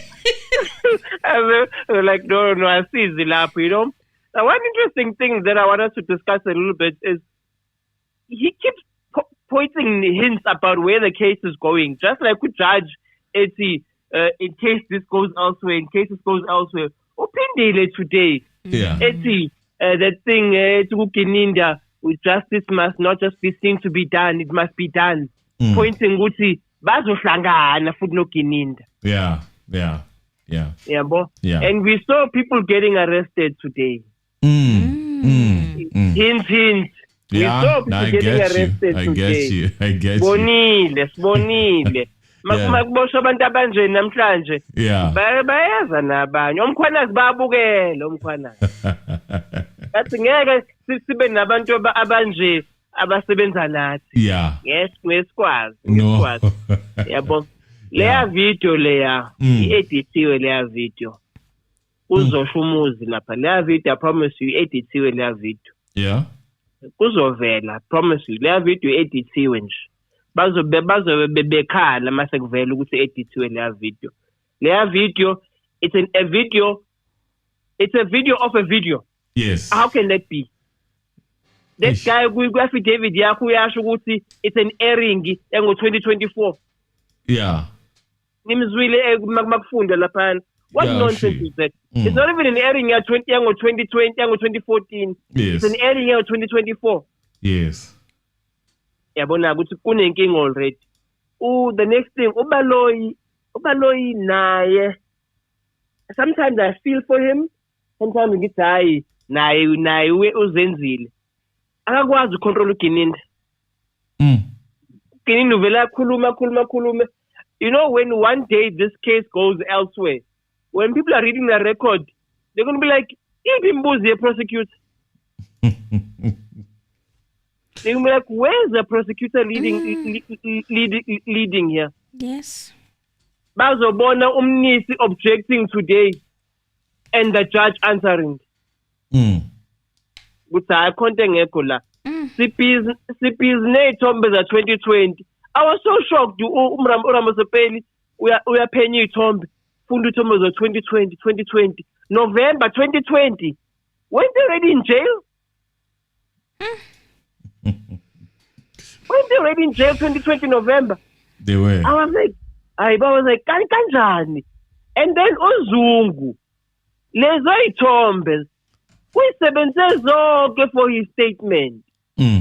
Speaker 8: They were like, no, I see the Lap, you know. Now, one interesting thing that I want us to discuss a little bit is he keeps pointing hints about where the case is going, just like we judge Eti, in case this goes elsewhere, in case this goes elsewhere. Opindele today.
Speaker 4: Yeah.
Speaker 8: Eti, that thing, Gininda, with justice must not just be seen to be done, it must be done. Pointing ukuthi bazohlangana futhi no Gininda.
Speaker 4: Yeah.
Speaker 8: Yeah, bo.
Speaker 4: Yeah.
Speaker 8: And we saw people getting arrested today. Hint. We saw people getting arrested today.
Speaker 4: I get you.
Speaker 8: Sibonile. Makubosha abantu abanje namhlanje.
Speaker 4: Yeah.
Speaker 8: Bayaza nabanye. Umkhwanazi babukela umkhwanazi. Kathi ngeke sibe nabantu abanje abasebenza nathi.
Speaker 4: Yeah.
Speaker 8: Yes, ngesikwazi.
Speaker 4: No.
Speaker 8: Yabo. Leya video leya i-editiwe leya video. Uzosho umuzi lapha. Leya video I promise you editiwe leya video.
Speaker 4: Yeah.
Speaker 8: Kuzovela promise you leya video editiwe nje. Bazobe bekhala mase kuvela ukuthi editiwe leya video. Leya video it's a video of a video.
Speaker 4: Yes.
Speaker 8: How can that be? That guy ku-affidavit yakho uyasho ukuthi it's an airing engo 2024.
Speaker 4: Yeah.
Speaker 8: Nimzwile makufunda lapha. What nonsense is that? It's not even an airing yango 2020, yango 2014.
Speaker 4: Yes.
Speaker 8: It's an airing yango 2024.
Speaker 4: Yes.
Speaker 8: Yabona ukuthi kunenkinga already. The next thing ubaloyi naye. Sometimes I feel for him. Sometimes ngithi hayi naye uzenzile. Akakwazi ucontrol uGininda. Gininda uvela khuluma. You know, when one day this case goes elsewhere, when people are reading the record, they're going to be like, Imbuzi a prosecutor. They're going to be like, where's the prosecutor leading here?
Speaker 5: Yes.
Speaker 8: Bazobona umnisi objecting today and the judge answering. Ukuthi hayi konke ngekho la. Siphiz ney'thombe za 2020. I was so shocked uRamosepeli uyaphenya iy'thombe. Funda iy'thombe za 2020. November 2020. Weren't they already in jail? Weren't they already in jail 2020 November?
Speaker 4: They were.
Speaker 8: I was like, kanjani? And then uZungu, lezo iy'thombe uyisebenze zonke for his statement.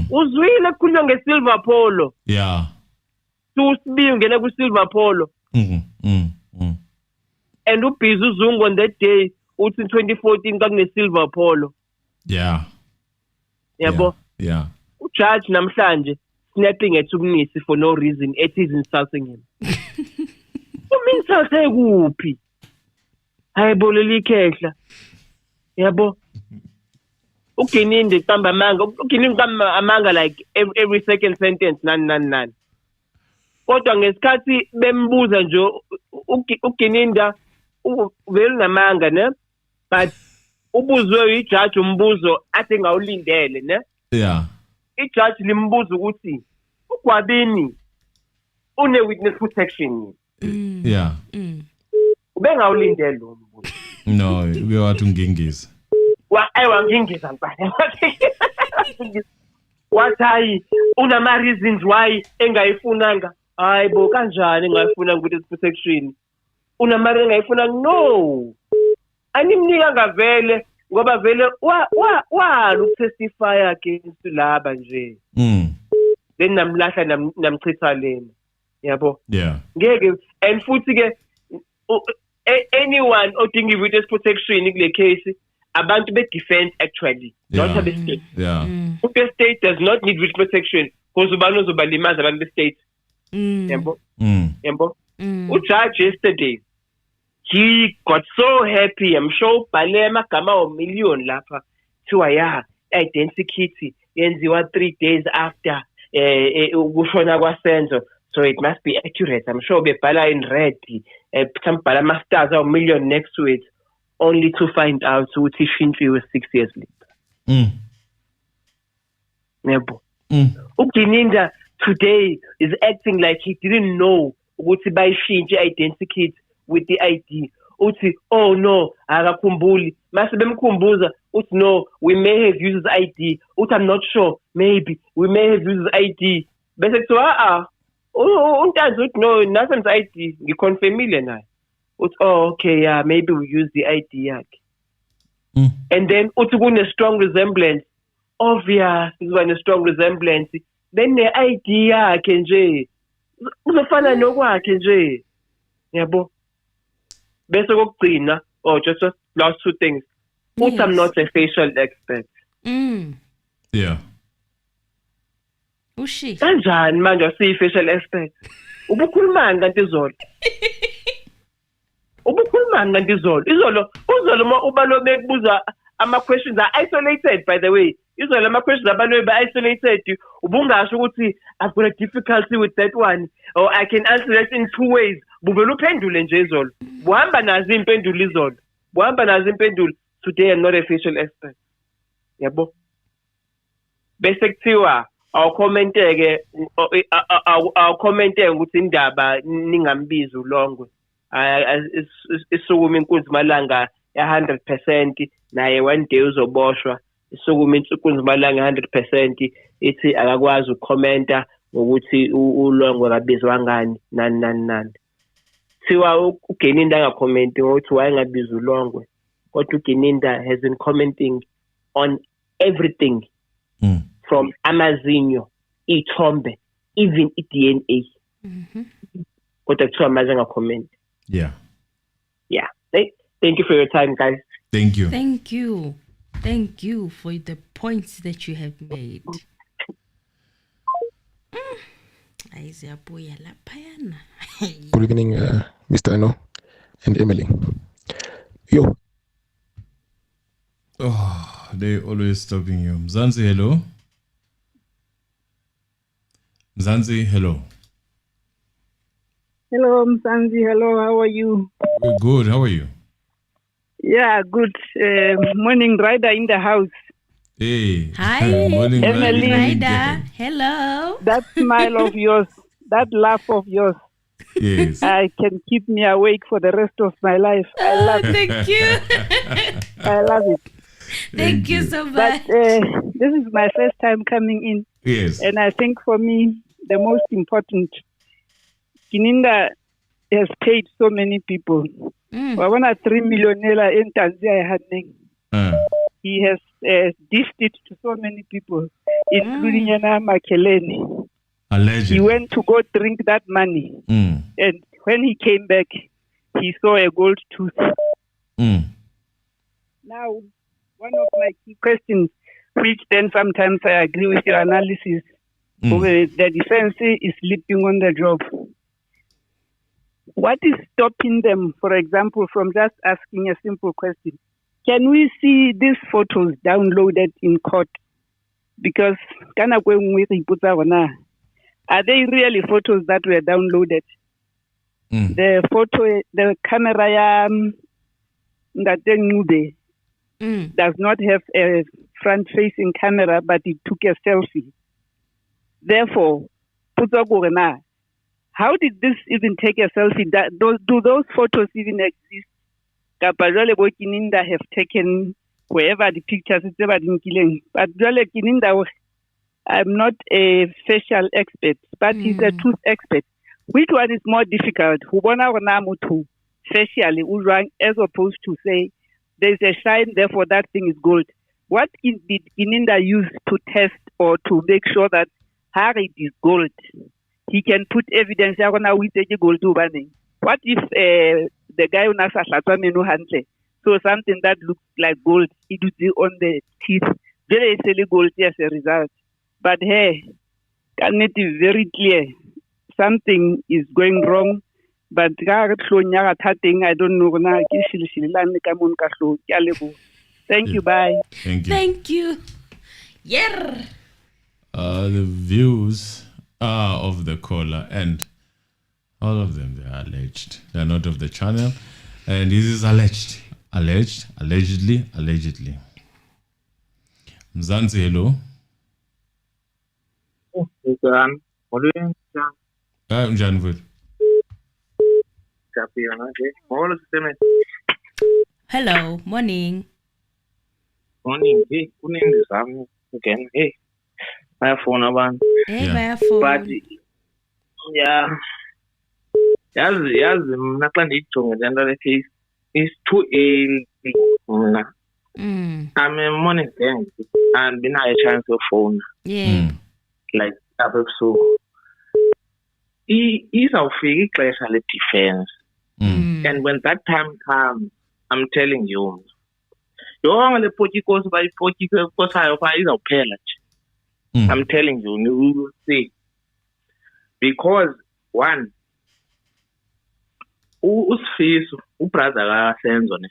Speaker 8: Uzwile kukhulunywa ngesilver polo.
Speaker 4: Yeah.
Speaker 8: Tusibili ungena ku-silver polo. And ubhizi uZungu on that day uthi in 2014 kakune-silver polo.
Speaker 4: Yeah.
Speaker 8: Yabo.
Speaker 4: Yeah.
Speaker 8: Ujudge namhlanje snapping at umnisi for no reason. It is insulting him. Uminsult kuphi? Hayibolela ikhehla. Yabo. Ugininde qamba amanga like every second sentence nani. Kodwa ngesikhathi bembuza nje uGininda uvela namanga ne, but ubuzwe ijudge umbuzo athi ngawulindele ne.
Speaker 4: Yeah.
Speaker 8: Ijudge limbuza ukuthi uGwabini une witness protection.
Speaker 4: Yeah.
Speaker 8: Ubengawulindele lo mbuzo.
Speaker 4: No, ube wathi ungengisa.
Speaker 8: Wangingisa mpane. Wathi unama reasons why engayifunanga. Hayi bo kanjani engayifuna ukuthi protection. Unama engayifuna no. Animnika ngavele ngoba vele wa ukutestify against laba nje. Then namlahla namchitha lena. Yabo.
Speaker 4: Yeah.
Speaker 8: Ngeke and futhi ke anyone odinga witness protection kule case abantu be-defense actually, not abe-state.
Speaker 4: Yeah.
Speaker 8: The state does not need witness protection because ubani uzobalimaza abantu be-state. Yabo. Ujudge yesterday he got so happy. I'm sure Balema Kama or million lapa to aya identity yenziwa 3 days after ukushona kwaSenzo. So it must be accurate. I'm sure bebhala in red. Some bhala masters or million next to it, only to find out ukuthi Shinfi was 6 years later. Yebo. Ugininda today is acting like he didn't know ukuthi bayishintshe identity with the ID. Uthi, oh no, akakhumbuli. Mase bemkhumbuza, uthi no, we may have used his ID. Uthi, I'm not sure, maybe we may have used his ID. Bese kuthiwa untazi uthi no, nothing's ID. Ngiconfirmile naye. Uthi, oh okay, yeah, maybe we use the ID yakhe. And then uthi kune strong resemblance. Obvious, is when a strong resemblance. Then the ID yakhe nje uzofana nokwakhe nje. Yabo. Bese kokugcina, just last 2 things. Yes. I'm not a facial expert.
Speaker 4: Yeah.
Speaker 5: Ushi.
Speaker 8: Kanjani manje facial expert? Ubukhulumani kanti izolo? Ubukhulumani kanti izolo? Izolo uma ubalo bekubuza ama-questions are isolated, by the way. Izolo ama-questions abalo be-isolated. Ubungasho ukuthi I've got a difficulty with that one, or I can answer that in 2 ways. Buvela uphendule nje izolo. Buhamba nazo impendulo izolo. Buhamba nazo impendulo. Today I'm not a facial expert. Yabo. Bese kuthiwa awucommenteke ukuthi indaba ningambizi ulongwe. Isukuma inkunzi malanga 100% naye one day uzoboshwa. Isukuma inkunzi malanga 100% ithi akakwazi ukucomenta ngokuthi ulongwe kabizwa ngani nani. Siwa uGininda angacomment ngokuthi wayengabiza ulongwe. Kodwa uGininda has been commenting on everything. From amazinyo, ithombe, even iDNA. Kodwa kuthiwa manje angacomment.
Speaker 4: Yeah.
Speaker 8: Thank you for your time, guys.
Speaker 4: Thank you.
Speaker 5: Thank you for the points that you have made.
Speaker 7: Good evening, Mr. Ano and Emily. Yo.
Speaker 4: Oh, they always stopping you. Mzansi, hello. Mzansi, hello.
Speaker 9: Hello, Mzansi. Hello, how are you?
Speaker 4: We're good. How are you?
Speaker 9: Yeah, good. Morning rider in the house.
Speaker 4: Hey.
Speaker 5: Hi.
Speaker 4: Morning,
Speaker 9: Emily.
Speaker 5: Rider. Hello.
Speaker 9: That smile of yours, that laugh of yours.
Speaker 4: Yes.
Speaker 9: I can keep me awake for the rest of my life. I love it.
Speaker 5: Thank you.
Speaker 9: I love it.
Speaker 5: Thank you so
Speaker 9: But
Speaker 5: much.
Speaker 9: this is my first time coming in.
Speaker 4: Yes.
Speaker 9: And I think for me, the most important, Gininda has paid so many people. I want a 3 million in Tanzania. He has dished it to so many people, including Yana Makeleni.
Speaker 4: Allegedly.
Speaker 9: He went to go drink that money. And when he came back, he saw a gold tooth. Now, one of my key questions, which then sometimes I agree with your analysis, the defense is sleeping on the job. What is stopping them, for example, from just asking a simple question? Can we see these photos downloaded in court? Because are they really photos that were downloaded? The photo, the camera that does not have a front-facing camera, but it took a selfie. Therefore, how did this even take a selfie? Do those photos even exist? Gininda have taken wherever the pictures is ever in killing. But Gininda, I'm not a facial expert, but he's a tooth expert. Which one is more difficult? Facially, as opposed to say there's a shine, therefore that thing is gold. What did Gininda use to test or to make sure that it is gold? He can put evidence. What if the guy so something that looks like gold, it would be on the teeth, very easily gold as a result. But hey, can it be very clear? Something is going wrong. but ga re tlhong ya ga thateng I don't know na ke shilishilane ka mon ka hlo ke a lebo. Thank you, bye.
Speaker 5: Thank you. Yeah.
Speaker 4: The views are of the caller, and all of them, they are alleged. They are not of the channel. And this is alleged. Allegedly. Mzansi, hello. Unjani mfowethu?
Speaker 5: Hello, morning.
Speaker 10: Morning. Hey, kunendizami again. Hey, bayafona abantu.
Speaker 5: Hey, bayafona.
Speaker 10: But yeah, yazi mna xa ndiyijonge le nto le case, it's too early mna. I'm a morning gang and been a chance to phone.
Speaker 5: Yeah.
Speaker 10: Like so. Izawufika ixesha le-defense. And when that time comes, I'm telling you, yonke le potikosi bayipotikosayo phaa izawuphela nje. I'm telling you, you will see. Because one, uSifiso, ubrother kaSenzo ne.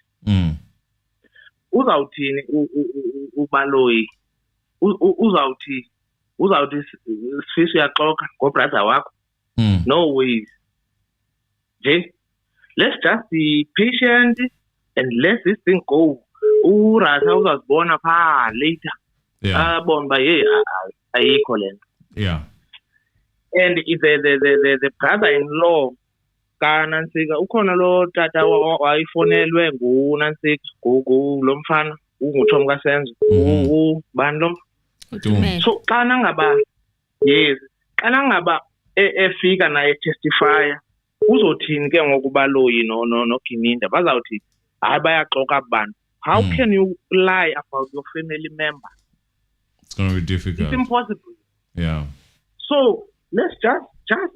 Speaker 10: Uzawuthini uBaloyi? Uzawuthi Sifiso uyaxoka ngobrother wakho? No ways. Let's just be patient and let this thing go. Ratha uzazibona phaa later. Abona uba hey ayikho le nto.
Speaker 4: Yeah.
Speaker 10: And the brother-in-law kaNansika ukhona lo tata wayifonelwe nguNansika lo mfana unguthomi kaSenzo ubani lo. So xana ngaba efika naye testifya uzothini ke ngokuBaloyi no Gininda bazawuthi hayi bayaxoka abantu. How can you lie about your family member?
Speaker 4: It's going to be difficult.
Speaker 10: It's impossible.
Speaker 4: Yeah.
Speaker 10: So let's just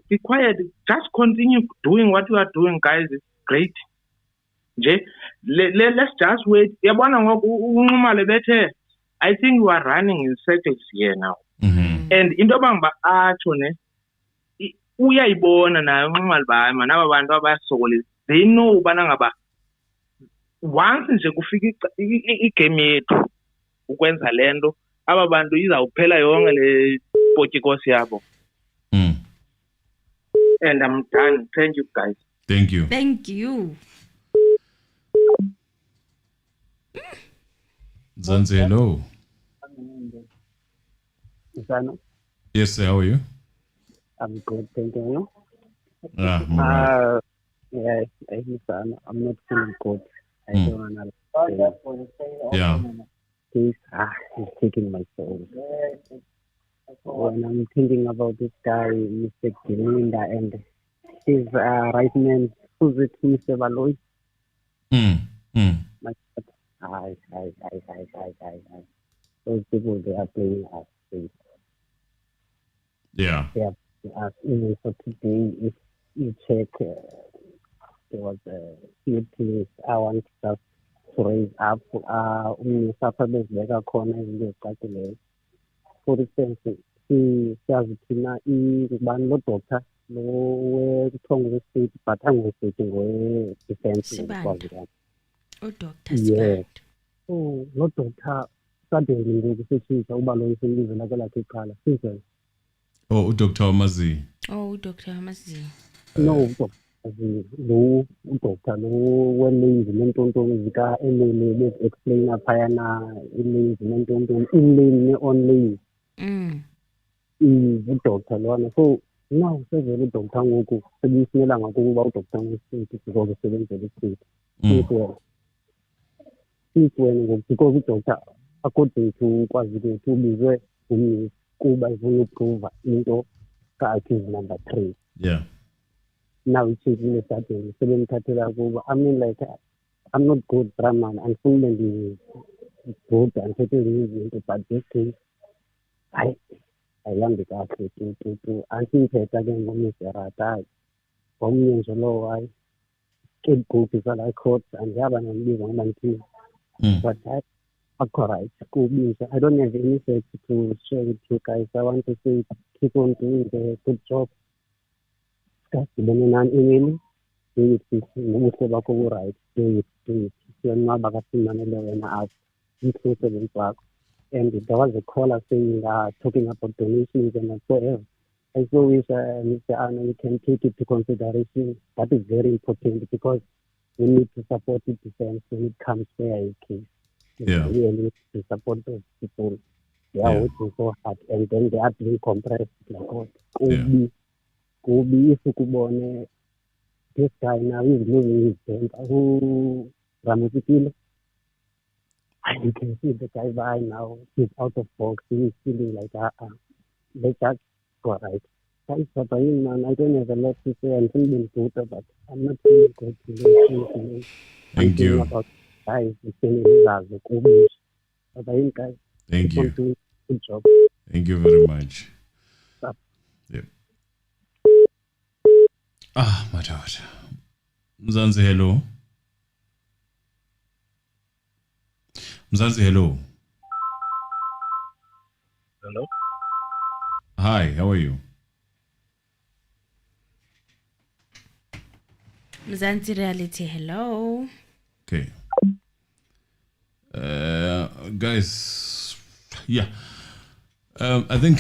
Speaker 10: be quiet. Just continue doing what you are doing, guys. It's great. Let's just wait. Yabona ngoku unxumalo bethe, I think we are running in circles here now. And into yoba atsho ne uyayibona nayo unxumalo bayo man aba bantu abasokolisa. They know ubana ngaba once nje kufika igame yethu ukwenza lento aba bantu izawuphela yonke le potikosi yabo. And I'm done. Thank you, guys.
Speaker 4: Thank you.
Speaker 5: Thank you.
Speaker 4: Zanzi, hello. Yes, sir, how are you?
Speaker 11: I'm good, thank you.
Speaker 4: Yeah,
Speaker 11: I'm not feeling good. I don't understand.
Speaker 4: Yeah.
Speaker 11: This is taking my soul. When I'm thinking about this guy, Mr. Gininda, and his right man, who's it, Mr. Baloyi? My God, those people, they are playing us.
Speaker 4: Yeah.
Speaker 11: They are playing us. Even for today, if you check, there was a few things I want just to raise up. For instance, siyazi thina ngubani lo doctor lo wethongo state but angustate ngowe-defense ngokwazikan
Speaker 5: Dr. Spad.
Speaker 11: So lo doctor suddenly ngoku seshisa uBaloyi selive lake lakhe iqala since
Speaker 4: uDr Amazi.
Speaker 5: Dr. Amazi.
Speaker 11: No, lo udoctor lo weleave nentontoni zika-emele bezi-explaina phayana ileave nentontoni in-lane ne-on-lane. Udoctor lwana. So now sevele udoctor ngoku sebiyisimela ngakuba udoctor ngostate because usebenzela istate. Since when ngoku because udoctor according to ukwazi kwethu ubizwe ngumnisi kuba ifuna uprova into ka-accuse number 3.
Speaker 4: Yeah.
Speaker 11: Now it's in the starting. I mean, like, I'm not good, Brahman. I'm fully good and totally into but this case, I am the guy to anticipate again when Mr. RATHA'S. For me, and so I can't go to the court and have an amazing team. But I don't have any sense to share with you guys. I want to say keep on doing the good job. do it, ubuhle bakho bu-right, do it. Siyonwaba kasimamele wena as umsebenzi wakho. And there was a caller saying, talking about donations and whatsoever. I so wish, Mr. Arno, you can take it to consideration. That is very important because we need to support the defense when it comes to a case.
Speaker 4: Yeah.
Speaker 11: We need to support those people. They are working so hard and then they are being compressed. Like, if you this guy now is losing his temper. Who Ramusipilo? And you can see the guy by now. He's out of box. He's feeling like, let's just go right. Thanks for buying, man. I don't have a lot to say. I'm feeling good, but I'm not feeling good today.
Speaker 4: Thank you.
Speaker 11: About guys, guys.
Speaker 4: Thank you.
Speaker 11: Good job.
Speaker 4: Thank you very much. Yep. My daughter. Mzansi, hello. Mzansi, hello.
Speaker 12: Hello.
Speaker 4: Hi, how are you?
Speaker 5: Mzansi Reality, hello.
Speaker 4: Okay. Guys, yeah. I think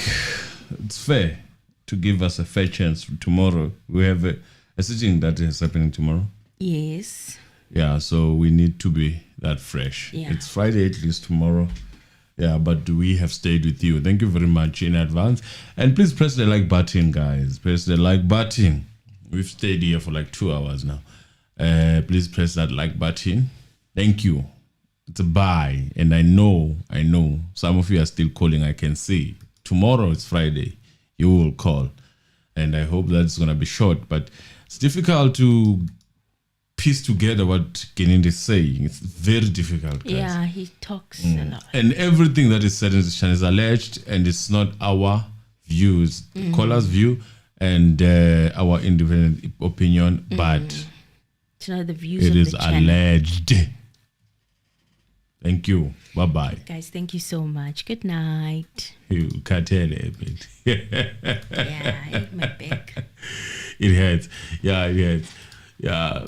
Speaker 4: it's fair to give us a fair chance tomorrow. We have a sitting that is happening tomorrow.
Speaker 5: Yes.
Speaker 4: Yeah, so we need to be that fresh.
Speaker 5: Yeah.
Speaker 4: It's Friday at least tomorrow. Yeah, but we have stayed with you. Thank you very much in advance. And please press the like button, guys. Press the like button. We've stayed here for like 2 hours now. Please press that like button. Thank you. It's a bye. And I know some of you are still calling. I can see. Tomorrow it's Friday. You will call. And I hope that's going to be short. But it's difficult to piece together what Gininda is saying. It's very difficult, guys.
Speaker 5: Yeah, he talks a lot.
Speaker 4: And everything that is said in this channel is alleged, and it's not our views, the caller's view, and our independent opinion, but
Speaker 5: it's not the views
Speaker 4: it
Speaker 5: of
Speaker 4: is
Speaker 5: the channel.
Speaker 4: alleged. Thank you. Bye-bye.
Speaker 5: Guys, thank you so much. Good night.
Speaker 4: You can't tell a bit.
Speaker 5: Yeah, I hate my back.
Speaker 4: It hurts. Yeah, it hurts. Yeah.